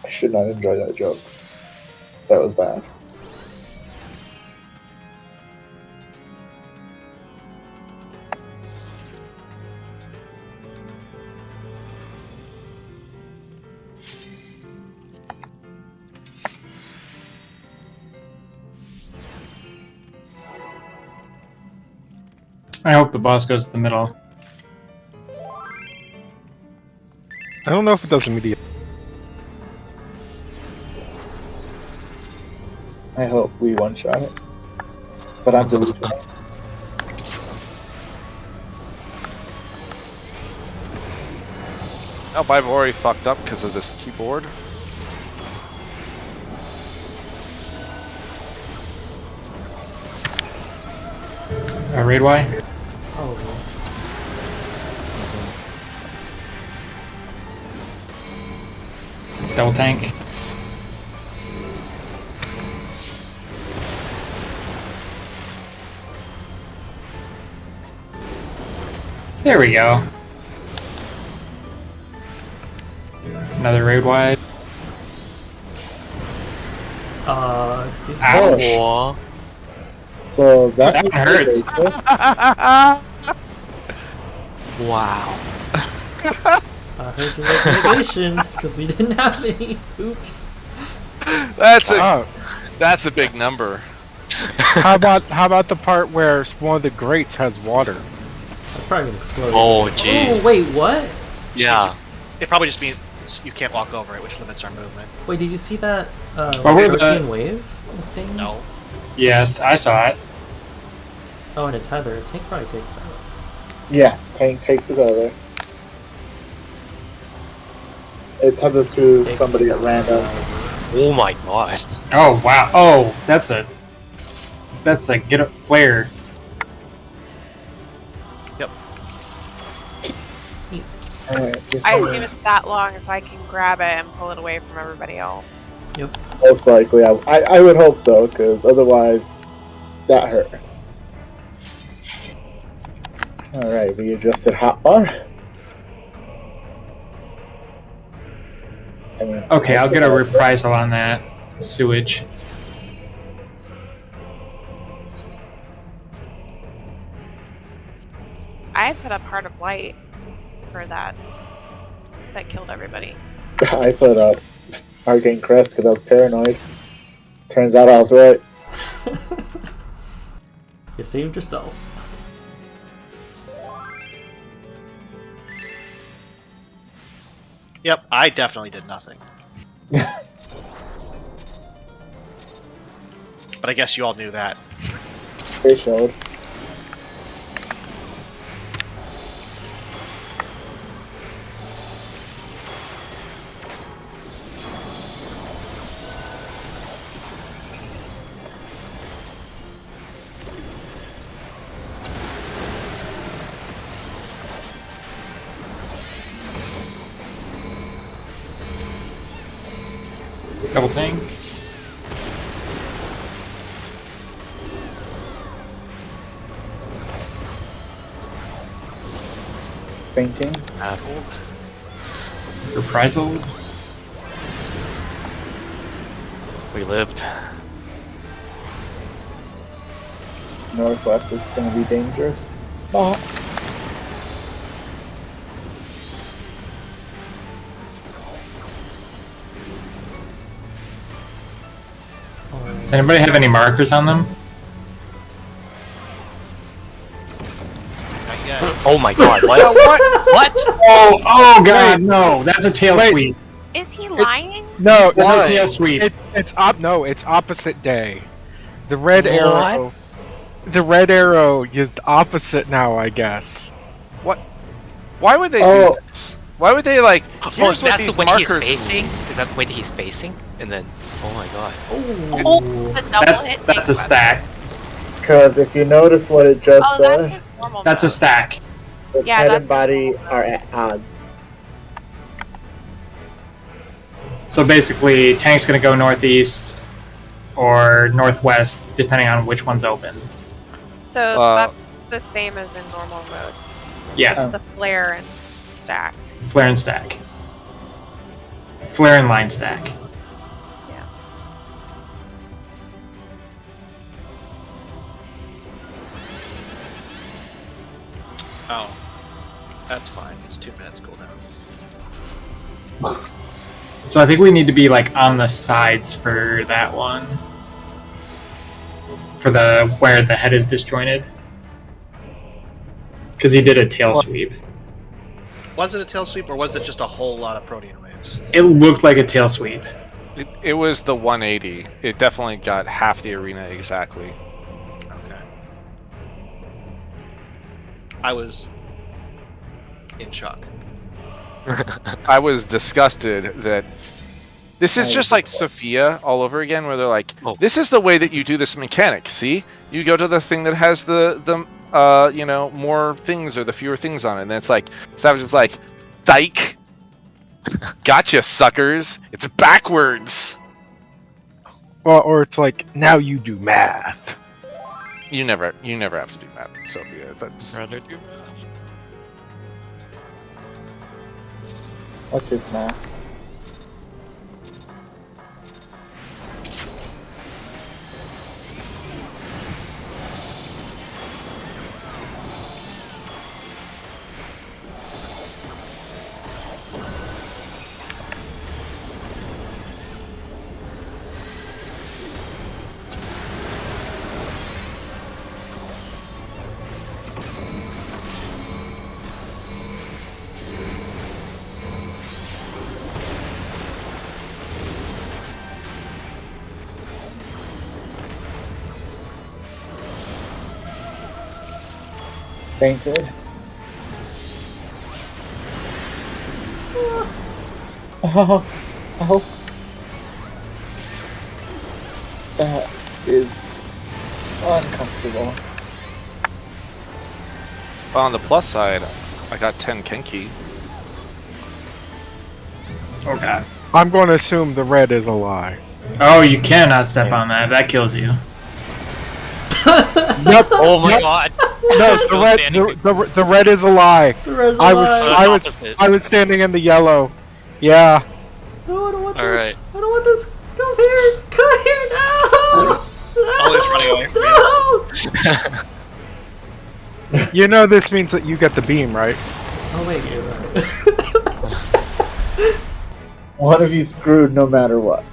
[SPEAKER 6] I should not enjoy that joke. That was bad.
[SPEAKER 1] I hope the boss goes to the middle.
[SPEAKER 9] I don't know if it does immediate.
[SPEAKER 6] I hope we one-shot it. But I'm delusional.
[SPEAKER 4] Oh, I've already fucked up because of this keyboard.
[SPEAKER 1] Raid Y?
[SPEAKER 3] Oh.
[SPEAKER 1] Double tank. There we go. Another raid wide.
[SPEAKER 3] Excuse me.
[SPEAKER 1] Ouch.
[SPEAKER 6] So that
[SPEAKER 1] hurts.
[SPEAKER 2] Wow.
[SPEAKER 3] I heard your recommendation because we didn't have any. Oops.
[SPEAKER 4] That's a big number.
[SPEAKER 9] How about the part where one of the grates has water?
[SPEAKER 3] That's probably gonna explode.
[SPEAKER 2] Oh, gee.
[SPEAKER 3] Oh, wait, what?
[SPEAKER 2] Yeah.
[SPEAKER 7] It probably just means you can't walk over it, which limits our movement.
[SPEAKER 3] Wait, did you see that
[SPEAKER 1] What were the-
[SPEAKER 3] protein wave thing?
[SPEAKER 7] No.
[SPEAKER 1] Yes, I saw it.
[SPEAKER 3] Oh, and a tether. Tank probably takes that.
[SPEAKER 6] Yes, tank takes the other. It tethers to
[SPEAKER 3] Takes
[SPEAKER 6] somebody at random.
[SPEAKER 2] Oh my god.
[SPEAKER 1] Oh wow. Oh, that's a get a flare.
[SPEAKER 7] Yep.
[SPEAKER 6] Alright,
[SPEAKER 5] I assume it's that long so I can grab it and pull it away from everybody else.
[SPEAKER 3] Yep.
[SPEAKER 6] most likely. I would hope so, because otherwise, that hurt. Alright, we adjusted hotbar.
[SPEAKER 1] Okay, I'll get a reprisal on that sewage.
[SPEAKER 5] I put up Heart of Light for that. That killed everybody.
[SPEAKER 6] I put up Arcane Crest because I was paranoid. Turns out I was right.
[SPEAKER 3] You saved yourself.
[SPEAKER 7] Yep, I definitely did nothing. But I guess you all knew that.
[SPEAKER 6] They showed.
[SPEAKER 1] Double tank.
[SPEAKER 6] Fainting.
[SPEAKER 1] Reprisal.
[SPEAKER 2] We lived.
[SPEAKER 6] Northwest is going to be dangerous. Oh.
[SPEAKER 1] Does anybody have any markers on them?
[SPEAKER 7] Not yet.
[SPEAKER 2] Oh my god, what? What?
[SPEAKER 1] Oh god, no! That's a tail
[SPEAKER 9] Wait.
[SPEAKER 1] sweep.
[SPEAKER 5] Is he lying?
[SPEAKER 9] No,
[SPEAKER 1] That's a tail sweep.
[SPEAKER 9] it's opposite day. The red
[SPEAKER 2] What?
[SPEAKER 9] arrow. The red arrow is opposite now, I guess.
[SPEAKER 4] What? Why would they
[SPEAKER 6] Oh.
[SPEAKER 4] do this? Why would they like? Here's what
[SPEAKER 2] that's
[SPEAKER 4] these
[SPEAKER 2] the way
[SPEAKER 4] markers.
[SPEAKER 2] he's facing? Is that the way that he's facing? And then, oh my god.
[SPEAKER 5] Oh, the double hit.
[SPEAKER 1] That's a stack.
[SPEAKER 6] Because if you notice what it just
[SPEAKER 5] Oh, that's
[SPEAKER 6] said,
[SPEAKER 5] his normal
[SPEAKER 1] That's a
[SPEAKER 5] mode.
[SPEAKER 1] stack.
[SPEAKER 6] its
[SPEAKER 5] Yeah,
[SPEAKER 6] head
[SPEAKER 5] that's
[SPEAKER 6] and body are at odds.
[SPEAKER 1] So basically, tank's gonna go northeast or northwest, depending on which one's open.
[SPEAKER 5] So that's the same as in normal mode.
[SPEAKER 1] Yeah,
[SPEAKER 5] It's the flare and stack.
[SPEAKER 1] flare and stack. Flare and line stack.
[SPEAKER 5] Yeah.
[SPEAKER 7] Oh. That's fine. It's 2 minutes cooldown.
[SPEAKER 1] So I think we need to be like on the sides for that one. For the where the head is disjointed. Because he did a tail sweep.
[SPEAKER 7] Was it a tail sweep or was it just a whole lot of protein waves?
[SPEAKER 1] It looked like a tail sweep.
[SPEAKER 4] It was the 180. It definitely got half the arena exactly.
[SPEAKER 7] Okay. I was in shock.
[SPEAKER 4] I was disgusted that this is just like Sophia all over again, where they're like,
[SPEAKER 2] Oh.
[SPEAKER 4] "This is the way that you do this mechanic." See, you go to the thing that has the more things or the fewer things on it, and then it's like Savage was like, "Dyke, gotcha, suckers! It's backwards."
[SPEAKER 9] Well, or it's like, now you do math.
[SPEAKER 4] You never have to do that, Sophia. That's
[SPEAKER 2] Rather do math.
[SPEAKER 6] What's his math? Fainted. Oh, oh. That is uncomfortable.
[SPEAKER 4] But on the plus side, I got 10 Kenki.
[SPEAKER 1] Oh god.
[SPEAKER 9] I'm going to assume the red is a lie.
[SPEAKER 1] Oh, you cannot step on that. That kills you.
[SPEAKER 9] Yep.
[SPEAKER 10] Oh my
[SPEAKER 9] yep.
[SPEAKER 10] god.
[SPEAKER 9] No, the red is a lie.
[SPEAKER 3] The red's
[SPEAKER 9] I
[SPEAKER 3] alive.
[SPEAKER 9] I was standing in the yellow. Yeah.
[SPEAKER 3] No, I don't want
[SPEAKER 10] All
[SPEAKER 3] this. I don't want this. Come here. Come here. No.
[SPEAKER 7] Ollie's running away from you.
[SPEAKER 3] No.
[SPEAKER 9] You know this means that you get the beam, right?
[SPEAKER 3] Oh wait, you're right.
[SPEAKER 6] One of you screwed no matter what.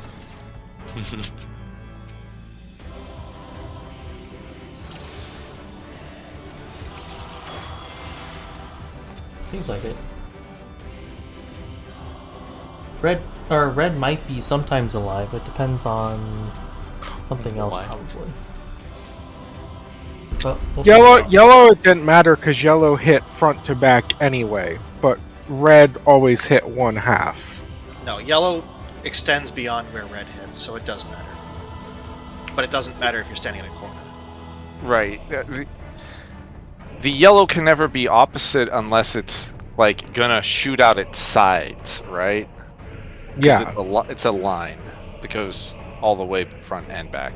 [SPEAKER 3] Seems like it. Red might be sometimes alive. It depends on something else,
[SPEAKER 2] Why?
[SPEAKER 3] probably. But we'll
[SPEAKER 9] Yellow it didn't matter because yellow hit front to back anyway, but red always hit one half.
[SPEAKER 7] No, yellow extends beyond where red hits, so it does matter. But it doesn't matter if you're standing in a corner.
[SPEAKER 4] Right. The yellow can never be opposite unless it's like gonna shoot out its sides, right? 'Cause
[SPEAKER 9] Yeah.
[SPEAKER 4] it's a line that goes all the way front and back.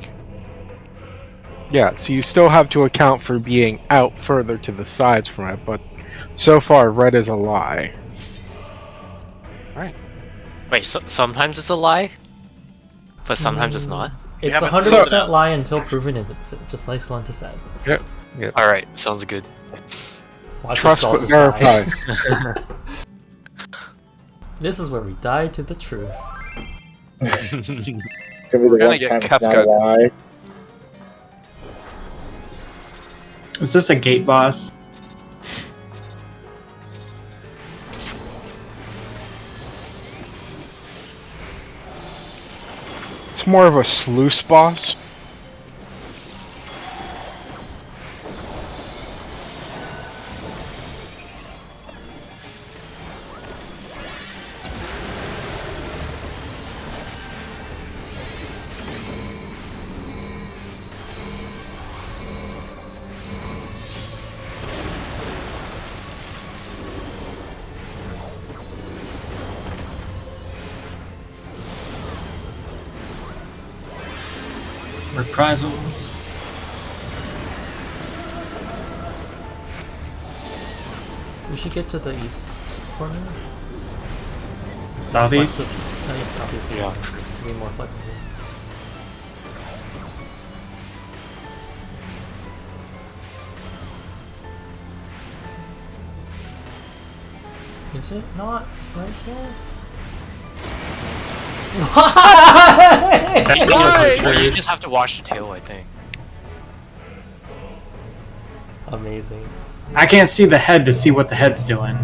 [SPEAKER 9] Yeah, so you still have to account for being out further to the sides from it, but so far red is a lie.
[SPEAKER 10] Wait, so sometimes it's a lie? But sometimes it's not?
[SPEAKER 3] It's
[SPEAKER 7] haven't
[SPEAKER 3] 100%
[SPEAKER 7] sorted
[SPEAKER 3] lie until proven innocent, just like Slenta said.
[SPEAKER 10] Alright, sounds good.
[SPEAKER 3] Watch
[SPEAKER 9] Trust
[SPEAKER 3] us all
[SPEAKER 9] but
[SPEAKER 3] just die.
[SPEAKER 9] verify.
[SPEAKER 3] This is where we die to the truth.
[SPEAKER 6] Could be the
[SPEAKER 4] We're gonna
[SPEAKER 6] one
[SPEAKER 4] get
[SPEAKER 6] time it's
[SPEAKER 4] Kefka.
[SPEAKER 6] not a lie.
[SPEAKER 1] Is this a gate boss?
[SPEAKER 9] It's more of a sluice boss.
[SPEAKER 1] Reprisal.
[SPEAKER 3] We should get to the east corner.
[SPEAKER 1] Southeast?
[SPEAKER 3] I think southeast.
[SPEAKER 2] Yeah.
[SPEAKER 3] To be more flexible. Is it not right here?
[SPEAKER 10] You just have to watch the tail, I think.
[SPEAKER 3] Amazing.
[SPEAKER 1] I can't see the head to see what the head's doing.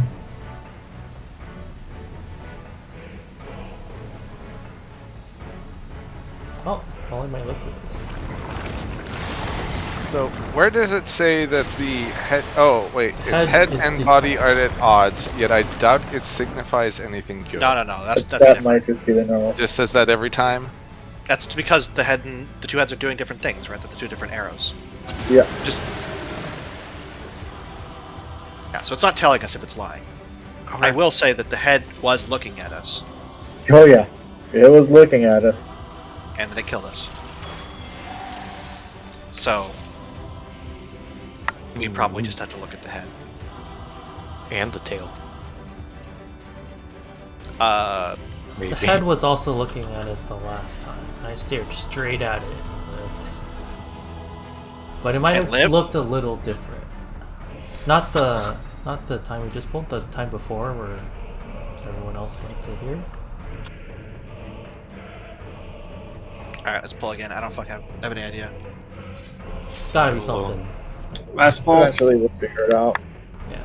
[SPEAKER 3] Oh, well, I might look at this.
[SPEAKER 4] So where does it say that the head? Oh wait, its
[SPEAKER 3] Head
[SPEAKER 4] head
[SPEAKER 3] is
[SPEAKER 4] and
[SPEAKER 3] two
[SPEAKER 4] body
[SPEAKER 3] times.
[SPEAKER 4] are at odds. Yet I doubt it signifies anything good.
[SPEAKER 7] No, that's
[SPEAKER 6] That
[SPEAKER 7] different.
[SPEAKER 6] might just be the normal.
[SPEAKER 4] It just says that every time.
[SPEAKER 7] That's because the head and the two heads are doing different things, right? They're the two different arrows.
[SPEAKER 6] Yeah.
[SPEAKER 4] Just
[SPEAKER 7] Yeah, so it's not telling us if it's lying. I will say that the head was looking at us,
[SPEAKER 6] Oh yeah. It was looking at us.
[SPEAKER 7] and then it killed us. So we probably just have to look at the head.
[SPEAKER 2] And the tail.
[SPEAKER 3] The head was also looking at us the last time. I stared straight at it. It lived. But it might
[SPEAKER 7] It
[SPEAKER 3] have
[SPEAKER 7] lived?
[SPEAKER 3] looked a little different. Not the time we just pulled, the time before where everyone else went to here.
[SPEAKER 7] Alright, let's pull again. I don't have any idea.
[SPEAKER 3] It's gotta be something.
[SPEAKER 1] Last pull.
[SPEAKER 6] Eventually we'll figure it out.
[SPEAKER 3] Yeah.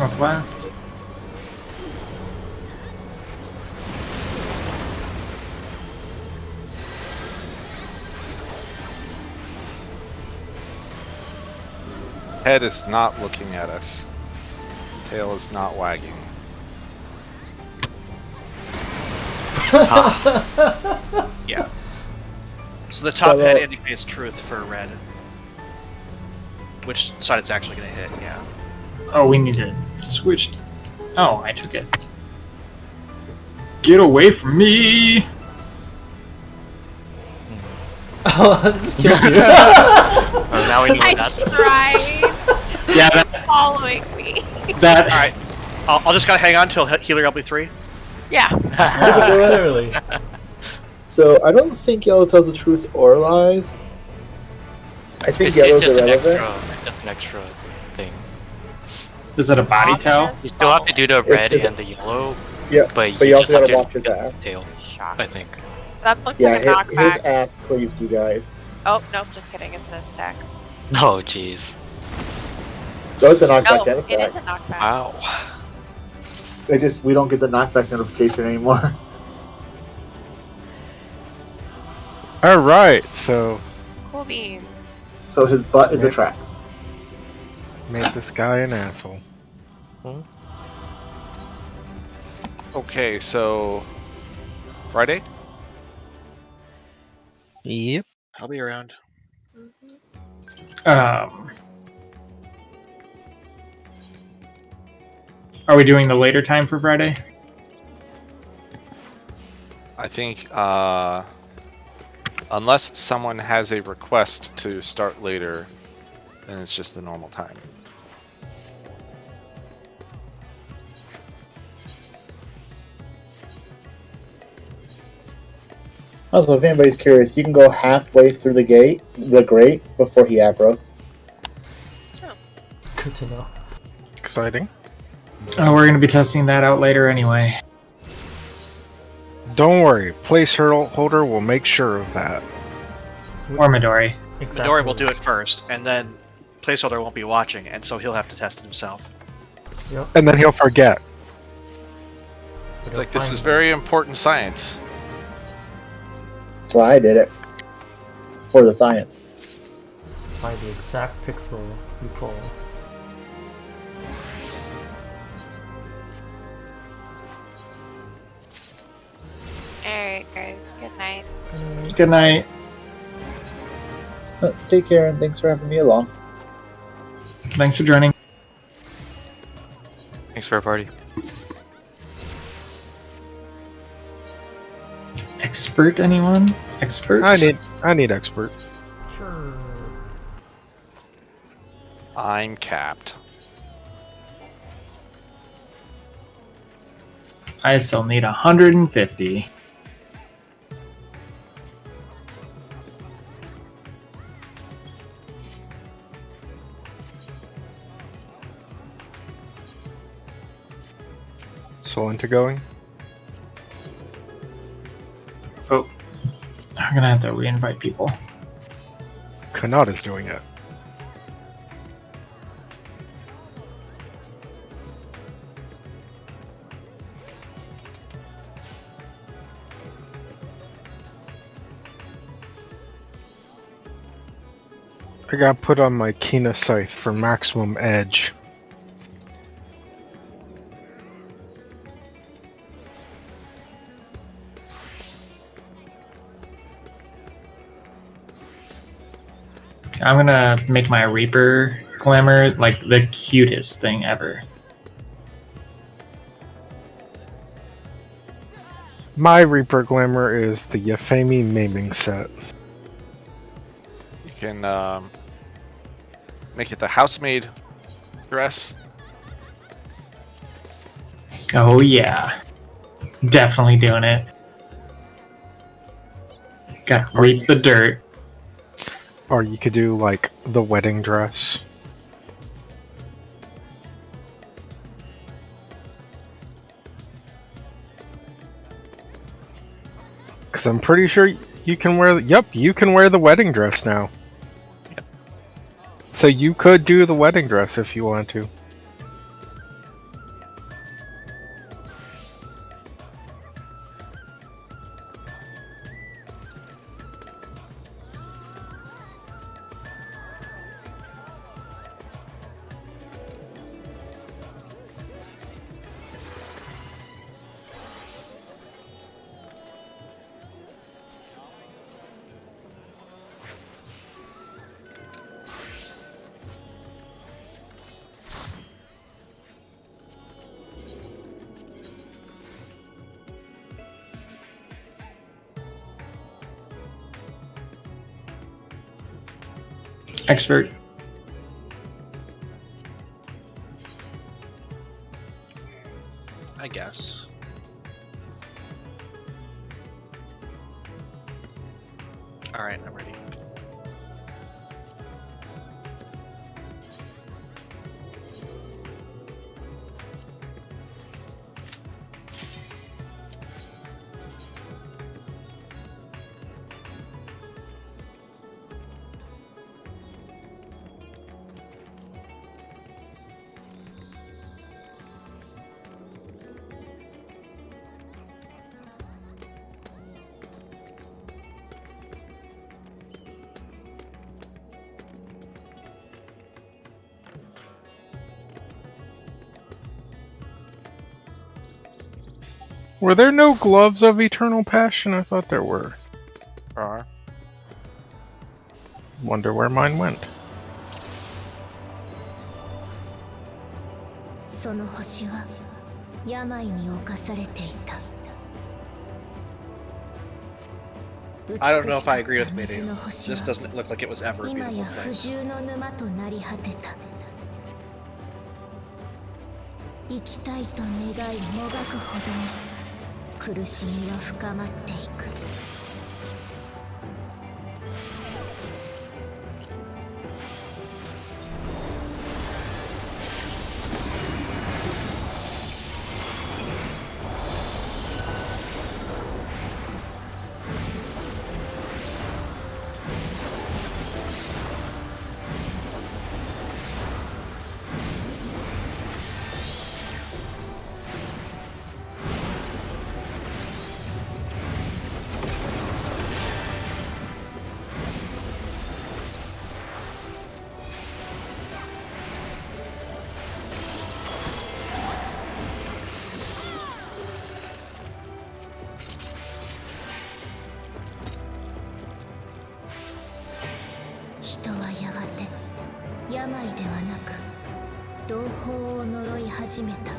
[SPEAKER 1] Northwest.
[SPEAKER 4] Head is not looking at us. Tail is not wagging.
[SPEAKER 7] Yeah. So the top head indicates truth for red. Which side it's actually going to hit, yeah.
[SPEAKER 1] Oh, we need to switch. Oh, I took it. Get away from me!
[SPEAKER 3] Oh, this just kills you.
[SPEAKER 10] Oh, now we know
[SPEAKER 5] I
[SPEAKER 10] that.
[SPEAKER 5] tried
[SPEAKER 1] Yeah, that.
[SPEAKER 7] Alright, I'll just gotta hang on till healer LB3.
[SPEAKER 5] Yeah.
[SPEAKER 3] Literally.
[SPEAKER 6] So I don't think yellow tells the truth or lies. I think
[SPEAKER 10] It's
[SPEAKER 6] yellow's
[SPEAKER 10] just
[SPEAKER 6] irrelevant.
[SPEAKER 10] an extra thing.
[SPEAKER 1] Is it a body tell?
[SPEAKER 10] You still have to do the red
[SPEAKER 6] It's-
[SPEAKER 10] and the yellow,
[SPEAKER 6] Yeah,
[SPEAKER 10] but
[SPEAKER 6] but
[SPEAKER 10] you
[SPEAKER 6] you
[SPEAKER 10] just
[SPEAKER 6] also
[SPEAKER 10] have
[SPEAKER 6] gotta
[SPEAKER 10] to
[SPEAKER 6] watch his
[SPEAKER 10] get
[SPEAKER 6] ass.
[SPEAKER 10] the tail,
[SPEAKER 5] Shock.
[SPEAKER 10] I think.
[SPEAKER 5] That looks
[SPEAKER 6] Yeah,
[SPEAKER 5] like a
[SPEAKER 6] his
[SPEAKER 5] knockback.
[SPEAKER 6] ass cleaved you guys.
[SPEAKER 5] Oh, nope, just kidding. It's a stack.
[SPEAKER 10] Oh, jeez.
[SPEAKER 6] No, it's a knockback
[SPEAKER 5] No,
[SPEAKER 6] and a
[SPEAKER 5] it is
[SPEAKER 6] stack.
[SPEAKER 5] a knockback.
[SPEAKER 10] Wow.
[SPEAKER 6] We don't get the knockback notification anymore.
[SPEAKER 9] Alright, so
[SPEAKER 5] Cool beans.
[SPEAKER 6] So his butt is a trap.
[SPEAKER 9] made this guy an asshole.
[SPEAKER 4] Okay, so Friday?
[SPEAKER 9] Yep.
[SPEAKER 7] I'll be around.
[SPEAKER 1] Are we doing the later time for Friday?
[SPEAKER 4] I think unless someone has a request to start later, then it's just the normal time.
[SPEAKER 6] Also, if anybody's curious, you can go halfway through the grate, before he aggros.
[SPEAKER 3] Good to know.
[SPEAKER 9] Exciting.
[SPEAKER 1] Oh, we're going to be testing that out later anyway.
[SPEAKER 9] Don't worry, placeholder will make sure of that.
[SPEAKER 1] Or Midori.
[SPEAKER 3] Exactly.
[SPEAKER 7] Midori will do it first, and then placeholder won't be watching, and so he'll have to test it himself.
[SPEAKER 3] Yep.
[SPEAKER 9] And then he'll forget.
[SPEAKER 4] It's like this was very important science.
[SPEAKER 6] That's why I did it. For the science.
[SPEAKER 3] Find the exact pixel you pull.
[SPEAKER 5] Alright, guys. Good night.
[SPEAKER 1] Good night.
[SPEAKER 6] Take care, and thanks for having me along.
[SPEAKER 1] Thanks for joining.
[SPEAKER 2] Thanks for a party.
[SPEAKER 1] Expert, anyone? Expert?
[SPEAKER 9] I need expert.
[SPEAKER 3] Sure.
[SPEAKER 4] I'm capped.
[SPEAKER 1] I still need 150.
[SPEAKER 9] Solenta going?
[SPEAKER 1] Oh. I'm gonna have to re-invite people.
[SPEAKER 9] Kanata's doing it. I got put on my Kina Scythe for maximum edge.
[SPEAKER 1] I'm gonna make my Reaper Glamour like the cutest thing ever.
[SPEAKER 9] My Reaper Glamour is the Yafemi maiming set.
[SPEAKER 4] You can make it the housemaid dress.
[SPEAKER 1] Oh yeah. Definitely doing it. Gotta reap the dirt.
[SPEAKER 9] Or you could do like the wedding dress. Because I'm pretty sure you can wear. Yep, you can wear the wedding dress now.
[SPEAKER 4] Yep.
[SPEAKER 9] So you could do the wedding dress if you want to.
[SPEAKER 1] Expert.
[SPEAKER 7] I guess. Alright, I'm ready.
[SPEAKER 9] Were there no gloves of eternal passion? I thought there were. Wonder where mine went.
[SPEAKER 11] その星は病に侵されていた。
[SPEAKER 7] I don't know if I agree with Mayday. This doesn't look like it was ever a
[SPEAKER 11] 今
[SPEAKER 7] beautiful
[SPEAKER 11] や不
[SPEAKER 7] place.
[SPEAKER 11] 獣の沼となり果てた。生きたいと願いもがくほどに苦しみは深まっていく。 人はやがて病ではなく同胞を呪い始めた。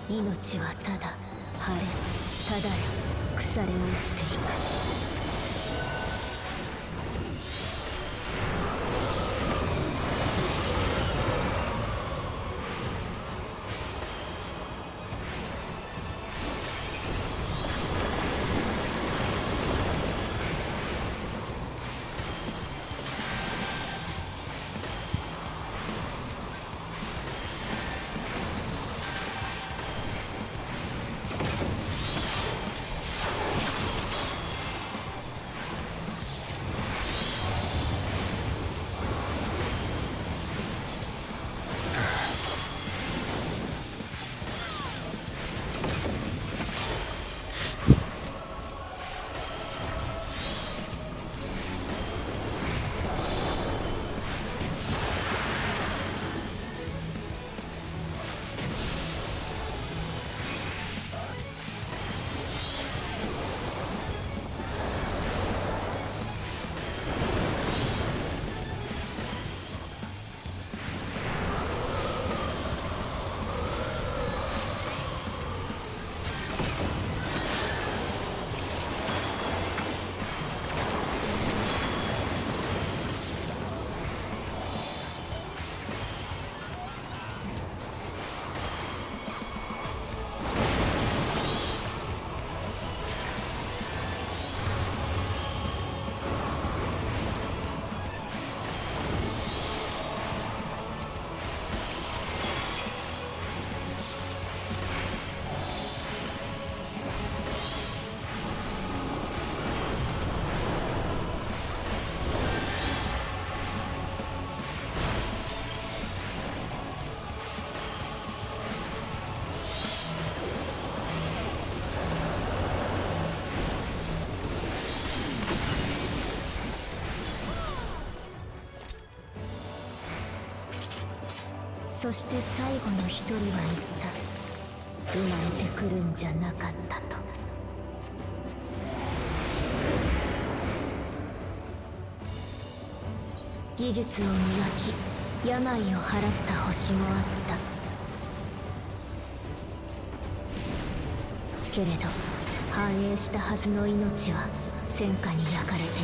[SPEAKER 11] 命はただ晴れ、ただ腐れ落ちていく。
[SPEAKER 7] I
[SPEAKER 11] そして最後の一人は言った。生まれてくるんじゃなかったと。技術を磨き病を払った星もあった。けれど繁栄したはずの命は戦火に焼かれていった。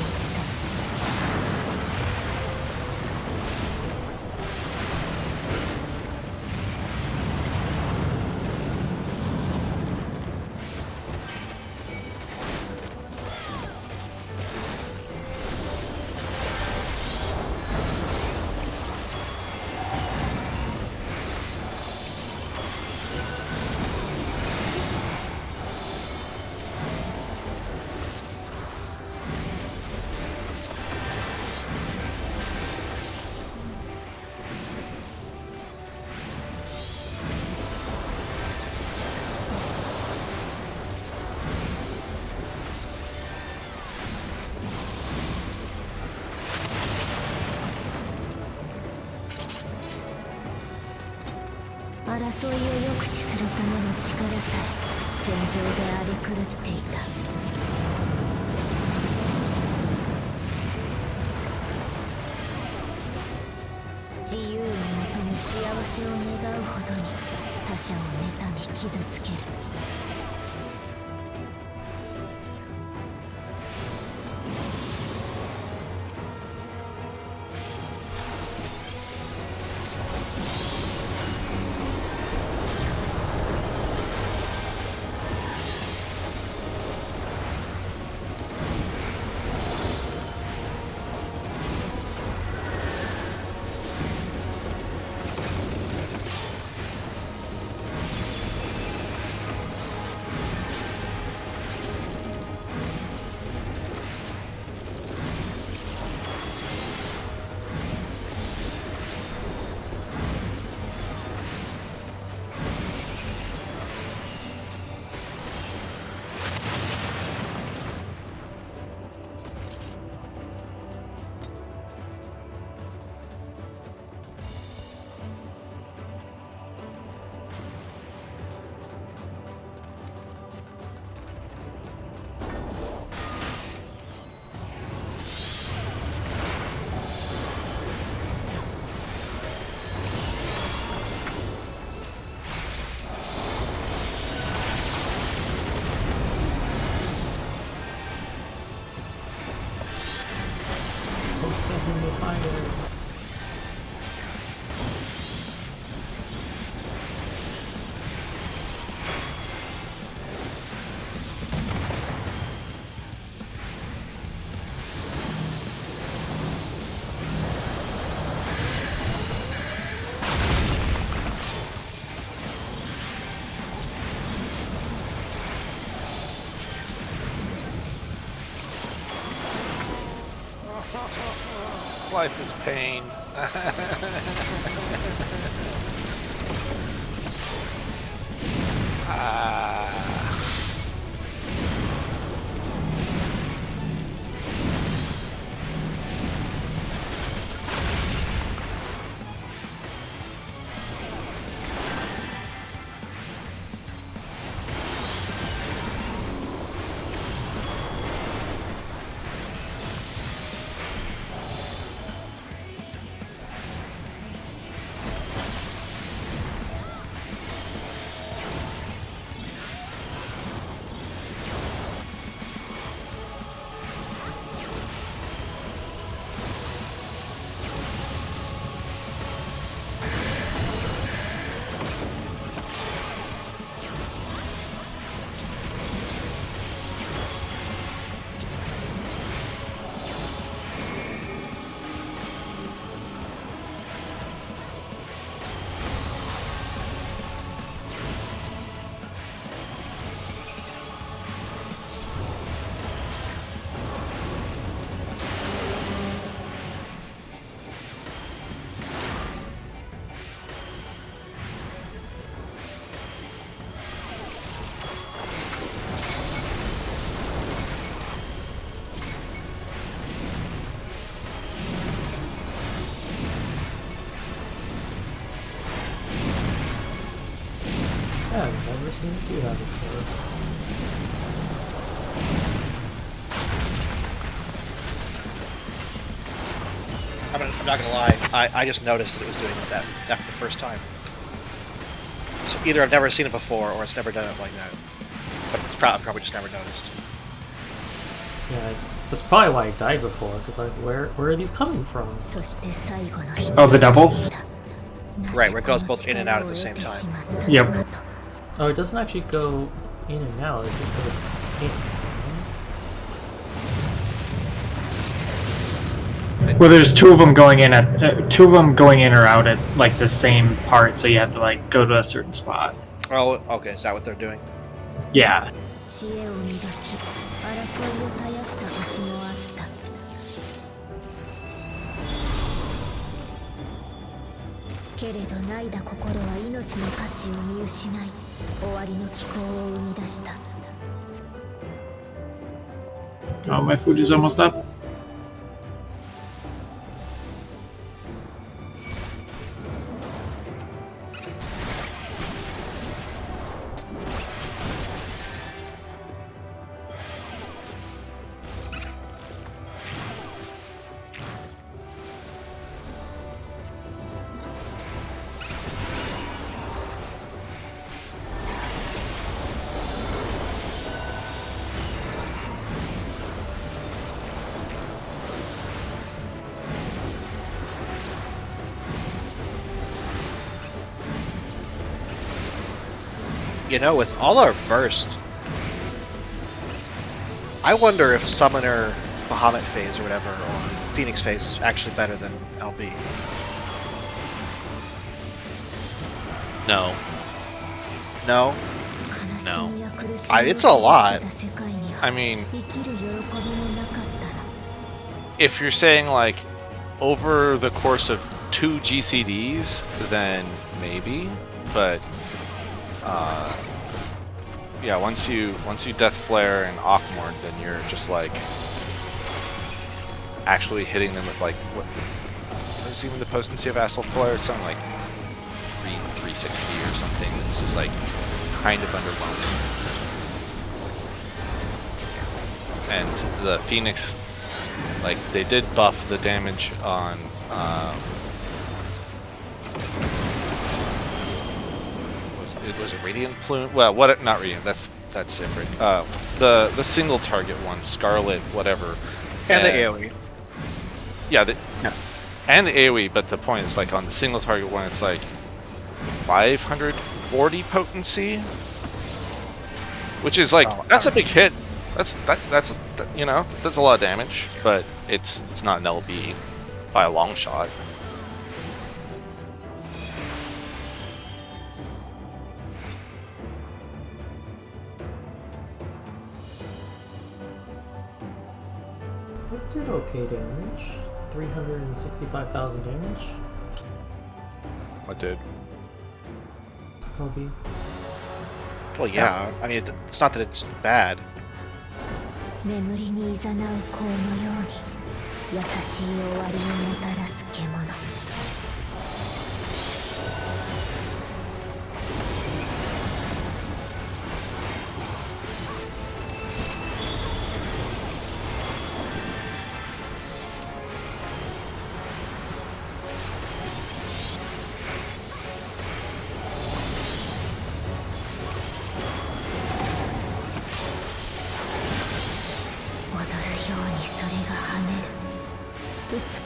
[SPEAKER 11] 争いを抑止するための力さえ戦場で荒れ狂っていた。自由を求め幸せを願うほどに他者を妬み傷つける。
[SPEAKER 4] Life is pain.
[SPEAKER 3] think you have it for.
[SPEAKER 7] I'm not gonna lie. I just noticed that it was doing that after the first time. So either I've never seen it before, or it's never done it like that. But it's probably just never noticed.
[SPEAKER 3] Yeah, that's probably why I died before. Because like, where are these coming from?
[SPEAKER 1] Oh, the doubles?
[SPEAKER 7] Right, where it goes both in and out at the same time.
[SPEAKER 1] Yep.
[SPEAKER 3] Oh, it doesn't actually go in and out. It just goes in.
[SPEAKER 1] Well, there's two of them going in or out at like the same part, so you have to like go to a certain spot.
[SPEAKER 7] Oh, okay. Is that what they're doing?
[SPEAKER 1] Yeah.
[SPEAKER 11] 知恵を磨き争いを絶やした星もあった。けれど泣いた心は命の価値を見失い、終わりの気候を生み出した。
[SPEAKER 1] Oh, my food is almost up.
[SPEAKER 7] You know, with all our burst, I wonder if Summoner Bahamut phase or whatever, or Phoenix phase is actually better than LB.
[SPEAKER 10] No.
[SPEAKER 7] No?
[SPEAKER 10] No.
[SPEAKER 7] It's a lot.
[SPEAKER 4] I mean, if you're saying like over the course of 2 GCDs, then maybe, but yeah, once you Death Flare and Awkmord, then you're just like actually hitting them with like what is even the potency of Astral Flare? It's something like 360 or something. It's just like kind of underwhelming. And the Phoenix, like they did buff the damage on it was a Radiant Plume. Well, what? Not Radiant. That's separate. The single target one, Scarlet, whatever.
[SPEAKER 7] And the AOE.
[SPEAKER 4] Yeah, and the AOE. But the point is, like on the single target one, it's like 540 potency, which is like that's a big hit. That's you know, that's a lot of damage, but it's not an LB by a long shot.
[SPEAKER 3] It did okay damage. 365,000 damage.
[SPEAKER 4] What did?
[SPEAKER 3] LB.
[SPEAKER 7] Well, yeah. I mean, it's not that it's bad.
[SPEAKER 11] 眠りに誘う香のように優しい終わりをもたらす獣。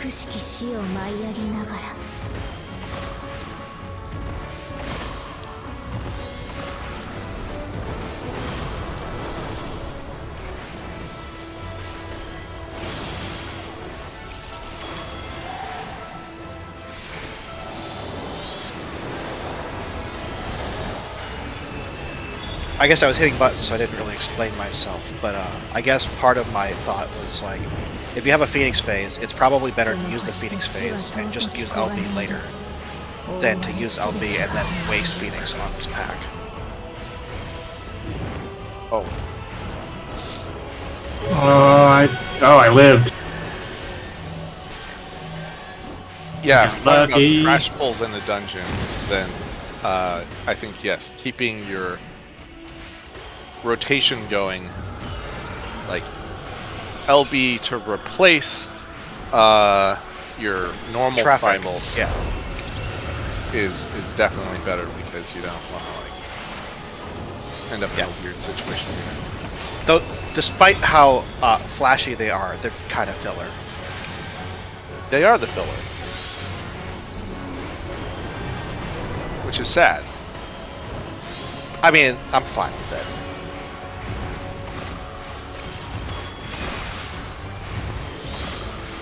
[SPEAKER 11] 美しき死を舞い上げながら
[SPEAKER 7] I guess I was hitting buttons, so I didn't really explain myself. But I guess part of my thought was like, if you have a Phoenix phase, it's probably better to use the Phoenix phase and just use LB later than to use LB and then waste Phoenix on this pack.
[SPEAKER 4] Oh.
[SPEAKER 1] I lived.
[SPEAKER 4] Yeah,
[SPEAKER 1] lucky.
[SPEAKER 4] crash pulls in a dungeon, then I think yes, keeping your rotation going, like LB to replace your normal
[SPEAKER 7] Traffic.
[SPEAKER 4] primals,
[SPEAKER 7] Yeah.
[SPEAKER 4] is definitely better because you don't want to like end up in a weird situation.
[SPEAKER 7] Though, despite how flashy they are, they're kind of filler.
[SPEAKER 4] They are the filler, which is sad.
[SPEAKER 7] I mean, I'm fine with it.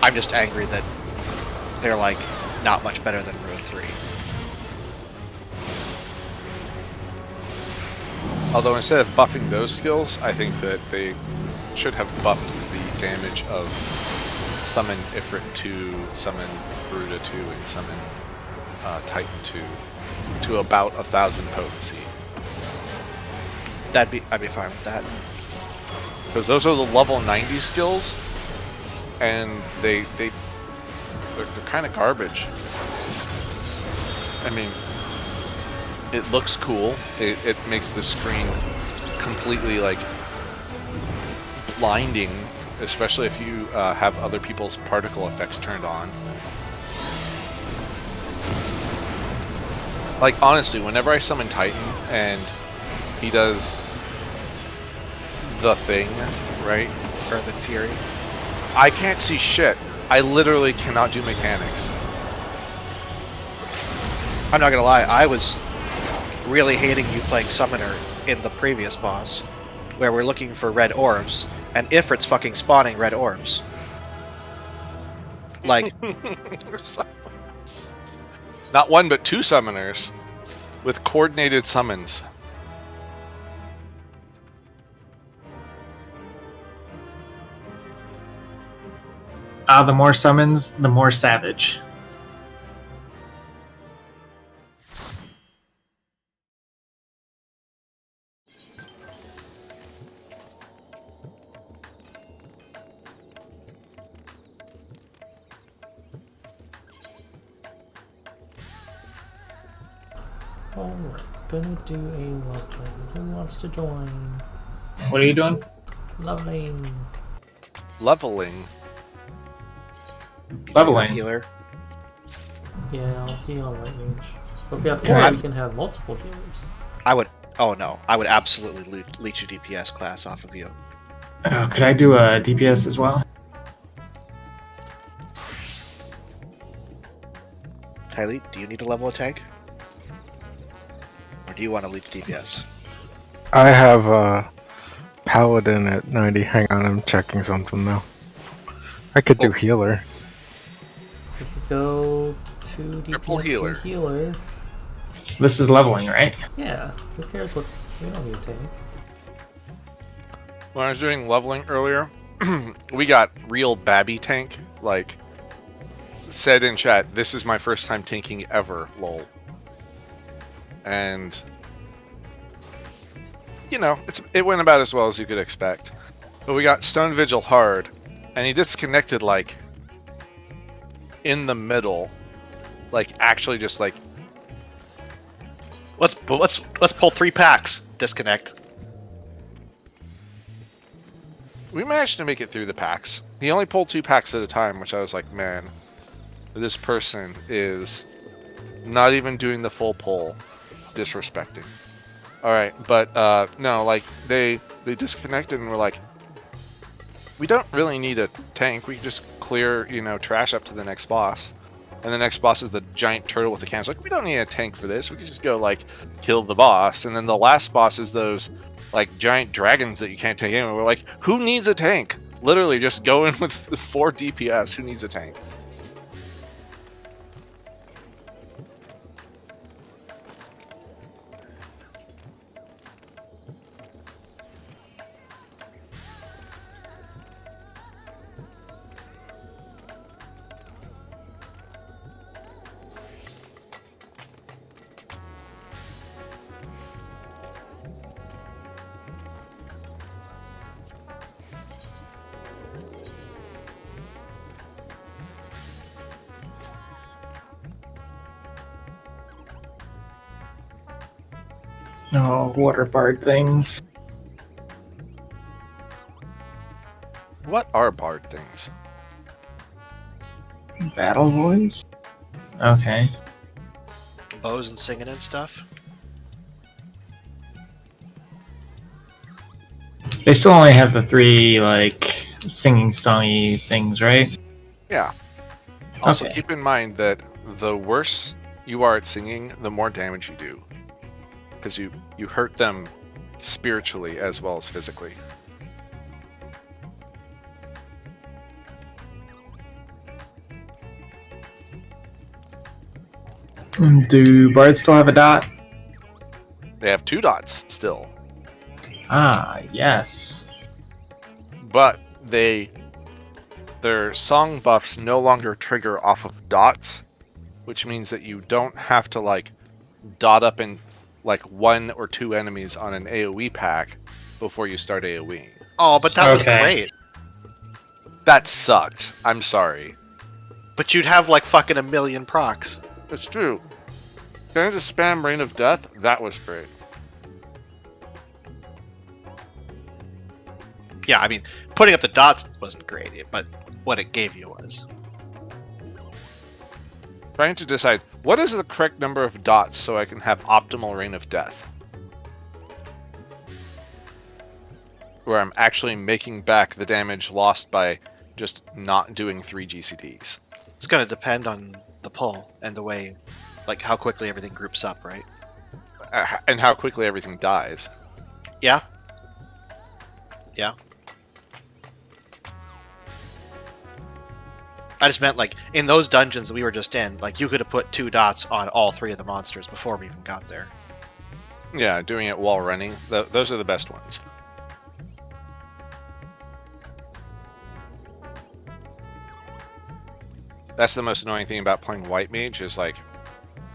[SPEAKER 7] I'm just angry that they're like not much better than Rune 3.
[SPEAKER 4] Although instead of buffing those skills, I think that they should have buffed the damage of Summon Ifrit 2, Summon Bruta 2, and Summon Titan 2 to about 1,000 potency.
[SPEAKER 7] I'd be fine with that.
[SPEAKER 4] Because those are the level 90 skills, and they're kind of garbage. I mean, it looks cool. It makes the screen completely like blinding, especially if you have other people's particle effects turned on. Like honestly, whenever I summon Titan and he does the thing, right?
[SPEAKER 7] Or the Fury.
[SPEAKER 4] I can't see shit. I literally cannot do mechanics.
[SPEAKER 7] I'm not gonna lie, I was really hating you playing Summoner in the previous boss, where we're looking for red orbs, and Ifrit's fucking spawning red orbs. Like,
[SPEAKER 4] not one but two summoners with coordinated summons.
[SPEAKER 1] The more summons, the more savage.
[SPEAKER 3] Alright, gonna do a leveling. Who wants to join?
[SPEAKER 1] What are you doing?
[SPEAKER 3] Leveling.
[SPEAKER 4] Leveling.
[SPEAKER 1] Leveling.
[SPEAKER 7] Healer.
[SPEAKER 3] Yeah, I'll be on light range. But if we have four, we can have multiple healers.
[SPEAKER 7] I would. Oh no, I would absolutely leech a DPS class off of you.
[SPEAKER 1] Oh, could I do a DPS as well?
[SPEAKER 7] Kylie, do you need to level a tank? Or do you want to leech DPS?
[SPEAKER 9] I have a Paladin at 90. Hang on, I'm checking something now. I could do healer.
[SPEAKER 3] We could go to DPS
[SPEAKER 4] healer.
[SPEAKER 3] to healer.
[SPEAKER 1] This is leveling, right?
[SPEAKER 3] Yeah, who cares what... We don't need a tank.
[SPEAKER 4] When I was doing leveling earlier, we got real babby tank. Like, said in chat, this is my first time tanking ever, lol. And, you know, it went about as well as you could expect. But we got Stone Vigil hard, and he disconnected, like, in the middle. Like, actually just, like...
[SPEAKER 7] Let's pull 3 packs. Disconnect.
[SPEAKER 4] We managed to make it through the packs. He only pulled 2 packs at a time, which I was like, man, this person is not even doing the full pull. Disrespecting. Alright, but no, like they disconnected and were like, we don't really need a tank, we can just clear, you know, trash up to the next boss. And the next boss is the giant turtle with the cannons. Like, we don't need a tank for this, we can just go like kill the boss. And then the last boss is those like giant dragons that you can't take in. And we're like, who needs a tank? Literally just go in with 4 DPS, who needs a tank?
[SPEAKER 1] No, water bard things.
[SPEAKER 4] What are bard things?
[SPEAKER 1] Battle voice? Okay.
[SPEAKER 7] Bows and singing and stuff.
[SPEAKER 1] They still only have the 3, like, singing songy things, right?
[SPEAKER 4] Yeah. Also,
[SPEAKER 1] Okay.
[SPEAKER 4] keep in mind that the worse you are at singing, the more damage you do. Because you hurt them spiritually as well as physically.
[SPEAKER 1] Do bards still have a dot?
[SPEAKER 4] They have 2 dots still.
[SPEAKER 1] Ah, yes.
[SPEAKER 4] But their song buffs no longer trigger off of dots, which means that you don't have to like dot up in like 1 or 2 enemies on an AoE pack before you start AoEing.
[SPEAKER 7] Oh, but that was
[SPEAKER 1] Okay.
[SPEAKER 7] great.
[SPEAKER 4] That sucked. I'm sorry.
[SPEAKER 7] But you'd have like fucking a million procs.
[SPEAKER 4] It's true. Going to spam Rain of Death, that was great.
[SPEAKER 7] Yeah, I mean, putting up the dots wasn't great, but what it gave you was.
[SPEAKER 4] Trying to decide what is the correct number of dots so I can have optimal Rain of Death. Where I'm actually making back the damage lost by just not doing 3 GCDs.
[SPEAKER 7] It's going to depend on the pull and the way, like how quickly everything groups up, right?
[SPEAKER 4] And how quickly everything dies.
[SPEAKER 7] Yeah. Yeah. I just meant like in those dungeons that we were just in, like you could have put 2 dots on all 3 of the monsters before we even got there.
[SPEAKER 4] Yeah, doing it while running. Those are the best ones. That's the most annoying thing about playing White Mage is like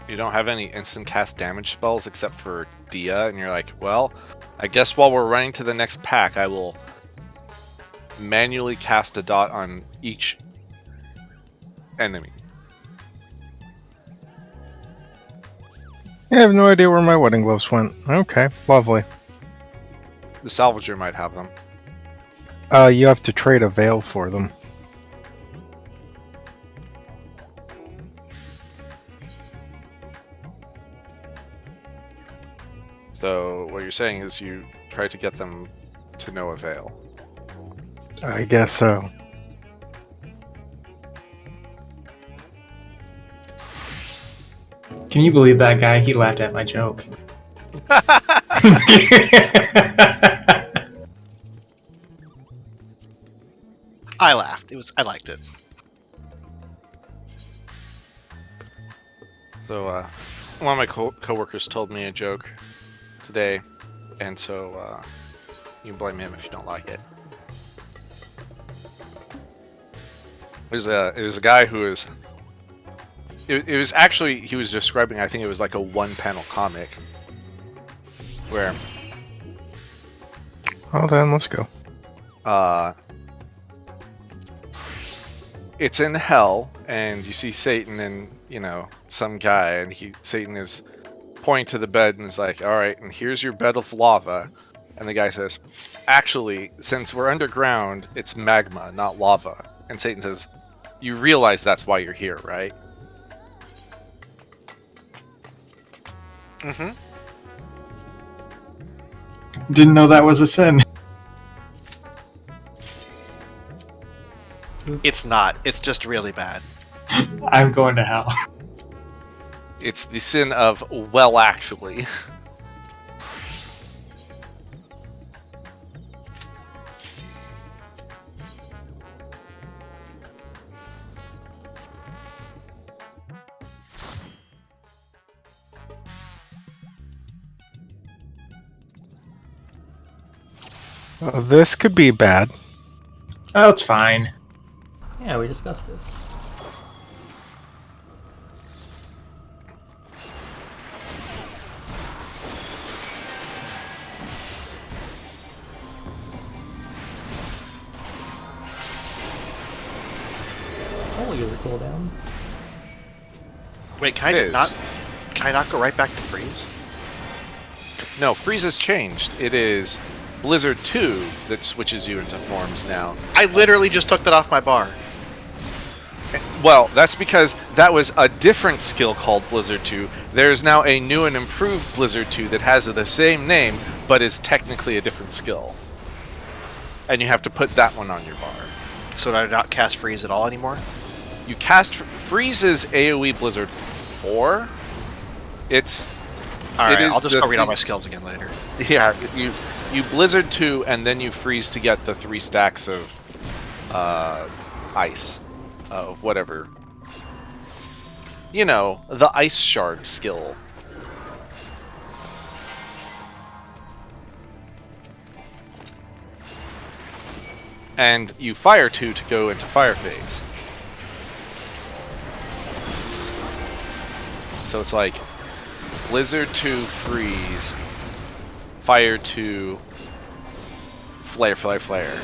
[SPEAKER 4] you don't have any instant cast damage spells except for Dia, and you're like, well, I guess while we're running to the next pack, I will manually cast a dot on each enemy.
[SPEAKER 9] I have no idea where my wedding gloves went. Okay, lovely.
[SPEAKER 4] The Salvager might have them.
[SPEAKER 9] You have to trade a veil for them.
[SPEAKER 4] So what you're saying is you try to get them to no avail.
[SPEAKER 9] I guess so.
[SPEAKER 1] Can you believe that guy? He laughed at my joke.
[SPEAKER 7] I laughed. I liked it.
[SPEAKER 4] So, one of my co-workers told me a joke today, and so you can blame him if you don't like it. It was a guy who was. It was actually he was describing. I think it was like a one-panel comic where.
[SPEAKER 9] Well then, let's go.
[SPEAKER 4] It's in hell, and you see Satan and some guy, and Satan is pointing to the bed and is like, "All right, and here's your bed of lava," and the guy says, "Actually, since we're underground, it's magma, not lava." And Satan says, "You realize that's why you're here, right?"
[SPEAKER 7] Mm-hmm.
[SPEAKER 1] Didn't know that was a sin.
[SPEAKER 7] It's not. It's just really bad.
[SPEAKER 1] I'm going to hell.
[SPEAKER 4] It's the sin of, well, actually.
[SPEAKER 9] This could be bad.
[SPEAKER 1] Oh, it's fine.
[SPEAKER 3] Yeah, we discussed this. I'll use a cooldown.
[SPEAKER 7] Wait, can I not go right back to freeze?
[SPEAKER 4] No, freeze has changed. It is Blizzard 2 that switches you into forms now.
[SPEAKER 7] I literally just took that off my bar.
[SPEAKER 4] Well, that's because that was a different skill called Blizzard 2. There's now a new and improved Blizzard 2 that has the same name, but is technically a different skill. And you have to put that one on your bar.
[SPEAKER 7] So do I not cast Freeze at all anymore?
[SPEAKER 4] You cast Freeze is AoE Blizzard 4. It's...
[SPEAKER 7] Alright, I'll just go read all my skills again later.
[SPEAKER 4] Yeah, you Blizzard 2 and then you Freeze to get the 3 stacks of ice. Whatever. You know, the Ice Shard skill. And you Fire 2 to go into Fire Phase. So it's like Blizzard 2 Freeze, Fire 2, Flare, Flare, Flare.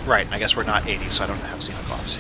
[SPEAKER 7] Right, and I guess we're not 80, so I don't have Xenoglossy.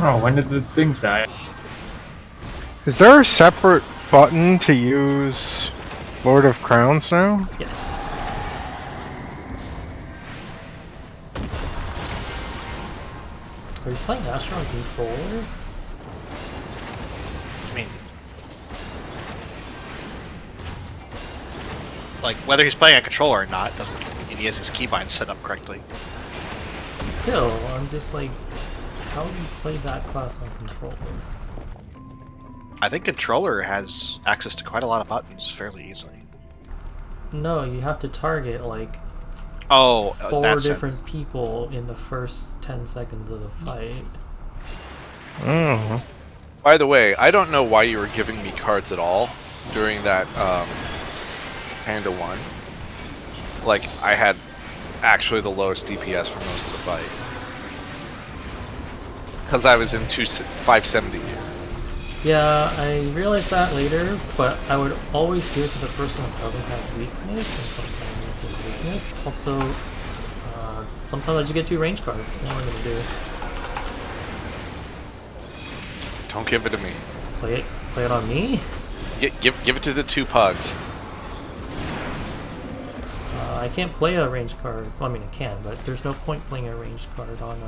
[SPEAKER 1] Oh, when did the things die?
[SPEAKER 9] Is there a separate button to use Lord of Crowns now?
[SPEAKER 3] Yes. Are you playing Astro on controller?
[SPEAKER 7] I mean, like, whether he's playing a controller or not doesn't mean he has his keybind set up correctly.
[SPEAKER 3] Still, I'm just like, how do you play that class on controller?
[SPEAKER 7] I think controller has access to quite a lot of buttons fairly easily.
[SPEAKER 3] No, you have to target like
[SPEAKER 7] four
[SPEAKER 3] different people in the first 10 seconds of the fight.
[SPEAKER 4] By the way, I don't know why you were giving me cards at all during that Panda 1. Like, I had actually the lowest DPS for most of the fight. Because I was in 570.
[SPEAKER 3] Yeah, I realized that later, but I would always give it to the person that doesn't have weakness, and sometimes I give weakness. Also, sometimes I just get 2 range cards. What am I gonna do?
[SPEAKER 4] Don't give it to me.
[SPEAKER 3] Play it on me?
[SPEAKER 4] Give it to the 2 pugs.
[SPEAKER 3] I can't play a range card. Well, I mean, I can, but there's no point playing a range card on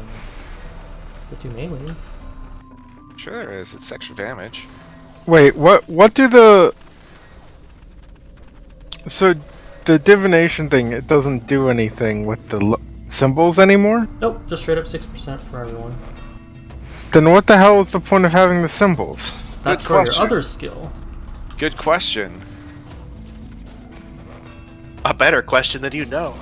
[SPEAKER 3] the 2 melees.
[SPEAKER 4] Sure there is. It's extra damage.
[SPEAKER 9] Wait, what do the... So, the divination thing, it doesn't do anything with the symbols anymore?
[SPEAKER 3] Nope, just straight up 6% for everyone.
[SPEAKER 9] Then what the hell is the point of having the symbols?
[SPEAKER 3] That's for your other skill.
[SPEAKER 4] Good question.
[SPEAKER 7] A better question than you know.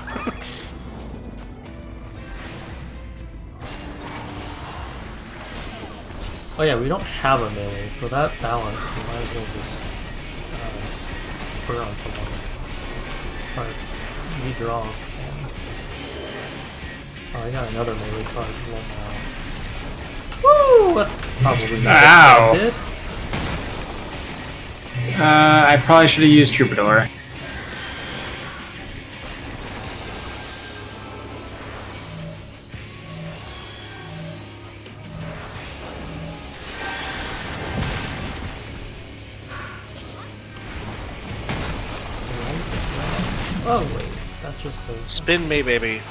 [SPEAKER 3] Oh yeah, we don't have a melee, so that balance, you might as well just put it on someone. Or redraw. Oh, I got another melee card as well now. Woo! That's probably not expected.
[SPEAKER 1] I probably should have used Troubadour.
[SPEAKER 3] just does.
[SPEAKER 7] Spin me, baby.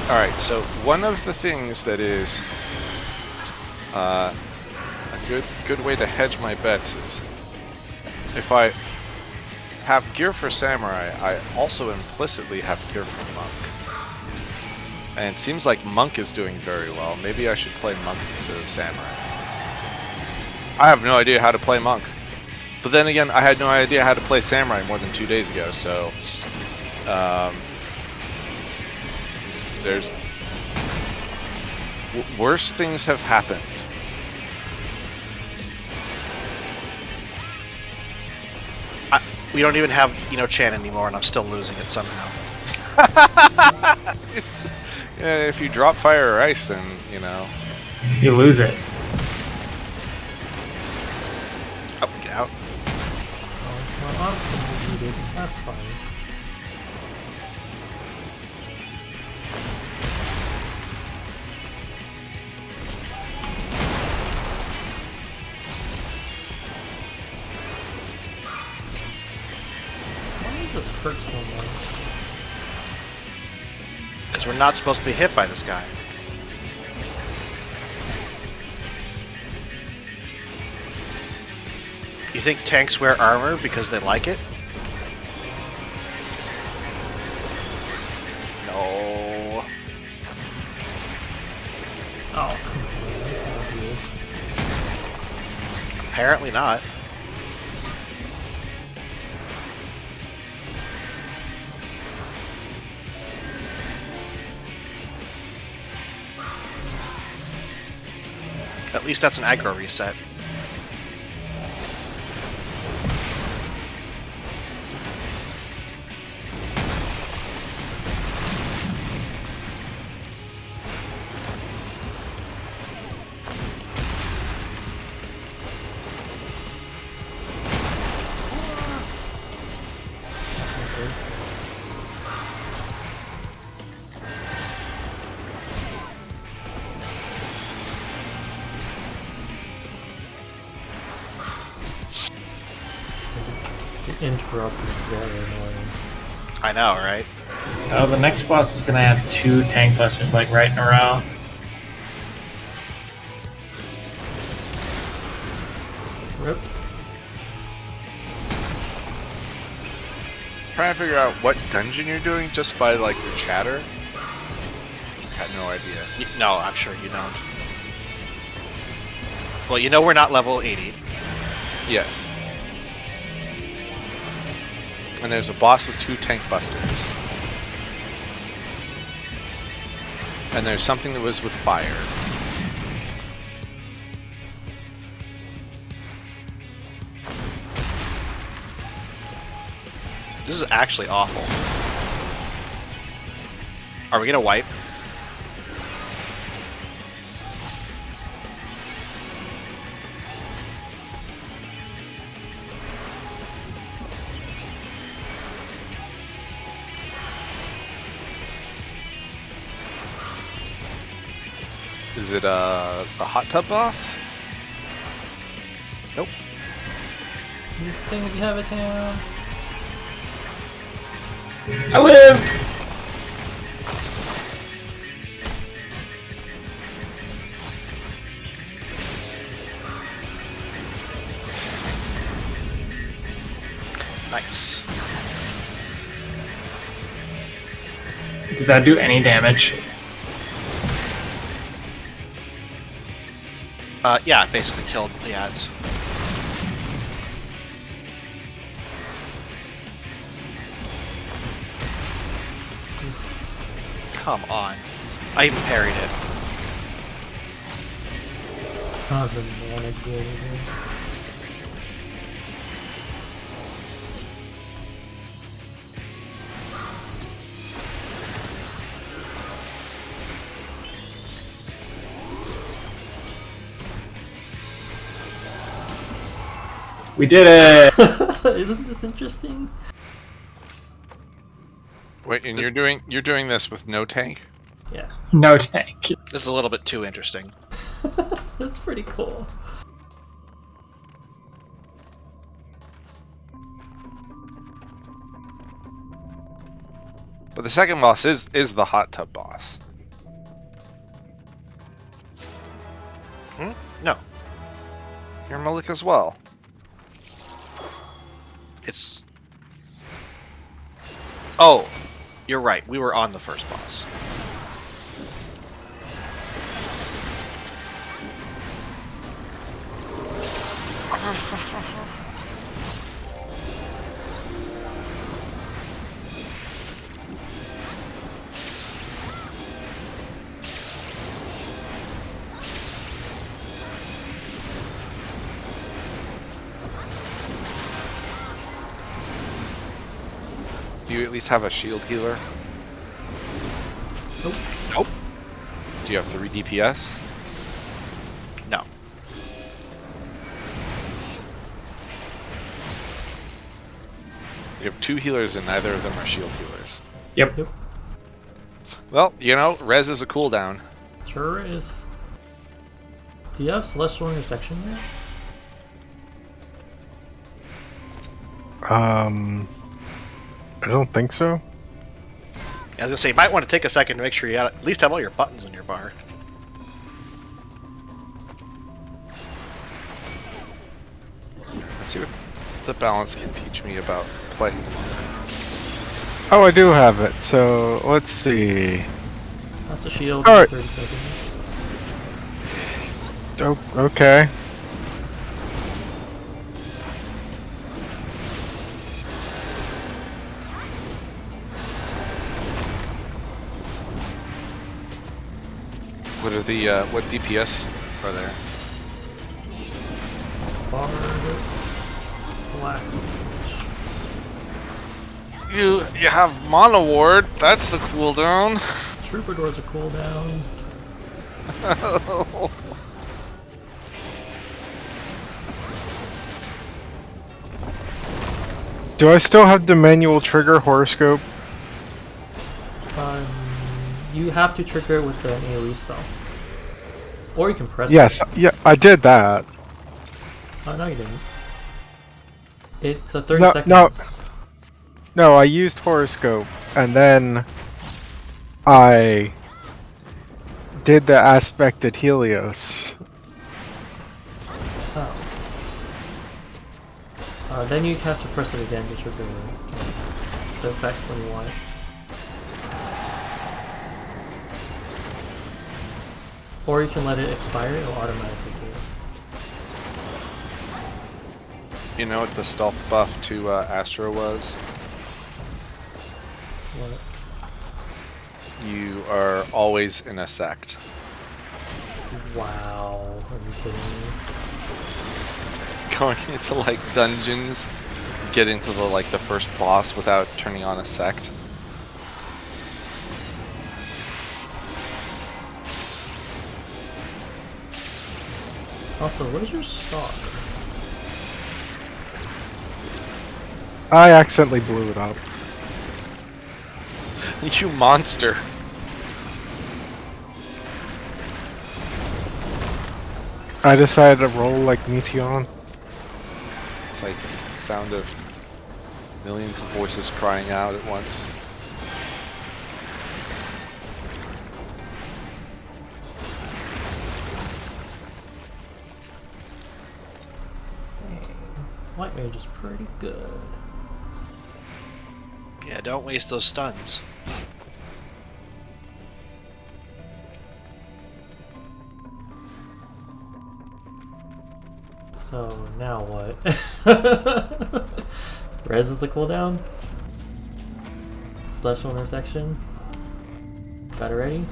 [SPEAKER 4] Alright, so one of the things that is a good way to hedge my bets is if I have gear for Samurai, I also implicitly have gear for Monk. And it seems like Monk is doing very well. Maybe I should play Monk instead of Samurai. I have no idea how to play Monk. But then again, I had no idea how to play Samurai more than 2 days ago, so... there's... worse things have happened.
[SPEAKER 7] We don't even have Chan anymore, and I'm still losing it somehow.
[SPEAKER 4] Yeah, if you drop fire or ice, then,
[SPEAKER 1] You lose it.
[SPEAKER 7] Oh, get out.
[SPEAKER 3] Oh, my arm's gonna be muted. That's fine. Why does this hurt so much?
[SPEAKER 7] Because we're not supposed to be hit by this guy. You think tanks wear armor because they like it? No.
[SPEAKER 3] Oh.
[SPEAKER 7] Apparently not. At least that's an aggro reset.
[SPEAKER 3] Interrupt is very annoying.
[SPEAKER 7] I know, right?
[SPEAKER 1] Oh, the next boss is gonna have 2 tank busters like right in a row.
[SPEAKER 3] Rip.
[SPEAKER 4] Trying to figure out what dungeon you're doing just by, like, the chatter. I had no idea.
[SPEAKER 7] No, I'm sure you don't. Well, we're not level 80.
[SPEAKER 4] Yes. And there's a boss with 2 tank busters. And there's something that was with fire.
[SPEAKER 7] This is actually awful. Are we gonna wipe?
[SPEAKER 4] Is it the hot tub boss?
[SPEAKER 7] Nope.
[SPEAKER 3] You think if you have a town.
[SPEAKER 1] I lived!
[SPEAKER 7] Nice.
[SPEAKER 1] Did that do any damage?
[SPEAKER 7] Yeah, it basically killed the ads. Come on. I even parried it.
[SPEAKER 3] Doesn't want to do anything.
[SPEAKER 1] We did it!
[SPEAKER 3] Isn't this interesting?
[SPEAKER 4] Wait, and you're doing this with no tank?
[SPEAKER 3] Yeah.
[SPEAKER 1] No tank.
[SPEAKER 7] This is a little bit too interesting.
[SPEAKER 3] That's pretty cool.
[SPEAKER 4] But the second boss is the hot tub boss.
[SPEAKER 7] No.
[SPEAKER 4] You're Malik as well.
[SPEAKER 7] It's... Oh, you're right. We were on the first boss.
[SPEAKER 4] Do you at least have a shield healer?
[SPEAKER 3] Nope.
[SPEAKER 7] Nope.
[SPEAKER 4] Do you have 3 DPS?
[SPEAKER 7] No.
[SPEAKER 4] You have 2 healers and neither of them are shield healers.
[SPEAKER 1] Yep.
[SPEAKER 3] Yep.
[SPEAKER 4] Well, you know, res is a cooldown.
[SPEAKER 3] Sure is. Do you have Celestial Intersection yet?
[SPEAKER 9] I don't think so.
[SPEAKER 7] I was gonna say, you might want to take a second to make sure you at least have all your buttons in your bar.
[SPEAKER 4] Let's see what the balance can teach me about playing.
[SPEAKER 9] Oh, I do have it. So let's see.
[SPEAKER 3] That's a shield
[SPEAKER 9] All
[SPEAKER 3] in
[SPEAKER 9] right.
[SPEAKER 3] 30 seconds.
[SPEAKER 9] Oh, okay.
[SPEAKER 4] What are the what DPS are there?
[SPEAKER 3] Bard, Black.
[SPEAKER 4] You have Mono Ward. That's the cooldown.
[SPEAKER 3] Troubadour's a cooldown.
[SPEAKER 9] Do I still have the manual trigger horoscope?
[SPEAKER 3] You have to trigger it with the AoE spell. Or you can press
[SPEAKER 9] Yes,
[SPEAKER 3] it.
[SPEAKER 9] yeah, I did that.
[SPEAKER 3] Oh, no you didn't. It's a 30
[SPEAKER 9] No,
[SPEAKER 3] seconds.
[SPEAKER 9] No, I used horoscope, and then I did the aspected Helios.
[SPEAKER 3] Oh. Then you have to press it again to trigger the effect when you want it. Or you can let it expire, it'll automatically do it.
[SPEAKER 4] You know what the stealth buff to Astro was?
[SPEAKER 3] What?
[SPEAKER 4] You are always in a sect.
[SPEAKER 3] Wow, are you kidding me?
[SPEAKER 4] Going into like dungeons, get into the first boss without turning on a sect.
[SPEAKER 3] Also, where's your stock?
[SPEAKER 9] I accidentally blew it up.
[SPEAKER 4] You monster!
[SPEAKER 9] I decided to roll like Meteon.
[SPEAKER 4] It's like the sound of millions of voices crying out at once.
[SPEAKER 3] Dang. White Mage is pretty good.
[SPEAKER 7] Yeah, don't waste those stuns.
[SPEAKER 3] So, now what? Res is the cooldown? Celestial Intersection? Got it ready?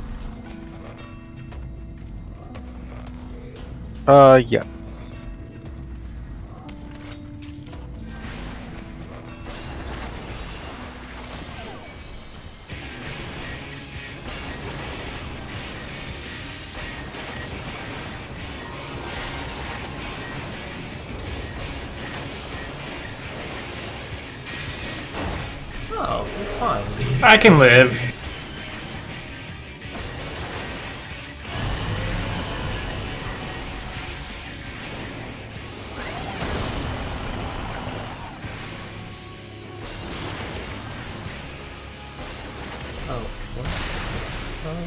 [SPEAKER 9] Yeah.
[SPEAKER 3] Oh, you're fine.
[SPEAKER 1] I can live.
[SPEAKER 3] Oh, what? Okay.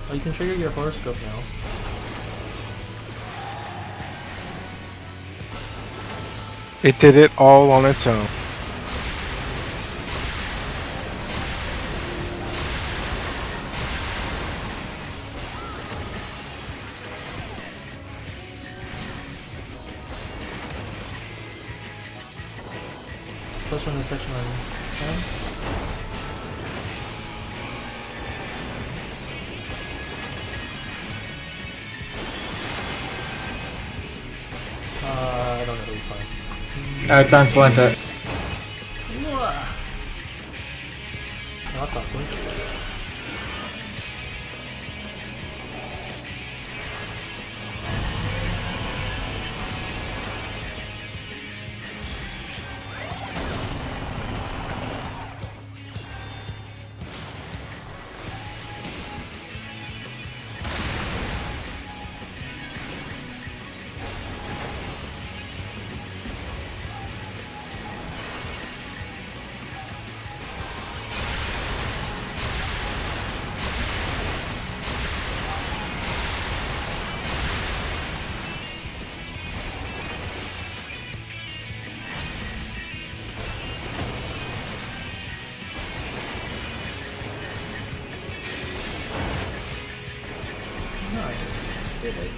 [SPEAKER 3] Oh, you can trigger your horoscope now.
[SPEAKER 9] It did it all on its own.
[SPEAKER 3] Section on section on 10. I don't know the song.
[SPEAKER 1] It's on Salenta.
[SPEAKER 3] Oh, that's awkward. Nice. Did it.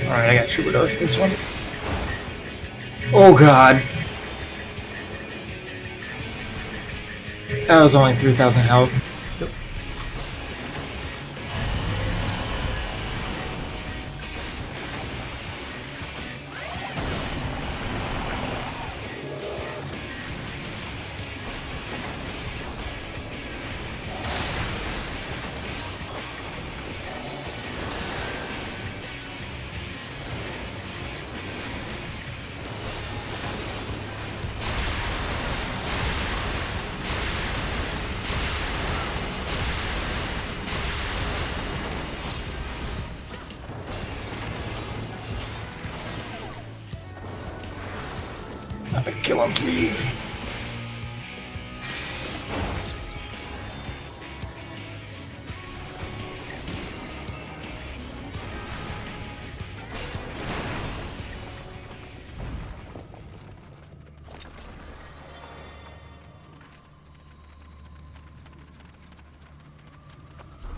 [SPEAKER 1] Alright, I got Troubadour for this one. Oh god. That was only 3,000 health.
[SPEAKER 3] Yep.
[SPEAKER 1] Kill him, please.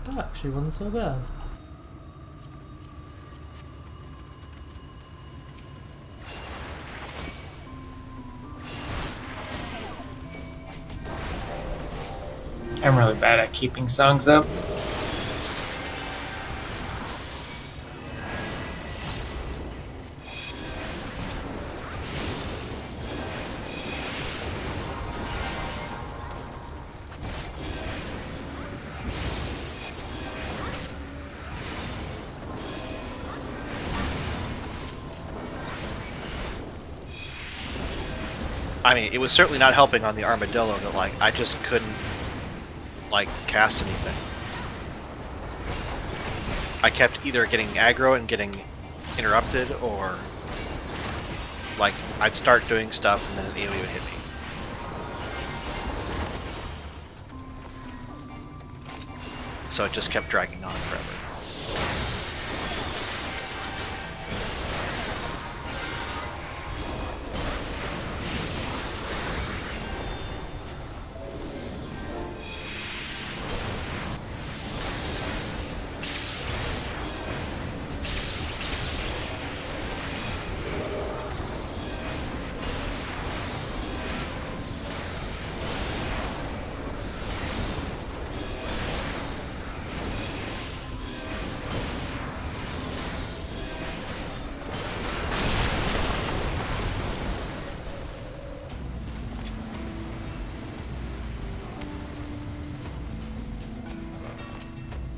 [SPEAKER 3] That actually wasn't so bad.
[SPEAKER 1] I'm really bad at keeping songs up.
[SPEAKER 7] I mean, it was certainly not helping on the armadillo that, like, I just couldn't, like, cast anything. I kept either getting aggro and getting interrupted, or, like, I'd start doing stuff and then an AoE would hit me. So it just kept dragging on forever.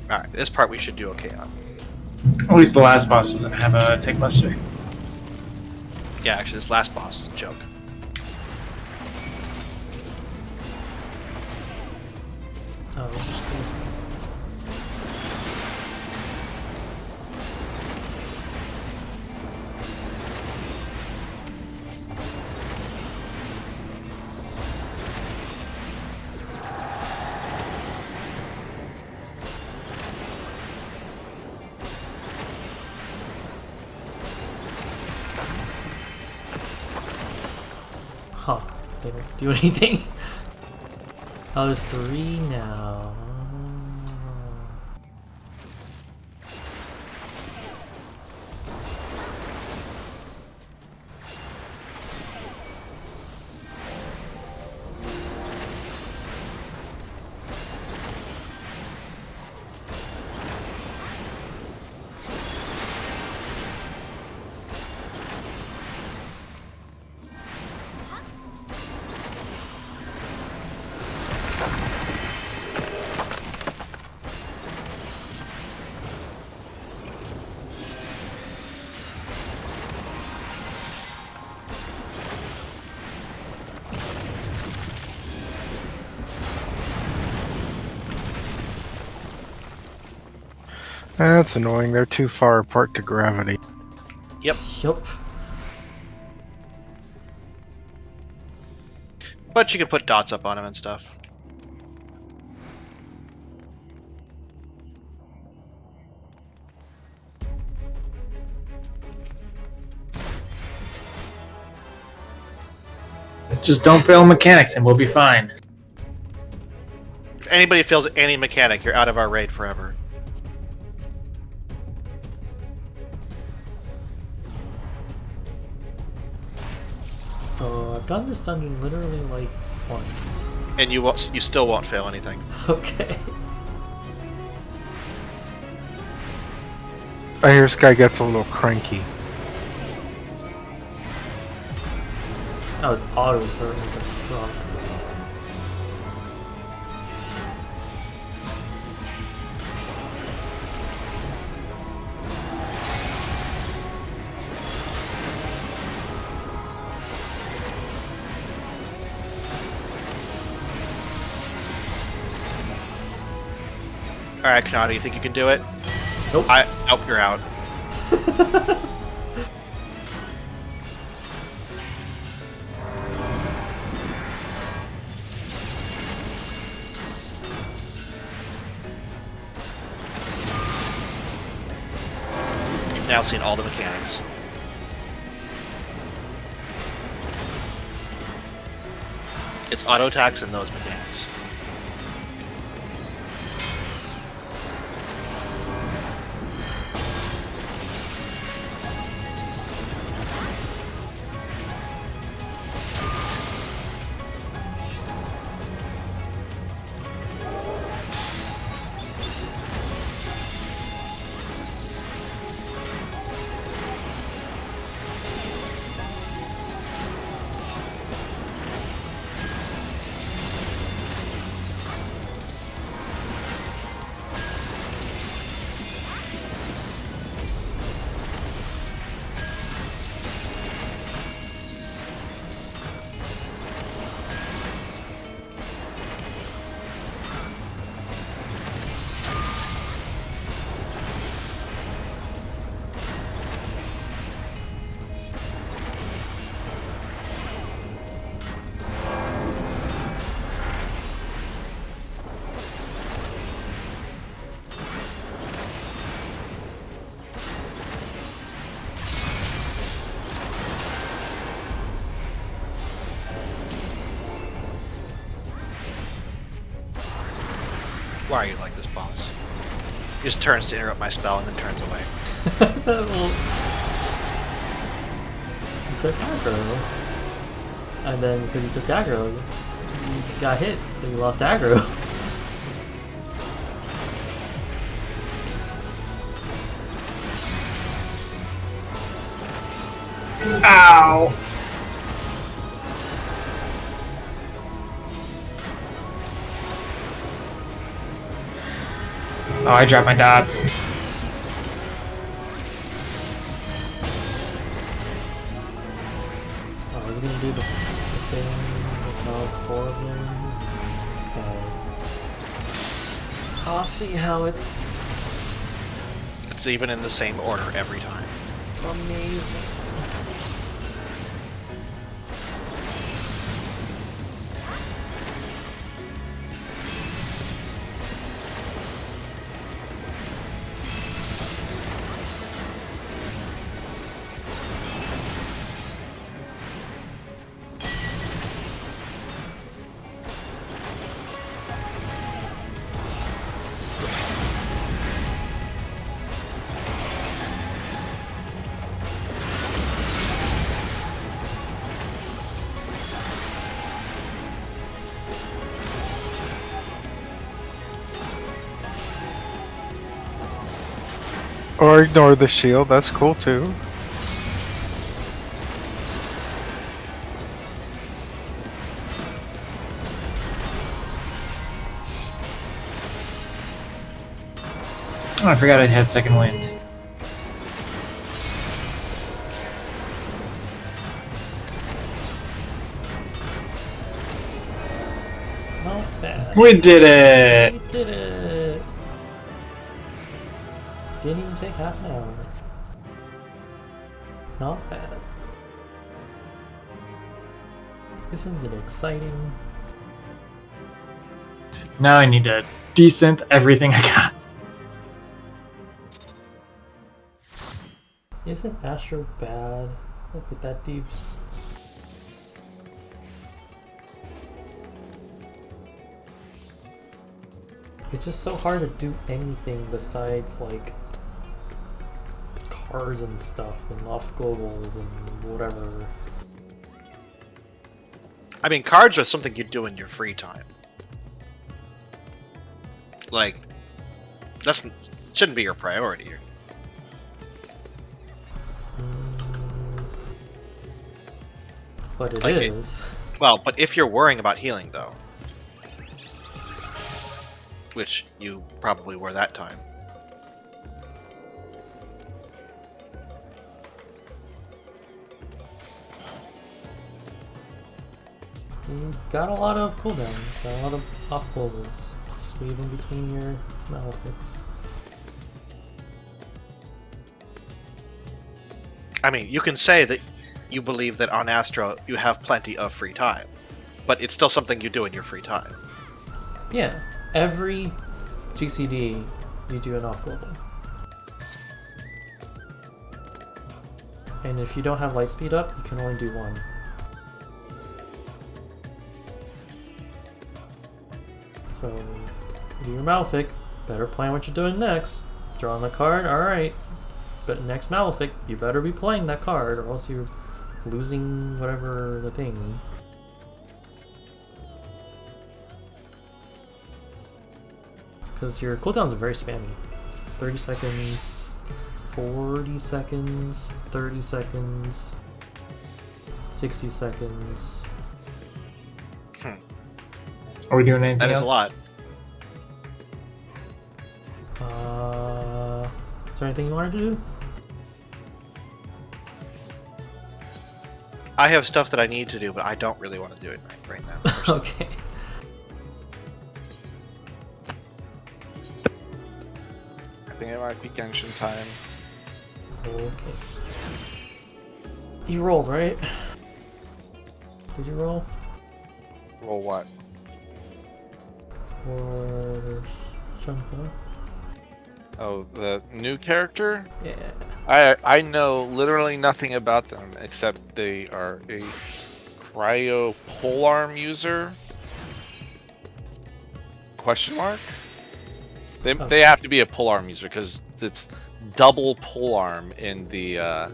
[SPEAKER 7] Alright, this part we should do okay on.
[SPEAKER 1] At least the last boss doesn't have a Take Buster.
[SPEAKER 7] Yeah, actually, this last boss is a joke.
[SPEAKER 3] Oh, it's just crazy. Huh. They don't do anything. Oh, there's 3 now.
[SPEAKER 9] That's annoying. They're too far apart to gravity.
[SPEAKER 7] Yep.
[SPEAKER 3] Yup.
[SPEAKER 7] But you can put dots up on them and stuff.
[SPEAKER 1] Just don't fail mechanics and we'll be fine.
[SPEAKER 7] If anybody fails any mechanic, you're out of our raid forever.
[SPEAKER 3] So I've done this dungeon literally like once.
[SPEAKER 7] And you still won't fail anything.
[SPEAKER 3] Okay.
[SPEAKER 9] I hear this guy gets a little cranky.
[SPEAKER 3] That was auto hurt like a truck.
[SPEAKER 7] Alright, Kanata, you think you can do it?
[SPEAKER 3] Nope.
[SPEAKER 7] Nope, you're out. You've now seen all the mechanics. It's auto attacks and those mechanics. Why are you like this, boss? He just turns to interrupt my spell and then turns away.
[SPEAKER 3] Well, he took aggro. And then because he took aggro, he got hit, so he lost aggro.
[SPEAKER 1] Ow! Oh, I dropped my dots.
[SPEAKER 3] I was gonna do the thing with all 4 of them. Okay. I'll see how it's
[SPEAKER 7] It's even in the same order every time.
[SPEAKER 3] amazing.
[SPEAKER 9] Or ignore the shield, that's cool too.
[SPEAKER 1] Oh, I forgot I had second wind.
[SPEAKER 3] Not bad.
[SPEAKER 1] We did it!
[SPEAKER 3] We did it! Didn't even take half an hour. Not bad. Isn't it exciting?
[SPEAKER 1] Now I need to desynth everything I got.
[SPEAKER 3] Isn't Astro bad? Look at that deeps. It's just so hard to do anything besides like cars and stuff and off globals and whatever.
[SPEAKER 7] I mean, cards are something you do in your free time. Like, that's shouldn't be your priority.
[SPEAKER 3] But it
[SPEAKER 7] Like
[SPEAKER 3] is.
[SPEAKER 7] Well, but if you're worrying about healing, though, which you probably were that time.
[SPEAKER 3] You got a lot of cooldowns, got a lot of off globals. Just weave in between your malefics.
[SPEAKER 7] I mean, you can say that you believe that on Astro you have plenty of free time, but it's still something you do in your free time.
[SPEAKER 3] Yeah, every GCD you do an off global. And if you don't have light speed up, you can only do one. So, do your Malefic, better plan what you're doing next. Drawing the card, alright. But next Malefic, you better be playing that card or else you're losing whatever the thing. Because your cooldowns are very spammy. 30 seconds, 40 seconds, 30 seconds, 60 seconds.
[SPEAKER 1] Are we doing anything
[SPEAKER 7] That
[SPEAKER 1] else?
[SPEAKER 7] is a lot.
[SPEAKER 3] Is there anything you wanted to do?
[SPEAKER 7] I have stuff that I need to do, but I don't really want to do it right now.
[SPEAKER 3] Okay.
[SPEAKER 4] I think it might be Genshin time.
[SPEAKER 3] Okay. You rolled, right? Did you roll?
[SPEAKER 4] Roll what?
[SPEAKER 3] For Shenhe?
[SPEAKER 4] Oh, the new character?
[SPEAKER 3] Yeah.
[SPEAKER 4] I know literally nothing about them except they are a cryo polearm user. Question mark? They have to be a polearm user because it's double polearm in the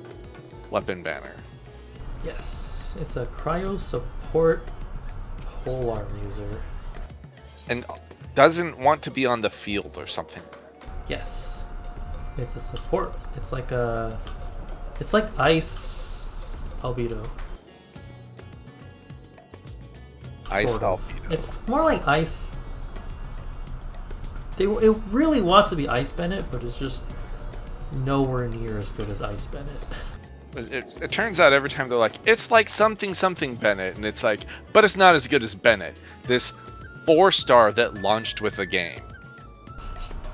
[SPEAKER 4] weapon banner.
[SPEAKER 3] Yes, it's a cryo support polearm user.
[SPEAKER 4] And doesn't want to be on the field or something.
[SPEAKER 3] Yes, it's a support. It's like ice albedo.
[SPEAKER 4] Ice
[SPEAKER 3] Sort of.
[SPEAKER 4] albedo.
[SPEAKER 3] It's more like ice. It really wants to be Ice Bennett, but it's just nowhere near as good as Ice Bennett.
[SPEAKER 4] It turns out every time they're like, it's like something something Bennett, and it's like, but it's not as good as Bennett. This 4-star that launched with a game.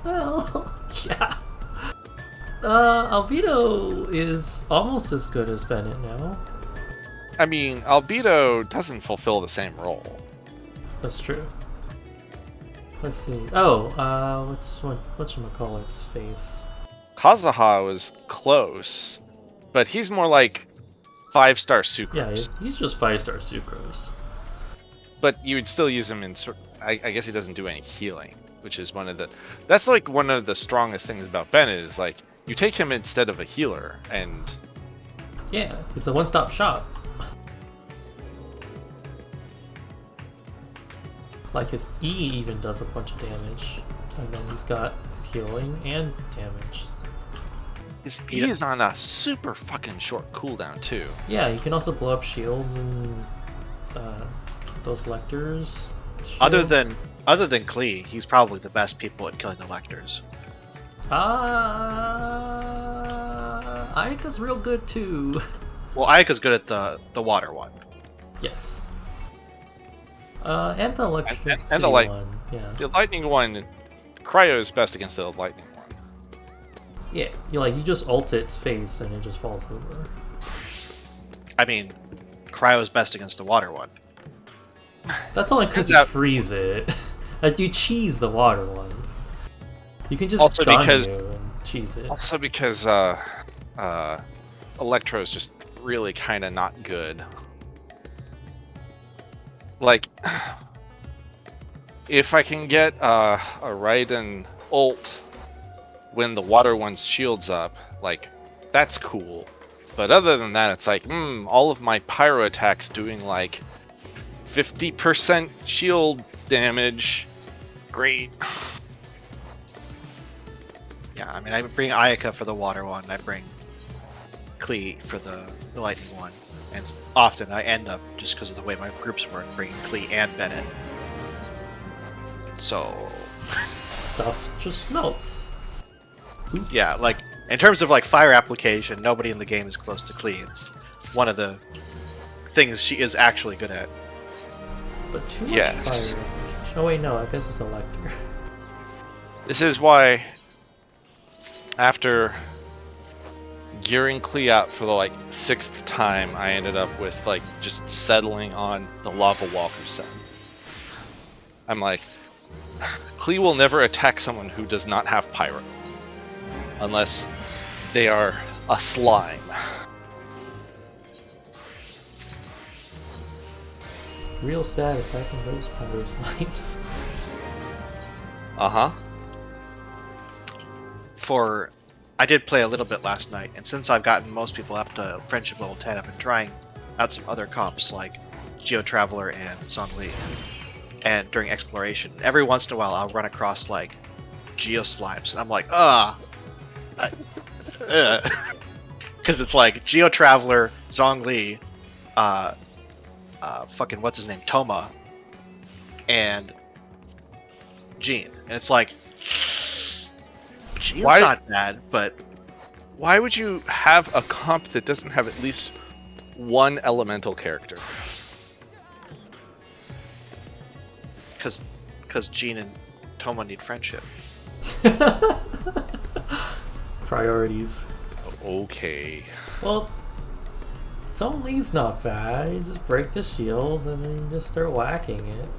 [SPEAKER 3] Well, yeah. Albedo is almost as good as Bennett now.
[SPEAKER 4] I mean, albedo doesn't fulfill the same role.
[SPEAKER 3] That's true. Let's see. Oh, whatchamacallit's face?
[SPEAKER 4] Kazuha was close, but he's more like 5-star Sucrose.
[SPEAKER 3] Yeah, he's just 5-star Sucrose.
[SPEAKER 4] But you would still use him in I guess he doesn't do any healing, which is that's like one of the strongest things about Bennett is like you take him instead of a healer, and
[SPEAKER 3] yeah, it's a one-stop shop. Like his E even does a bunch of damage, and then he's got his healing and damage.
[SPEAKER 4] He is on a super fucking short cooldown too.
[SPEAKER 3] Yeah, you can also blow up shields and those lectors.
[SPEAKER 7] Other
[SPEAKER 3] shields.
[SPEAKER 7] than Klee, he's probably the best people at killing the lectors.
[SPEAKER 3] Ayaka's real good too.
[SPEAKER 7] Well, Ayaka's good at the water one.
[SPEAKER 3] Yes. And the electricity
[SPEAKER 4] and the light
[SPEAKER 3] one. Yeah.
[SPEAKER 4] The lightning one, Cryo is best against the lightning one.
[SPEAKER 3] Yeah, you just ult its face and it just falls over.
[SPEAKER 7] I mean, Cryo's best against the water one.
[SPEAKER 3] That's only because you freeze it. Like you cheese the water one. You can just
[SPEAKER 4] Also
[SPEAKER 3] stun
[SPEAKER 4] because-
[SPEAKER 3] you and cheese it.
[SPEAKER 4] Also because Electro's just really kind of not good. Like, if I can get a Raiden ult when the water one's shields up, like, that's cool. But other than that, it's like, all of my pyro attacks doing like 50% shield damage. Great.
[SPEAKER 7] Yeah, I mean, I bring Ayaka for the water one, I bring Klee for the lightning one, and often I end up, just because of the way my groups work, bringing Klee and Bennett. So...
[SPEAKER 3] Stuff just melts. Oops.
[SPEAKER 7] Yeah, like, in terms of like fire application, nobody in the game is close to Klee. It's one of the things she is actually good at.
[SPEAKER 3] But too much
[SPEAKER 4] Yes.
[SPEAKER 3] fire. Oh wait, no, I guess it's a lector.
[SPEAKER 4] This is why, after gearing Klee out for the like 6th time, I ended up with like just settling on the Lava Walker set. I'm like, Klee will never attack someone who does not have pyro, unless they are a slime.
[SPEAKER 3] Real sad attacking those pyro slimes.
[SPEAKER 4] Uh-huh.
[SPEAKER 7] I did play a little bit last night, and since I've gotten most people up to Friendship level 10, I've been trying out some other comps like Geo Traveler and Zhongli. And during exploration, every once in a while I'll run across like Geo Slimes, and I'm like, because it's like Geo Traveler, Zhongli, fucking what's his name, Toma, and Jean, and it's like, Geo's not bad, but
[SPEAKER 4] Why would you have a comp that doesn't have at least one elemental character?
[SPEAKER 7] because Jean and Toma need friendship.
[SPEAKER 3] Priorities.
[SPEAKER 4] Okay.
[SPEAKER 3] Well, Zhongli's not bad. You just break the shield and then you just start whacking it.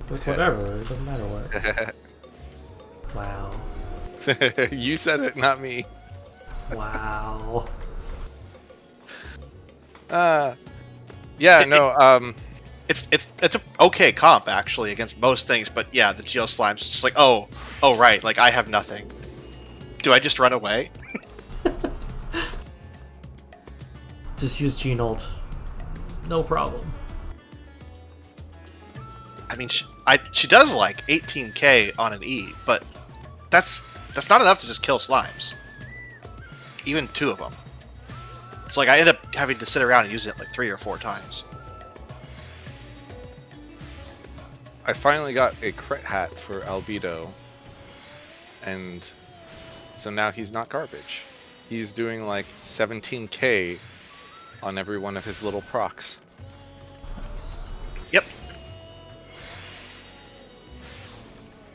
[SPEAKER 3] With whatever, it doesn't matter what. Wow.
[SPEAKER 4] You said it, not me.
[SPEAKER 3] Wow.
[SPEAKER 4] Yeah, no,
[SPEAKER 7] It's a okay comp actually against most things, but yeah, the Geo Slime's just like, oh right, like I have nothing. Do I just run away?
[SPEAKER 3] Just use Gene ult. No problem.
[SPEAKER 7] I mean, she does like 18k on an E, but that's not enough to just kill slimes. Even 2 of them. It's like I end up having to sit around and use it like 3 or 4 times.
[SPEAKER 4] I finally got a crit hat for Albedo, and so now he's not garbage. He's doing like 17k on every one of his little procs.
[SPEAKER 7] Yep.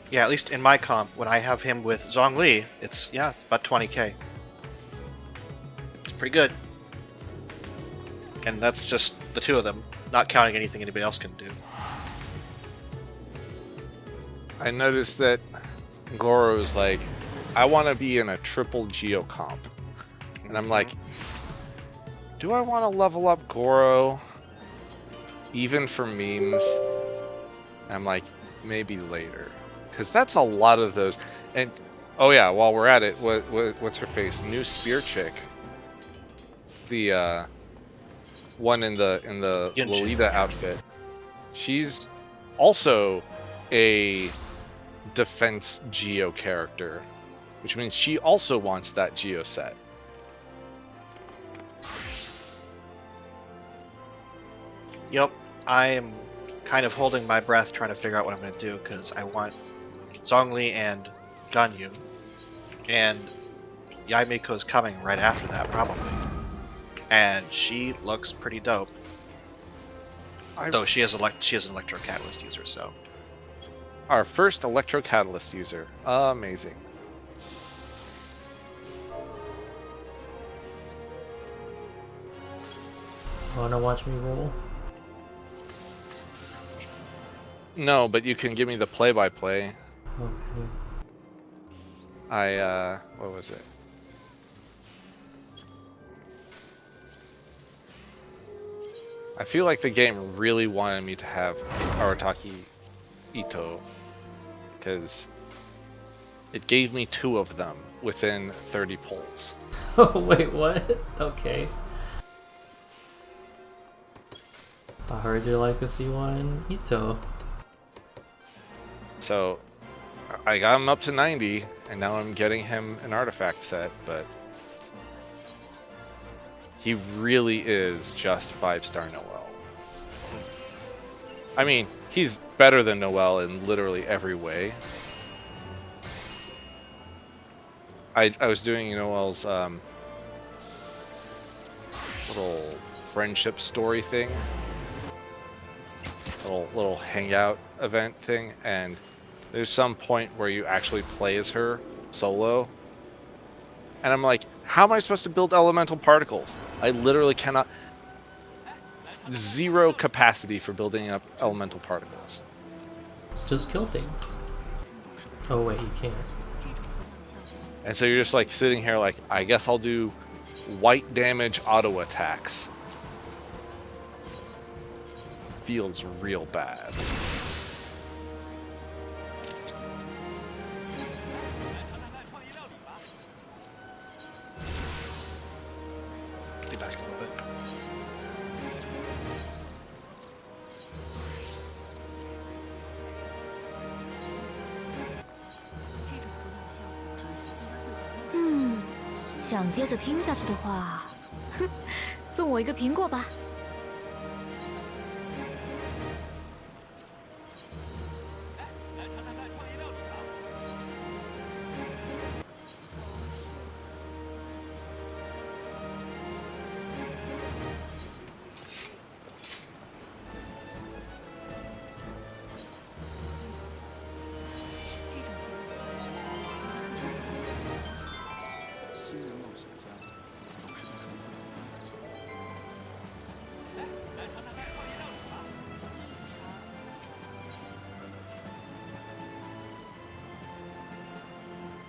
[SPEAKER 7] Yeah, at least in my comp, when I have him with Zhongli, it's about 20k. It's pretty good. And that's just the 2 of them, not counting anything anybody else can do.
[SPEAKER 4] I noticed that Goro's like, I want to be in a triple Geo comp. And I'm like, do I want to level up Goro? Even for memes? And I'm like, maybe later. Because that's a lot of those. And, oh yeah, while we're at it, what's her face? New Spear Chick. The, one in the
[SPEAKER 7] Yunshin.
[SPEAKER 4] Lolita outfit. She's also a defense Geo character, which means she also wants that Geo set.
[SPEAKER 7] Yep, I am kind of holding my breath trying to figure out what I'm going to do because I want Zhongli and Ganyu, and Yaimiko's coming right after that probably, and she looks pretty dope. Though she is an Electro Catalyst user, so.
[SPEAKER 4] Our first Electro Catalyst user, amazing.
[SPEAKER 3] Wanna watch me roll?
[SPEAKER 4] No, but you can give me the play-by-play.
[SPEAKER 3] Okay.
[SPEAKER 4] What was it? I feel like the game really wanted me to have Arataki Ito, because it gave me 2 of them within 30 pulls.
[SPEAKER 3] Oh, wait, what? Okay. I heard you like to see one Ito.
[SPEAKER 4] So I got him up to 90, and now I'm getting him an artifact set, but he really is just 5-star Noel. I mean, he's better than Noel in literally every way. I was doing Noel's little friendship story thing, little hangout event thing, and there's some point where you actually play as her solo, and I'm like, how am I supposed to build elemental particles? I literally cannot. 0 capacity for building up elemental particles.
[SPEAKER 3] Just kill things. Oh wait, you can't.
[SPEAKER 4] And so you're just like sitting here like, I guess I'll do white damage auto attacks. Feels real bad.
[SPEAKER 7] Be back a little bit.
[SPEAKER 11] Hmm. 想接着听下去的话，哼，送我一个苹果吧。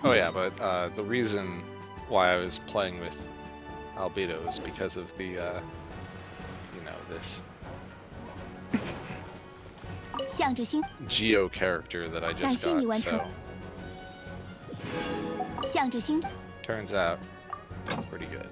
[SPEAKER 4] Oh yeah, but the reason why I was playing with Albedo is because of the, this
[SPEAKER 11] 向着星，
[SPEAKER 4] Geo character that I
[SPEAKER 11] 感
[SPEAKER 4] just
[SPEAKER 11] 谢你
[SPEAKER 4] got,
[SPEAKER 11] 完成。
[SPEAKER 4] so
[SPEAKER 11] 向着星，
[SPEAKER 4] turns out pretty good.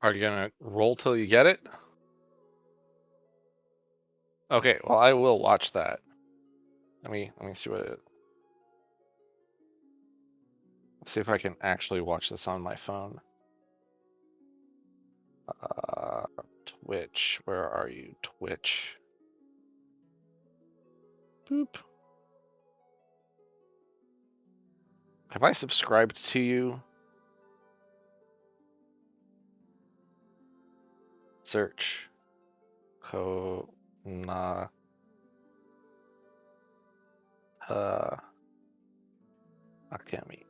[SPEAKER 4] Are you gonna roll till you get it? Okay, well I will watch that. Let me see what it. Let's see if I can actually watch this on my phone. Twitch, where are you? Twitch. Boop. Have I subscribed to you? Search. Nah. Akemi.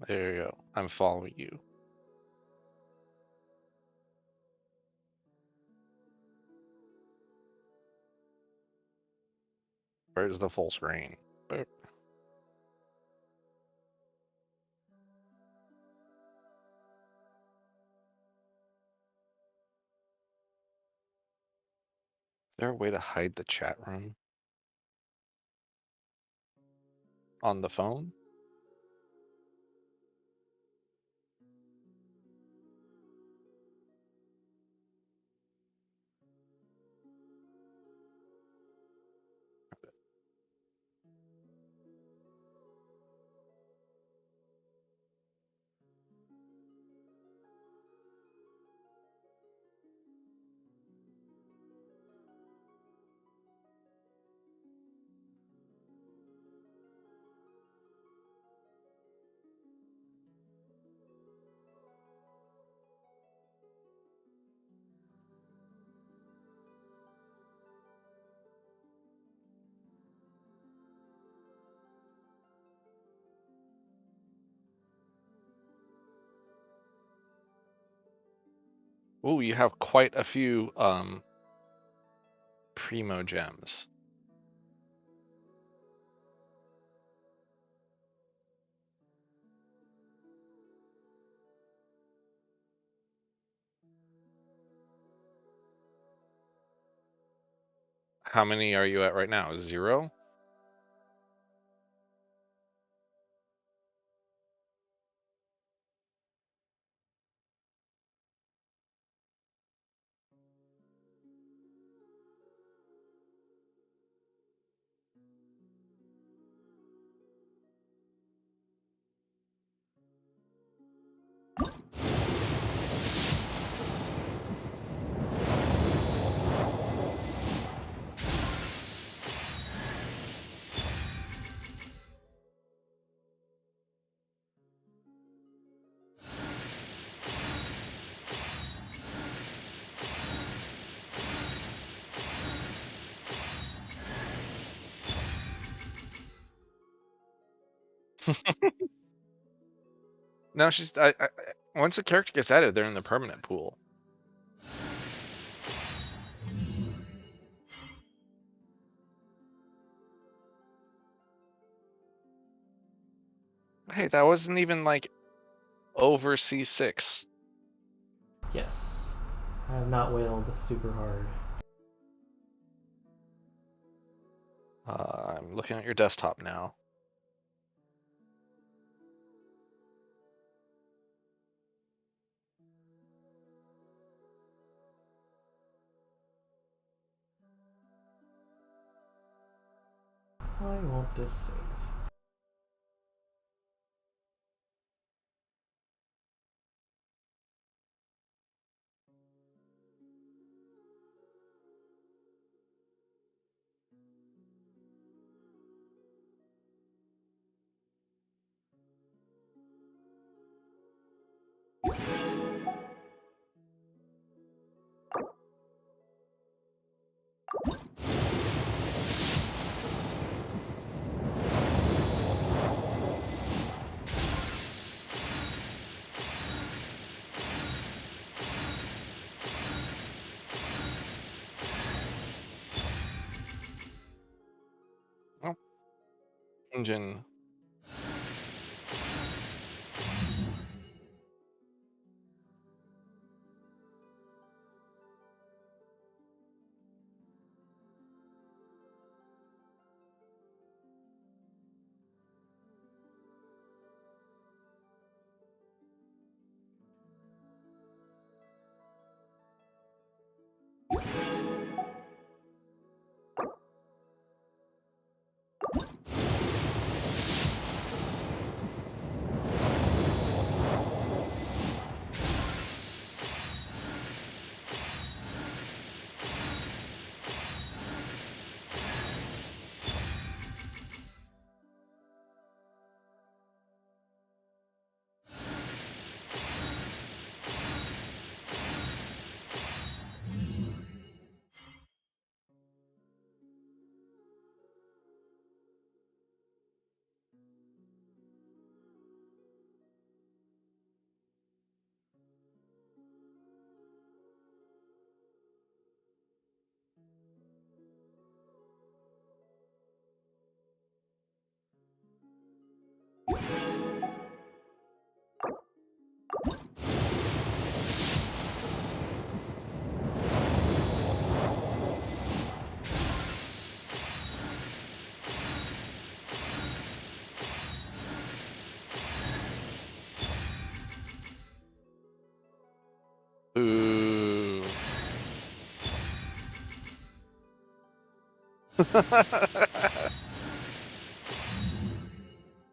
[SPEAKER 4] There you go. I'm following you. Where's the full screen? Boop. Is there a way to hide the chat room? On the phone? Ooh, you have quite a few primo gems. How many are you at right now? 0? No, she's. Once a character gets added, they're in the permanent pool. Hey, that wasn't even like over C6.
[SPEAKER 3] Yes. I have not wailed super hard.
[SPEAKER 4] I'm looking at your desktop now.
[SPEAKER 3] Why won't this save?
[SPEAKER 4] Oh. Engine.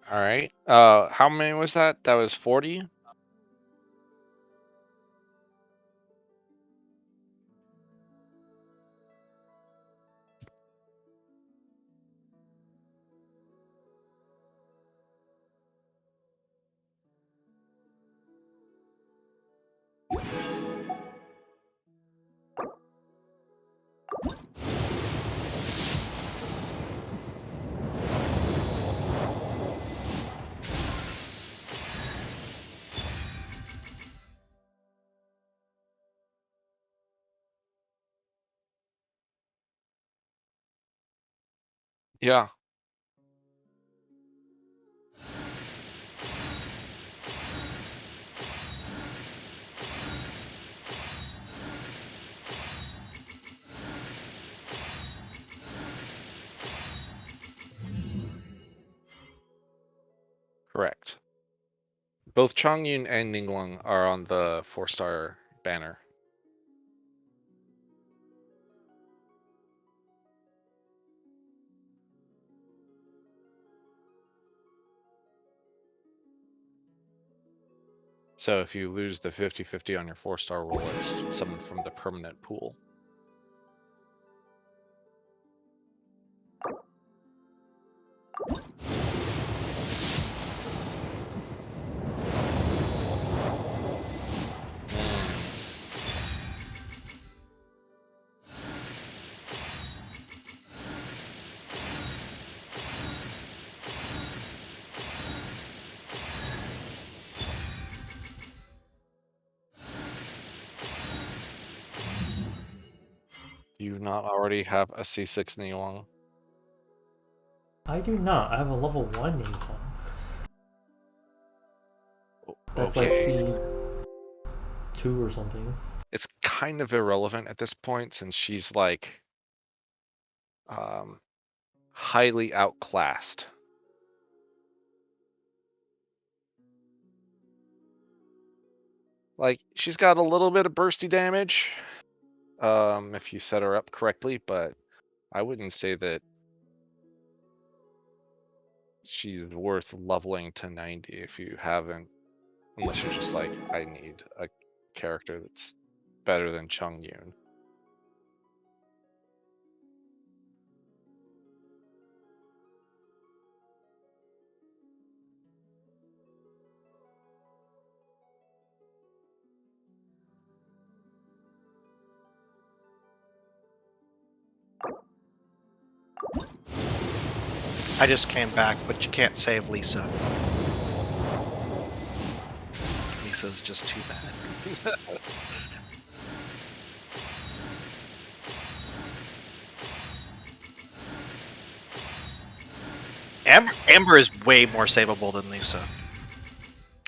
[SPEAKER 4] All right. How many was that? That was 40. Yeah. Correct. Both Chongyun and Ningguang are on the 4-star banner. So if you lose the 50-50 on your 4-star roll, it's summoned from the permanent pool. Do you not already have a C6 Ningguang?
[SPEAKER 3] I do not. I have a level 1 Ningguang. That's like C2 or something.
[SPEAKER 4] It's kind of irrelevant at this point since she's like highly outclassed. Like she's got a little bit of bursty damage if you set her up correctly, but I wouldn't say that she's worth leveling to 90 if you haven't, unless you're just like, I need a character that's better than Chongyun.
[SPEAKER 7] I just came back, but you can't save Lisa. Lisa's just too bad. Amber is way more savable than Lisa.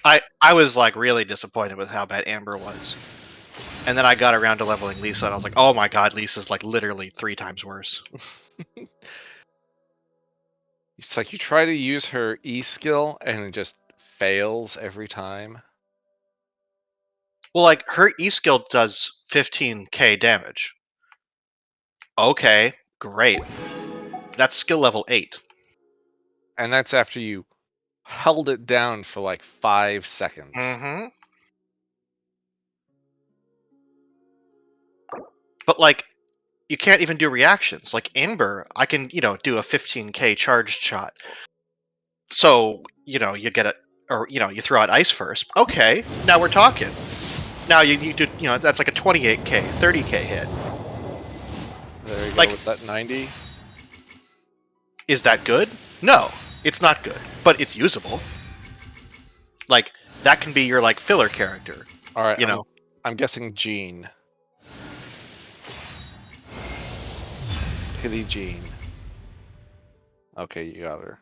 [SPEAKER 7] I was like really disappointed with how bad Amber was. And then I got around to leveling Lisa and I was like, oh my god, Lisa's like literally 3 times worse.
[SPEAKER 4] It's like you try to use her E skill and it just fails every time.
[SPEAKER 7] Well, like her E skill does 15k damage. Okay, great. That's skill level 8.
[SPEAKER 4] And that's after you held it down for like 5 seconds.
[SPEAKER 7] Mm-hmm. But like, you can't even do reactions. Like Amber, I can, do a 15k charged shot. So, you get it, or, you throw out ice first. Okay, now we're talking. Now you do, that's like a 28k, 30k hit.
[SPEAKER 4] There you go
[SPEAKER 7] Like,
[SPEAKER 4] with that 90.
[SPEAKER 7] Is that good? No, it's not good, but it's usable. Like, that can be your, like, filler character.
[SPEAKER 4] Alright, I'm guessing Jean. Pity Jean. Okay, you got her.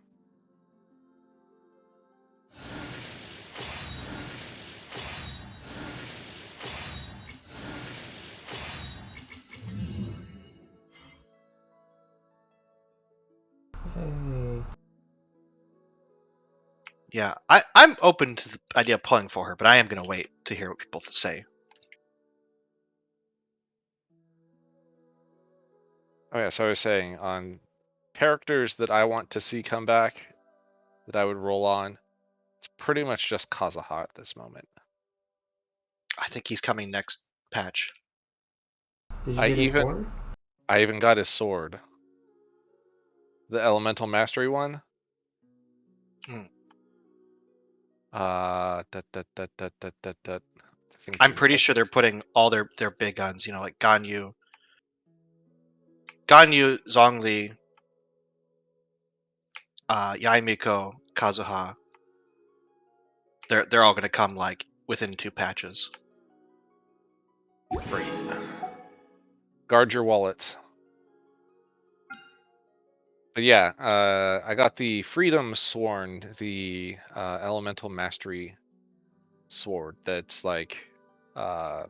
[SPEAKER 3] Hey.
[SPEAKER 7] Yeah, I'm open to the idea of pulling for her, but I am going to wait to hear what people say.
[SPEAKER 4] Oh yeah, so I was saying, on characters that I want to see come back, that I would roll on, it's pretty much just Kazuha at this moment.
[SPEAKER 7] I think he's coming next patch.
[SPEAKER 3] Did you get his sword?
[SPEAKER 4] I even got his sword. The Elemental Mastery one.
[SPEAKER 7] I'm pretty sure they're putting all their big guns, like Ganyu, Zhongli, Yaimiko, Kazuha. They're all gonna come like within 2 patches.
[SPEAKER 4] Great. Guard your wallets. But yeah, I got the Freedom Sworn, the Elemental Mastery sword. That's like all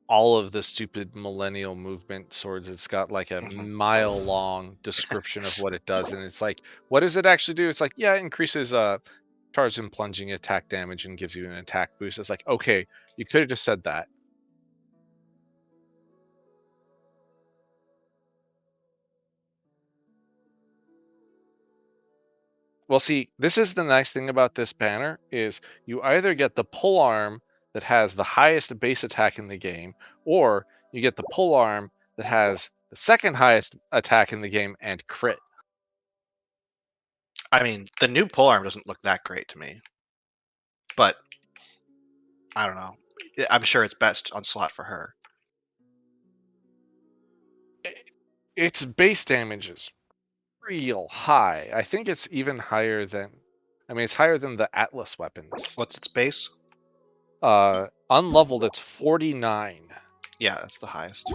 [SPEAKER 4] of the stupid millennial movement swords. It's got like a mile-long description of what it does, and it's like, what does it actually do? It's like, yeah, it increases charge and plunging attack damage and gives you an attack boost. It's like, okay, you could have just said that. Well, see, this is the nice thing about this banner, is you either get the pole arm that has the highest base attack in the game, or you get the pole arm that has the second highest attack in the game and crit.
[SPEAKER 7] I mean, the new pole arm doesn't look that great to me, but I don't know. I'm sure it's best on slot for her.
[SPEAKER 4] Its base damage is real high. I think it's even higher than, it's higher than the Atlas weapons.
[SPEAKER 7] What's its base?
[SPEAKER 4] Unleveled, it's 49.
[SPEAKER 7] Yeah, that's the highest.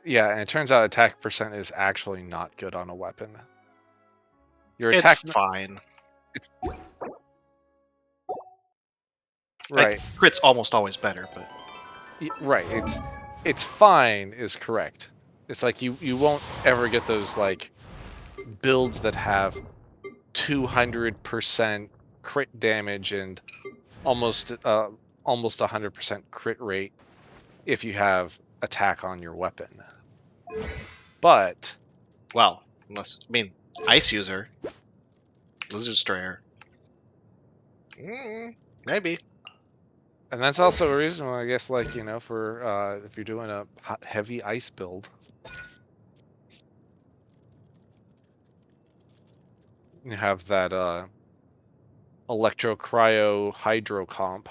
[SPEAKER 4] Yeah, and it turns out attack percent is actually not good on a weapon. Your
[SPEAKER 7] It's
[SPEAKER 4] attack
[SPEAKER 7] fine.
[SPEAKER 4] Right.
[SPEAKER 7] Like, crit's almost always better, but
[SPEAKER 4] right. It's fine is correct. It's like you won't ever get those like builds that have 200% crit damage and almost 100% crit rate if you have attack on your weapon. But
[SPEAKER 7] well, Ice User, Lizard Strayer, maybe.
[SPEAKER 4] And that's also a reason why I guess, like, for if you're doing a heavy ice build, you have that electro cryo hydro comp.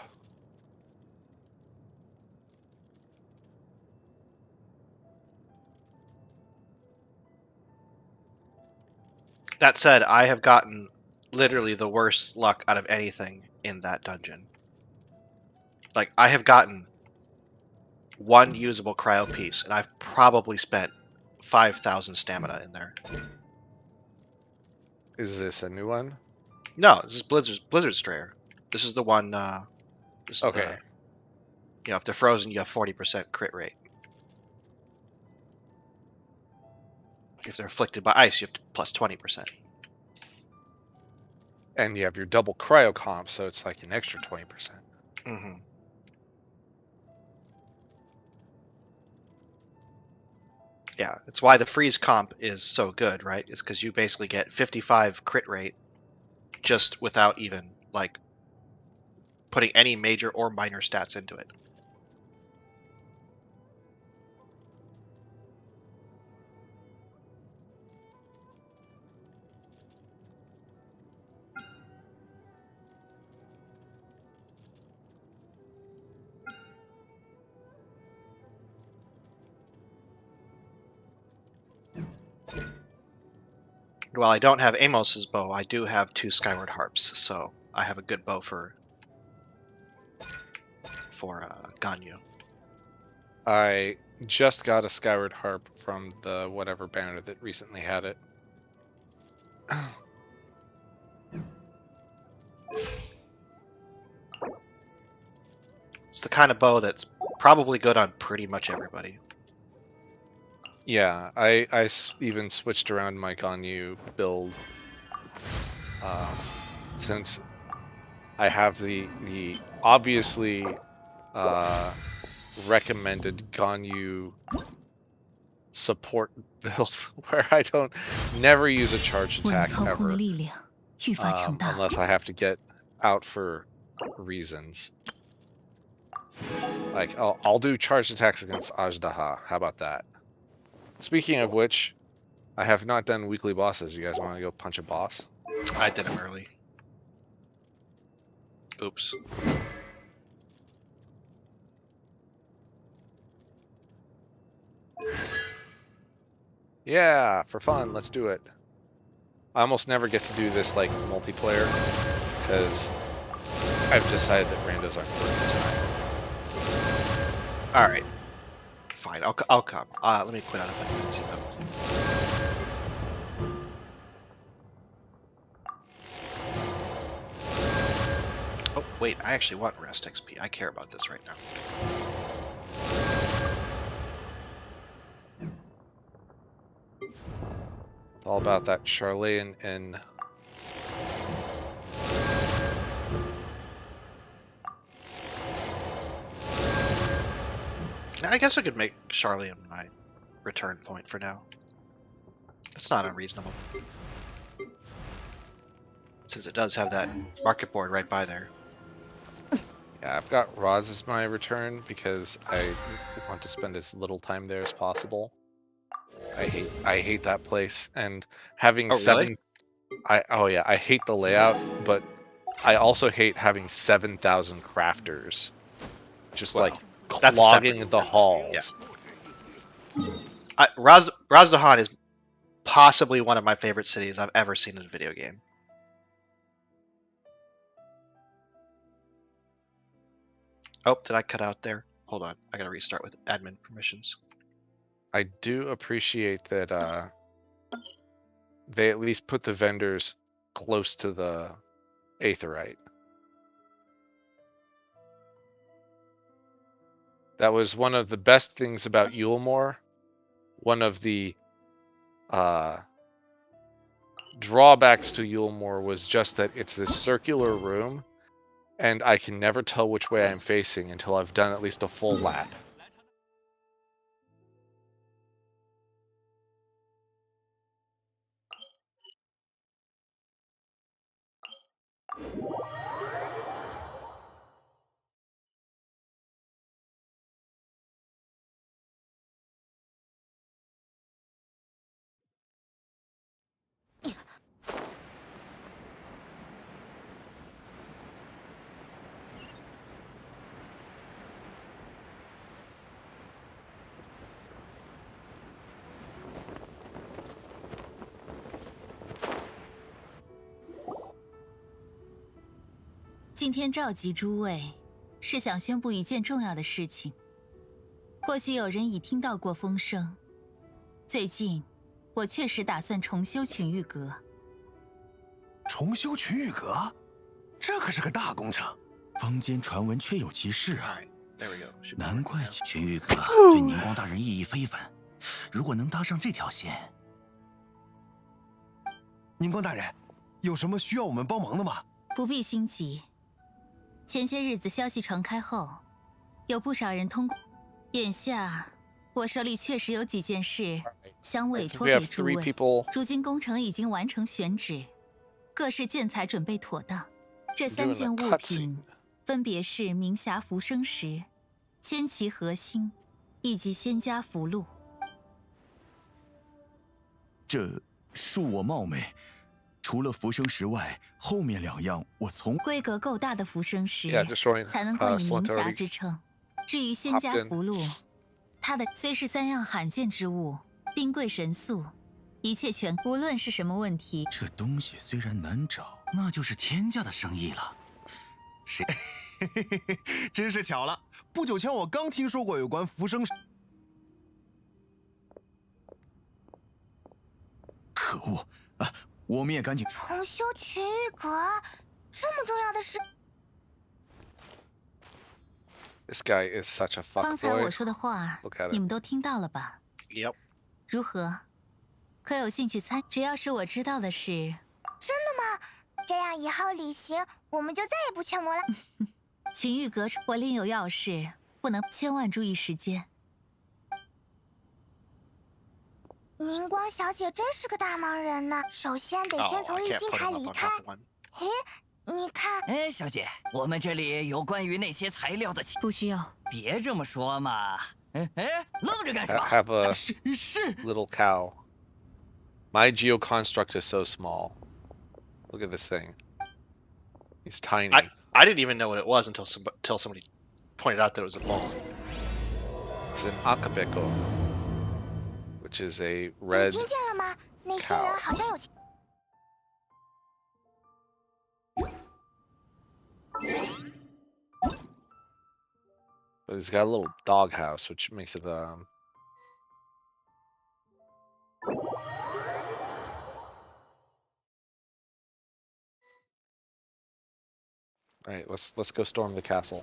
[SPEAKER 7] That said, I have gotten literally the worst luck out of anything in that dungeon. Like, I have gotten one usable cryo piece, and I've probably spent 5,000 stamina in there.
[SPEAKER 4] Is this a new one?
[SPEAKER 7] No, this is Blizzard Strayer. This is the one. This is
[SPEAKER 4] okay.
[SPEAKER 7] If they're frozen, you have 40% crit rate. If they're afflicted by ice, you have plus 20%.
[SPEAKER 4] And you have your double cryo comp, so it's like an extra 20%.
[SPEAKER 7] Mm-hmm. Yeah, it's why the freeze comp is so good, right? It's because you basically get 55 crit rate just without even, like, putting any major or minor stats into it. While I don't have Amos's bow, I do have 2 Skyward Harps, so I have a good bow for Ganyu.
[SPEAKER 4] I just got a Skyward Harp from the whatever banner that recently had it.
[SPEAKER 7] It's the kind of bow that's probably good on pretty much everybody.
[SPEAKER 4] Yeah, I even switched around my Ganyu build since I have the obviously recommended Ganyu support build where I don't never use a charge
[SPEAKER 11] 我能
[SPEAKER 4] attack
[SPEAKER 11] 操控的
[SPEAKER 4] ever,
[SPEAKER 11] 力量愈发强大。
[SPEAKER 4] unless I have to get out for reasons. Like I'll do charge attacks against Ajdaha. How about that? Speaking of which, I have not done weekly bosses. You guys want to go punch a boss?
[SPEAKER 7] I did him early. Oops.
[SPEAKER 4] Yeah, for fun, let's do it. I almost never get to do this like multiplayer because I've decided that randos aren't worth the time.
[SPEAKER 7] All right. Fine. I'll come. Let me quit out of 5 minutes. Oh wait, I actually want rest XP. I care about this right now.
[SPEAKER 4] It's all about that Charlene and
[SPEAKER 7] I guess I could make Charlie my return point for now. It's not unreasonable. Since it does have that market board right by there.
[SPEAKER 4] yeah, I've got Roz as my return because I want to spend as little time there as possible. I hate that place, and having
[SPEAKER 7] Oh,
[SPEAKER 4] seven.
[SPEAKER 7] really?
[SPEAKER 4] I hate the layout, but I also hate having 7,000 crafters, just
[SPEAKER 7] Well,
[SPEAKER 4] like
[SPEAKER 7] that's a
[SPEAKER 4] clogging
[SPEAKER 7] separate-
[SPEAKER 4] the halls.
[SPEAKER 7] Yeah. Razdahan is possibly one of my favorite cities I've ever seen in a video game. Oh, did I cut out there? Hold on, I gotta restart with admin permissions.
[SPEAKER 4] I do appreciate that they at least put the vendors close to the Aetheryte. That was one of the best things about Yulemore. One of the drawbacks to Yulemore was just that it's this circular room, and I can never tell which way I'm facing until I've done at least a full lap.
[SPEAKER 11] Yeah. 今天召集诸位，是想宣布一件重要的事情。或许有人已听到过风声，最近我确实打算重修群玉阁。
[SPEAKER 12] 重修群玉阁，这可是个大工程，坊间传闻确有其事啊。难怪群玉阁对宁光大人意义非凡。如果能搭上这条线，宁光大人，有什么需要我们帮忙的吗？
[SPEAKER 11] 不必心急。前些日子消息传开后，有不少人通过。眼下我手里确实有几件事想委托给诸位。如今工程已经完成选址，各式建材准备妥当。这3件物品分别是明匣浮生石、千奇核心以及仙家符箓。
[SPEAKER 12] 这恕我冒昧，除了浮生石外，后面2样我从
[SPEAKER 11] 规格够大的浮生石才能够以明匣之称。至于仙家符箓，它的虽是3样罕见之物，兵贵神速，一切全无论是什么问题。
[SPEAKER 12] 这东西虽然难找，那就是天价的生意了。谁？真是巧了，不久前我刚听说过有关浮生石。可恶啊！我们也赶紧
[SPEAKER 11] 重修群玉阁，这么重要的事。
[SPEAKER 4] This guy is such a fuckboy.
[SPEAKER 11] 刚才我说的话，你们都听到了吧
[SPEAKER 7] ？Yep.
[SPEAKER 11] 如何？可有兴趣参？只要是我知道的事。
[SPEAKER 13] 真的吗？这样以后旅行我们就再也不缺魔了。
[SPEAKER 11] 群玉阁，我另有要事，不能，千万注意时间。
[SPEAKER 13] 凝光小姐真是个大忙人呢。首先得先从预镜台离开。诶，你看，
[SPEAKER 14] 哎，小姐，我们这里有关于那些材料的。
[SPEAKER 11] 不需要。
[SPEAKER 14] 别这么说嘛。愣着干什么？
[SPEAKER 4] Have a
[SPEAKER 14] 是
[SPEAKER 4] little cow. My geoconstruct is so small. Look at this thing. He's tiny.
[SPEAKER 7] I didn't even know what it was until somebody pointed out that it was a mole.
[SPEAKER 4] It's an akabeko, which is a red
[SPEAKER 13] 你听见了吗？那些人好像有。
[SPEAKER 4] But it's got a little doghouse, which makes it Alright, let's go storm the castle.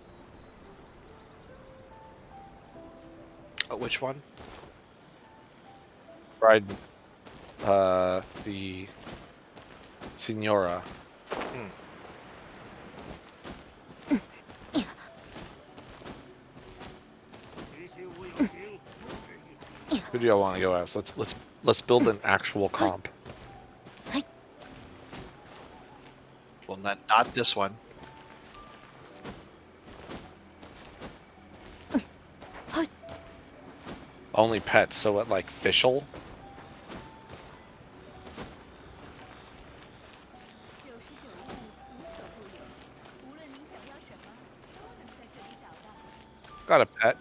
[SPEAKER 7] Which one?
[SPEAKER 4] Ride the Signora. Who do y'all want to go as? Let's build an actual comp.
[SPEAKER 7] Well, not this one.
[SPEAKER 4] Only pets, so what, like Fischl? Got a pet.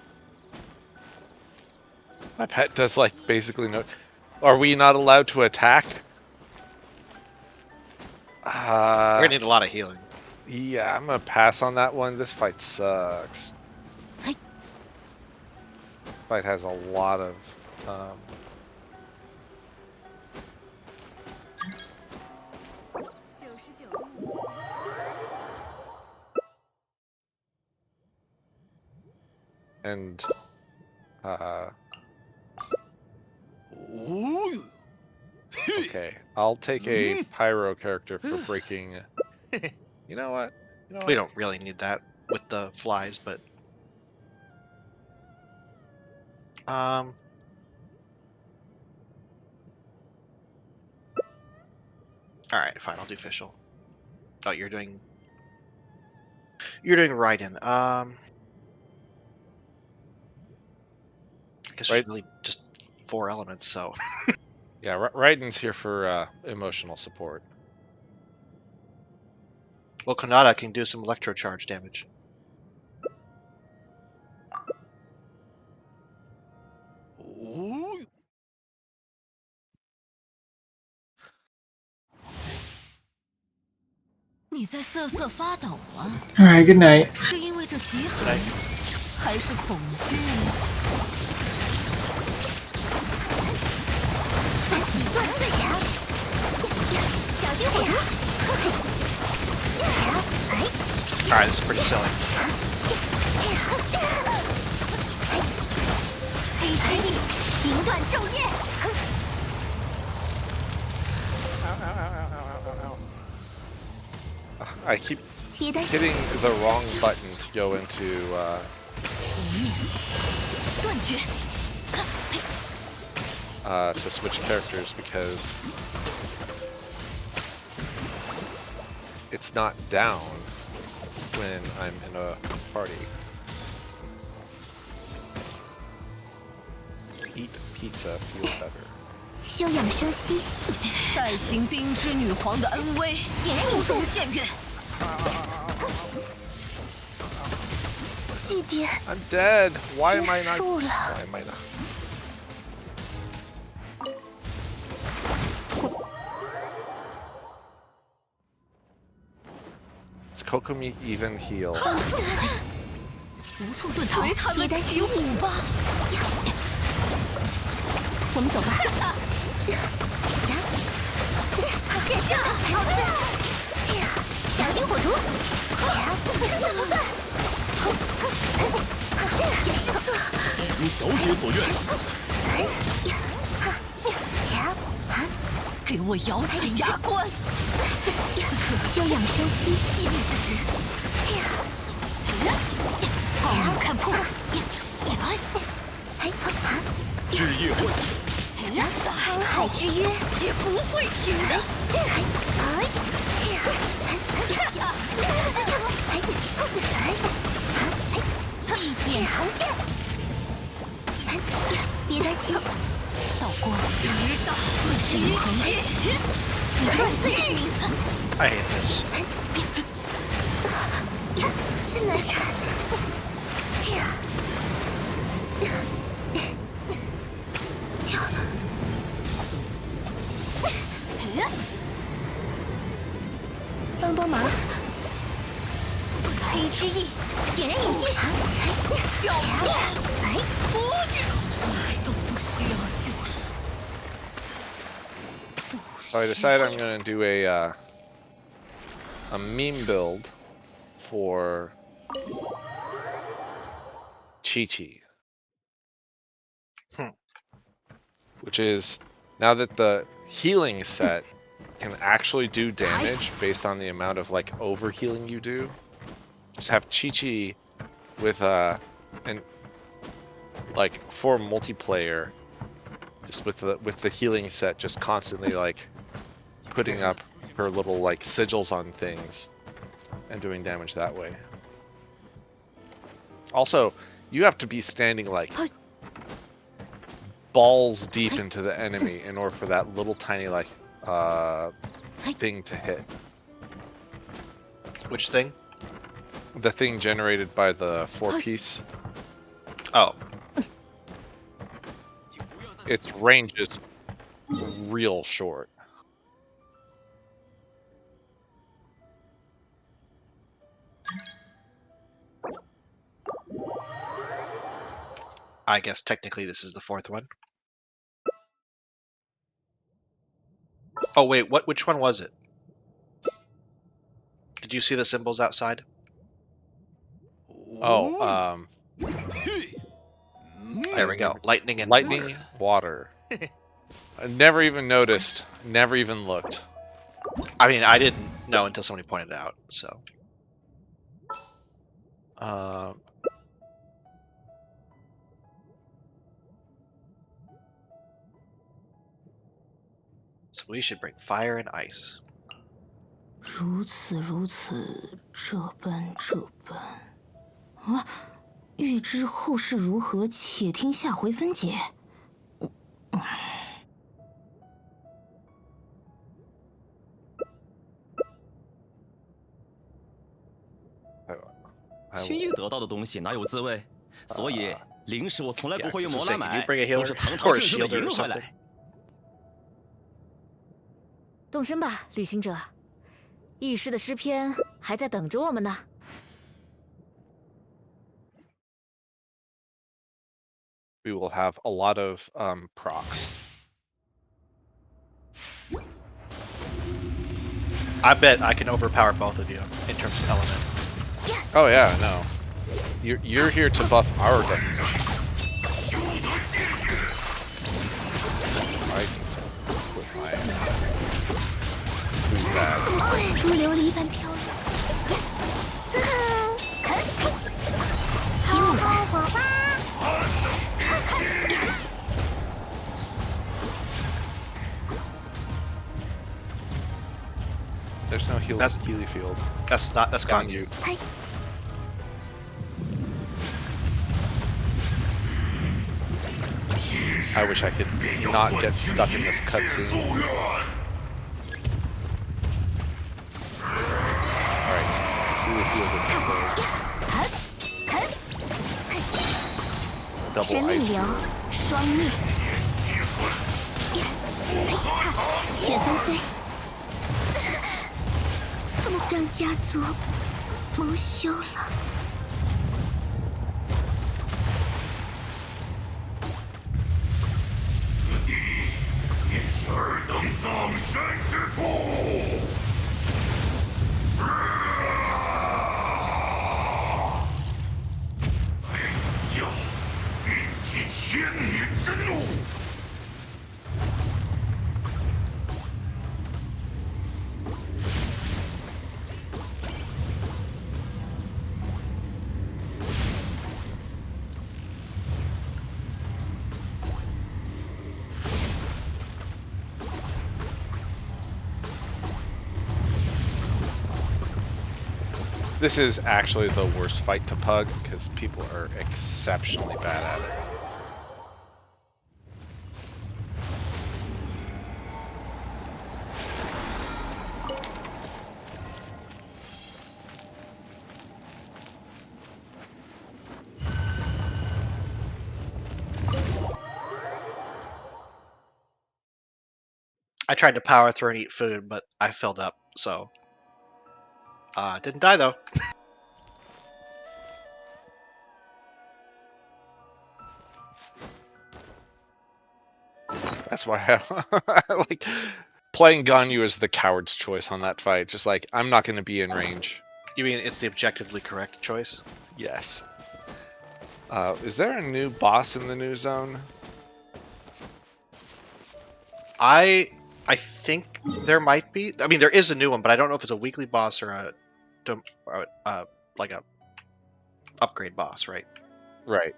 [SPEAKER 4] My pet does like basically no. Are we not allowed to attack?
[SPEAKER 7] We're gonna need a lot of healing.
[SPEAKER 4] Yeah, I'm gonna pass on that one. This fight sucks. Fight has a lot of and okay, I'll take a pyro character for breaking. You know what?
[SPEAKER 7] We don't really need that with the flies, but all right, fine. I'll do Fischl. Oh, you're doing Raiden. I guess there's really just 4 elements, so.
[SPEAKER 4] Yeah, Raiden's here for emotional support.
[SPEAKER 7] Well, Konata can do some electro charge damage.
[SPEAKER 1] Alright, good night.
[SPEAKER 11] 是因为这集合，还是恐惧？
[SPEAKER 13] 断最强，小心火烛。
[SPEAKER 7] Alright, this is pretty silly.
[SPEAKER 4] I keep hitting the wrong button to go into to switch characters because it's not down when I'm in a party. Eat pizza feels better.
[SPEAKER 11] 休养生息，代行冰之女皇的恩威，不容僭越。祭典
[SPEAKER 4] I'm dead. Why am I not?
[SPEAKER 11] 结束了。
[SPEAKER 4] Why am I not? Does Kokomi even heal?
[SPEAKER 11] 无处遁逃，他们起舞吧！我们走吧。
[SPEAKER 13] 现身，好的。小心火烛。这算不算？也失策。
[SPEAKER 12] 如小姐所愿。
[SPEAKER 11] 给我咬紧牙关！休养生息，寂灭之时。奥姆看破，
[SPEAKER 13] 沧海之约也不会停的。地点重现，别担心，道光一时永恒，乱最明。
[SPEAKER 7] I hate this.
[SPEAKER 13] 真难缠。帮帮忙！黑之翼，点燃引信。小光，哎，魔女，都不需要救赎。
[SPEAKER 4] So I decided I'm going to do a meme build for Chi-Chi. Which is, now that the healing set can actually do damage based on the amount of like overhealing you do, just have Chi-Chi with like for multiplayer, just with the healing set, just constantly like putting up her little like sigils on things and doing damage that way. Also, you have to be standing like balls deep into the enemy in order for that little tiny like thing to hit.
[SPEAKER 7] Which thing?
[SPEAKER 4] The thing generated by the 4-piece.
[SPEAKER 7] Oh.
[SPEAKER 4] Its range is real short.
[SPEAKER 7] I guess technically this is the fourth one. Oh wait, which one was it? Did you see the symbols outside?
[SPEAKER 4] Oh,
[SPEAKER 7] there we go. Lightning and
[SPEAKER 4] water. I never even noticed, never even looked.
[SPEAKER 7] I mean, I didn't know until somebody pointed it out, so. So we should bring fire and ice.
[SPEAKER 13] 如此如此，这般这般。啊，欲知后事如何，且听下回分解。
[SPEAKER 14] 轻易得到的东西哪有滋味？所以灵石我从来不会用魔来买，都是堂堂正正的赢回来。
[SPEAKER 15] 动身吧，旅行者。异世的诗篇还在等着我们呢。
[SPEAKER 4] We will have a lot of procs.
[SPEAKER 7] I bet I can overpower both of you in terms of element.
[SPEAKER 4] Oh yeah, no. You're here to buff our definition. I with my do that.
[SPEAKER 13] 怎么会如琉璃般飘逸？请我火花！
[SPEAKER 4] There's no heal.
[SPEAKER 7] That's
[SPEAKER 4] Healy field.
[SPEAKER 7] That's gone you.
[SPEAKER 4] I wish I could not get stuck in this cutscene. Alright, Healy field is closed. Double ice.
[SPEAKER 13] 双灭。雪纷飞。 怎么会让家族蒙羞了？
[SPEAKER 12] 此地便是二等葬身之处。白羊教蕴集千年之怒。
[SPEAKER 13] 啊！
[SPEAKER 4] This is actually the worst fight to pug because people are exceptionally bad at it.
[SPEAKER 7] I tried to power through and eat food, but I filled up, so didn't die though.
[SPEAKER 4] That's why I like playing Ganyu is the coward's choice on that fight. Just like, I'm not going to be in range.
[SPEAKER 7] You mean it's the objectively correct choice?
[SPEAKER 4] Yes. Is there a new boss in the new zone?
[SPEAKER 7] I think there might be. I mean, there is a new one, but I don't know if it's a weekly boss or like a upgrade boss, right?
[SPEAKER 4] Right.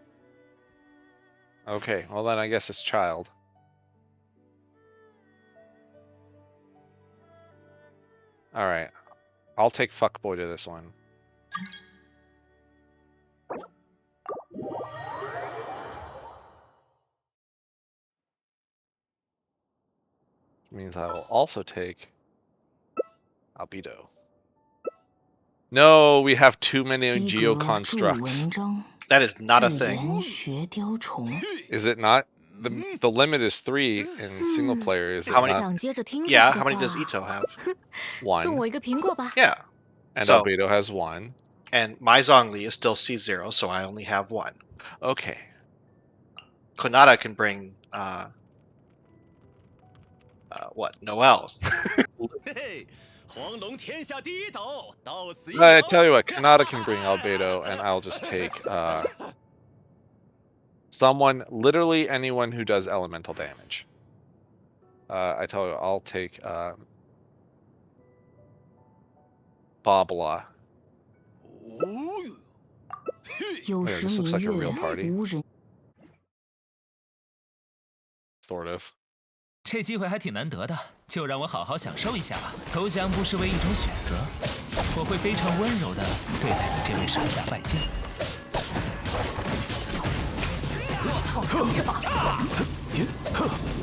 [SPEAKER 4] Okay, well then I guess it's Child. Alright. I'll take Fuckboy to this one. Means I will also take Albedo. No, we have too many geo constructs.
[SPEAKER 7] That is not a thing.
[SPEAKER 4] Is it not? The limit is 3 in single player. Is it not?
[SPEAKER 7] Yeah, how many does Ito have?
[SPEAKER 4] 1.
[SPEAKER 7] Yeah.
[SPEAKER 4] And so, Albedo has 1.
[SPEAKER 7] And my Zhongli is still C0, so I only have 1.
[SPEAKER 4] Okay.
[SPEAKER 7] Konata can bring what? Noel.
[SPEAKER 4] I tell you what, Kanata can bring Albedo, and I'll just take literally anyone who does elemental damage. I tell you, I'll take Babala. Oh, yeah, this looks like a real party. Sort of.
[SPEAKER 16] 这机会还挺难得的，就让我好好享受一下吧。投降不失为一种选择，我会非常温柔的对待你这位手下败将。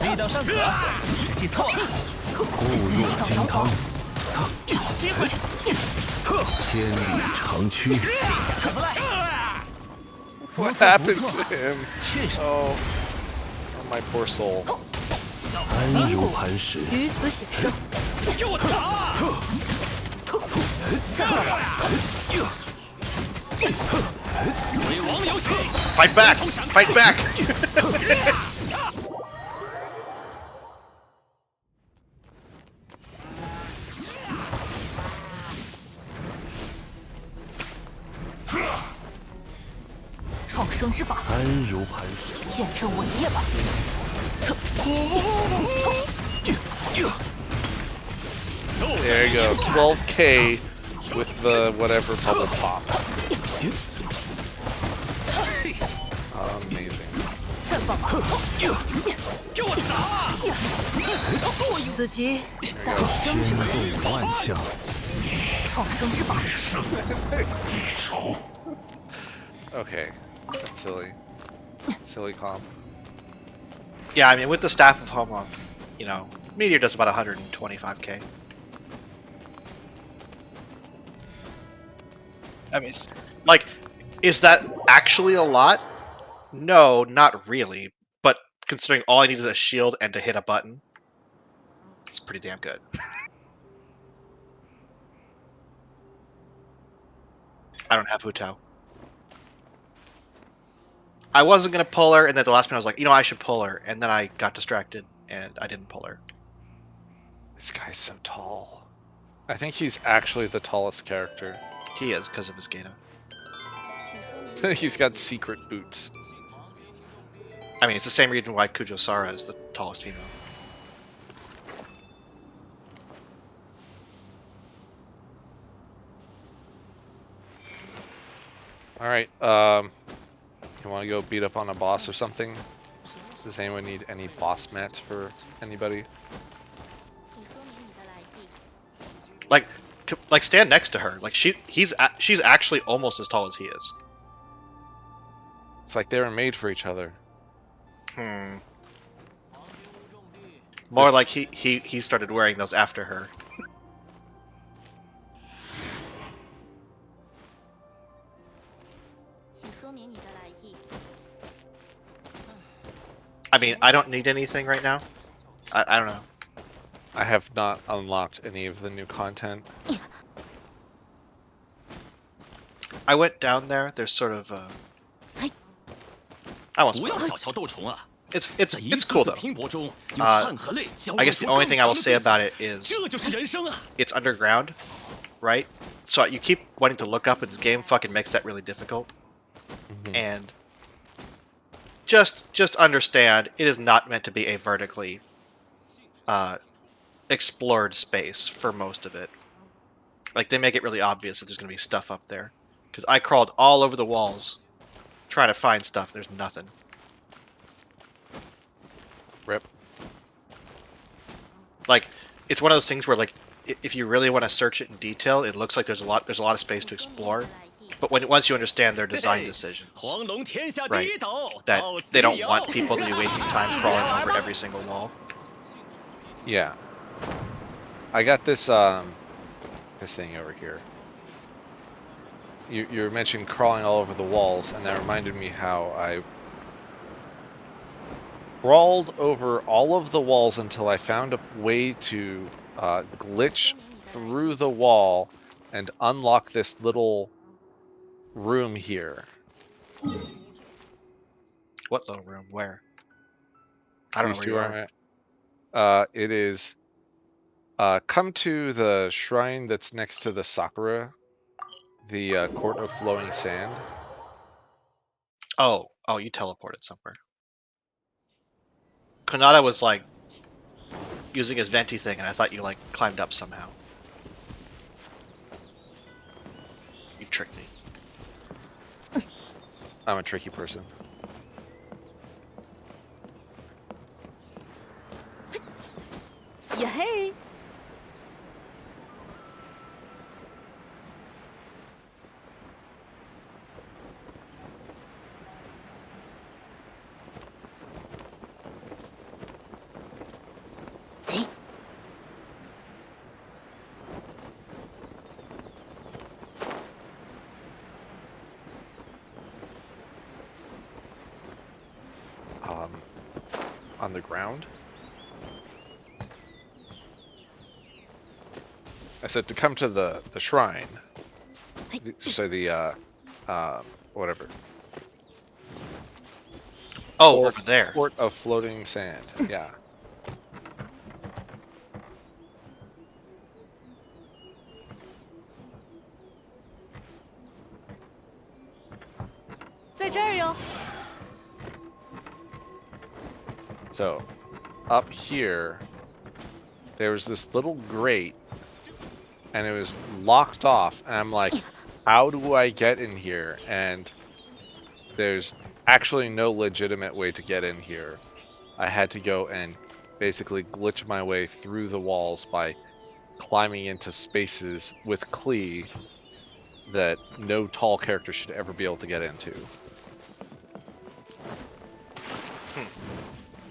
[SPEAKER 16] 力道尚可，时机错了。
[SPEAKER 12] 固若金汤，
[SPEAKER 16] 好机会，
[SPEAKER 12] 天理长驱。
[SPEAKER 16] 这下可不赖。
[SPEAKER 4] What happened to him? Oh, my poor soul.
[SPEAKER 12] 安如磐石。
[SPEAKER 15] 于此显圣。
[SPEAKER 16] 给我打！鬼王有血
[SPEAKER 7] Fight back! Fight back!
[SPEAKER 15] 创生之法，
[SPEAKER 12] 安如磐石。
[SPEAKER 15] 见证伟业吧！
[SPEAKER 4] There you go, 12k with the whatever bubble pop. Amazing.
[SPEAKER 15] 此局诞生之
[SPEAKER 12] 天动万象，
[SPEAKER 15] 创生之法。
[SPEAKER 4] Okay, that's silly. Silly comp.
[SPEAKER 7] Yeah, I mean, with the Staff of Homo, you know, Meteor does about 125k. I mean, like, is that actually a lot? No, not really. But considering all I need is a shield and to hit a button, it's pretty damn good. I don't have Hu Tao. I wasn't going to pull her, and then the last minute I was like, you know, I should pull her. And then I got distracted, and I didn't pull her.
[SPEAKER 4] This guy's so tall. I think he's actually the tallest character.
[SPEAKER 7] He is, because of his Geta.
[SPEAKER 4] He's got secret boots.
[SPEAKER 7] I mean, it's the same reason why Kujo Sara is the tallest female.
[SPEAKER 4] Alright, you want to go beat up on a boss or something? Does anyone need any boss mats for anybody?
[SPEAKER 7] Like, Like, stand next to her. Like, she's actually almost as tall as he is.
[SPEAKER 4] It's like they were made for each other.
[SPEAKER 7] More like he started wearing those after her. I mean, I don't need anything right now. I don't know.
[SPEAKER 4] I have not unlocked any of the new content.
[SPEAKER 7] I went down there. There's sort of I won't spoil it. It's cool though. I guess the only thing I will say about it is it's underground, right? So you keep wanting to look up, and this game fucking makes that really difficult. And just understand, it is not meant to be a vertically explored space for most of it. Like, they make it really obvious that there's going to be stuff up there. Because I crawled all over the walls trying to find stuff. There's nothing.
[SPEAKER 4] Rip.
[SPEAKER 7] Like, it's one of those things where, like, if you really want to search it in detail, it looks like there's a lot of space to explore. But once you understand their design decisions, right, that they don't want people to be wasting time crawling over every single wall.
[SPEAKER 4] Yeah. I got this this thing over here. You mentioned crawling all over the walls, and that reminded me how I crawled over all of the walls until I found a way to glitch through the wall and unlock this little room here.
[SPEAKER 7] What little room? Where? I don't know where you are.
[SPEAKER 4] I'm at. It is. Come to the shrine that's next to the Sakura, the Court of Flowing Sand.
[SPEAKER 7] Oh, you teleported somewhere. Konata was like using his venti thing, and I thought you like climbed up somehow. You tricked me.
[SPEAKER 4] I'm a tricky person.
[SPEAKER 15] Yeah, hey.
[SPEAKER 4] On the ground. I said to come to the shrine. So the whatever.
[SPEAKER 7] Oh, over there.
[SPEAKER 4] Court of Floating Sand. Yeah. So, up here, there was this little grate, and it was locked off, and I'm like, how do I get in here? And there's actually no legitimate way to get in here. I had to go and basically glitch my way through the walls by climbing into spaces with Klee that no tall character should ever be able to get into.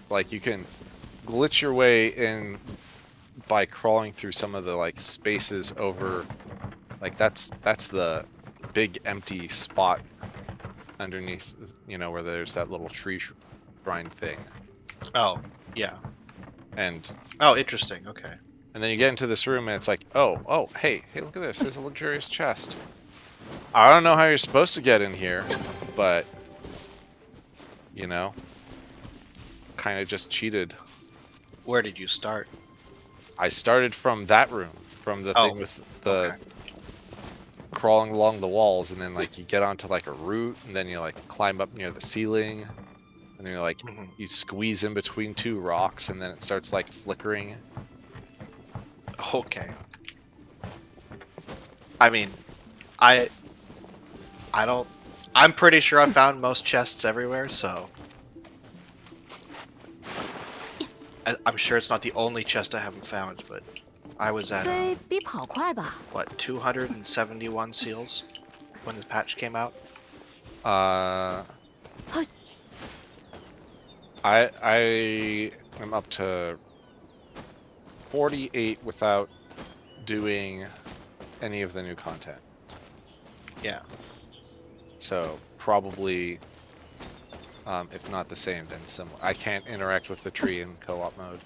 [SPEAKER 4] Like, you can glitch your way in by crawling through some of the like spaces over, like that's the big empty spot underneath, you know, where there's that little tree shrine thing.
[SPEAKER 7] Oh, yeah.
[SPEAKER 4] And
[SPEAKER 7] oh, interesting. Okay.
[SPEAKER 4] And then you get into this room and it's like, oh, hey, look at this. There's a luxurious chest. I don't know how you're supposed to get in here, but you know, kind of just cheated.
[SPEAKER 7] Where did you start?
[SPEAKER 4] I started from that room, from the thing with the crawling along the walls, and then like you get onto like a root, and then you like climb up near the ceiling, and then you're like you squeeze in between two rocks, and then it starts like flickering.
[SPEAKER 7] Okay. I mean, I don't. I'm pretty sure I found most chests everywhere, so I'm sure it's not the only chest I haven't found, but I was at
[SPEAKER 15] 飞比跑快吧？
[SPEAKER 7] what 271 seals when the patch came out.
[SPEAKER 4] I am up to 48 without doing any of the new content.
[SPEAKER 7] Yeah.
[SPEAKER 4] So probably, if not the same, then similar. I can't interact with the tree in co-op mode.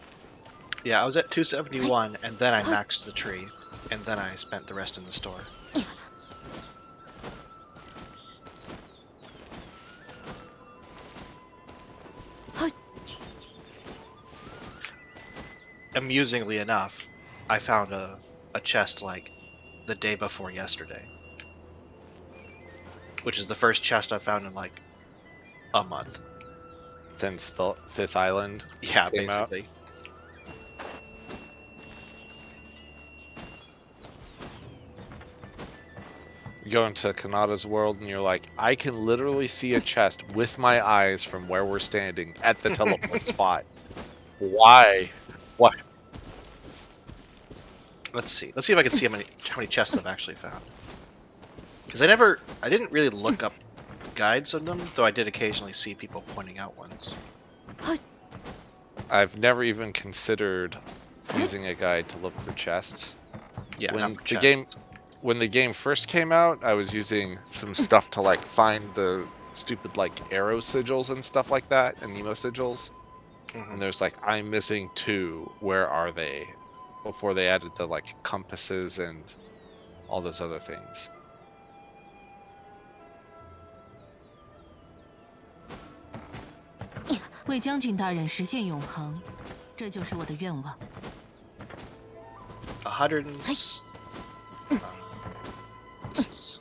[SPEAKER 7] Yeah, I was at 271, and then I maxed the tree, and then I spent the rest in the store. Amusingly enough, I found a chest like the day before yesterday, which is the first chest I've found in like a month.
[SPEAKER 4] Since the 5th Island
[SPEAKER 7] Yeah,
[SPEAKER 4] came
[SPEAKER 7] basically.
[SPEAKER 4] out. You go into Kanata's world and you're like, I can literally see a chest with my eyes from where we're standing at the teleport spot. Why? What?
[SPEAKER 7] Let's see. Let's see if I can see how many chests I've actually found. Because I didn't really look up guides of them, though I did occasionally see people pointing out ones.
[SPEAKER 4] I've never even considered using a guide to look for chests.
[SPEAKER 7] Yeah,
[SPEAKER 4] when
[SPEAKER 7] not for
[SPEAKER 4] the
[SPEAKER 7] chests.
[SPEAKER 4] When the game first came out, I was using some stuff to like find the stupid like arrow sigils and stuff like that, and Nemo sigils. And there's like, I'm missing 2. Where are they? Before they added the like compasses and all those other things.
[SPEAKER 11] "为将军大人实现永恒，这就是我的愿望。
[SPEAKER 7] This is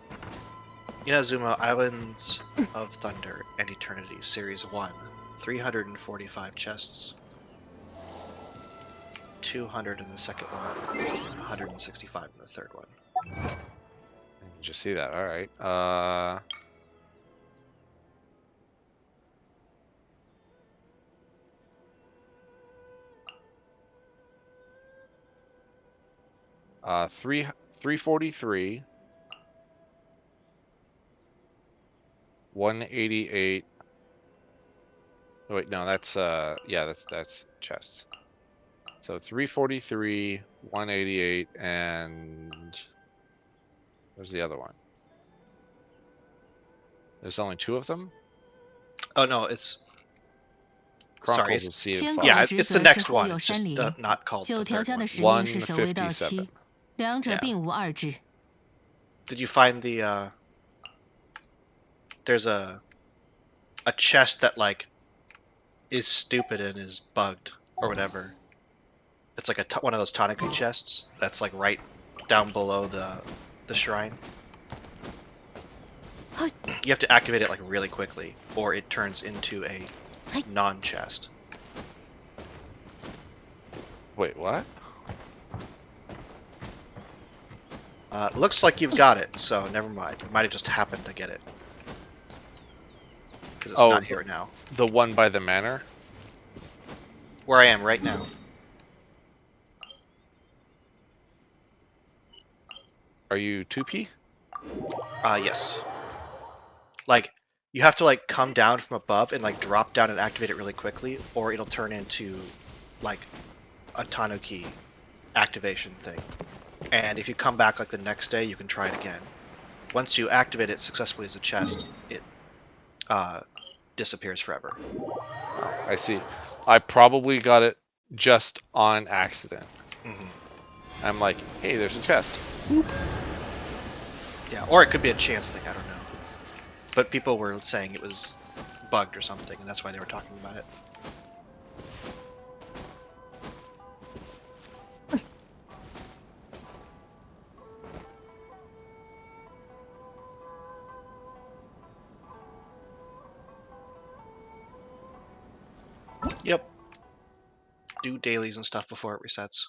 [SPEAKER 7] Inazuma Islands of Thunder and Eternity, Series 1. 345 chests. 200 in the second one, 165 in the third one.
[SPEAKER 4] Just see that. All right. 343, 188. Oh, wait, no, that's yeah, that's chests. So 343, 188, and where's the other one? There's only 2 of them?
[SPEAKER 7] Oh no, it's
[SPEAKER 4] Chronicles
[SPEAKER 7] sorry.
[SPEAKER 4] of Sea and Fire.
[SPEAKER 7] Yeah, it's the next one. It's just not called the
[SPEAKER 11] 9条
[SPEAKER 7] third
[SPEAKER 11] 家
[SPEAKER 7] one.
[SPEAKER 11] 的使命是守卫到期，
[SPEAKER 4] 157.
[SPEAKER 11] 两者并无二致。
[SPEAKER 7] Did you find the there's a chest that like is stupid and is bugged or whatever. It's like one of those Tanaku chests that's like right down below the shrine. You have to activate it like really quickly, or it turns into a non-chest.
[SPEAKER 4] Wait, what?
[SPEAKER 7] Looks like you've got it, so never mind. You might have just happened to get it. Because it's not here now.
[SPEAKER 4] The one by the manor?
[SPEAKER 7] Where I am right now.
[SPEAKER 4] Are you 2P?
[SPEAKER 7] Yes. Like, you have to like come down from above and like drop down and activate it really quickly, or it'll turn into like a Tanuki activation thing. And if you come back like the next day, you can try it again. Once you activate it successfully as a chest, it disappears forever.
[SPEAKER 4] Oh, I see. I probably got it just on accident. I'm like, hey, there's a chest.
[SPEAKER 7] Yeah, or it could be a chance thing, I don't know. But people were saying it was bugged or something, and that's why they were talking about it. Yep. Do dailies and stuff before it resets.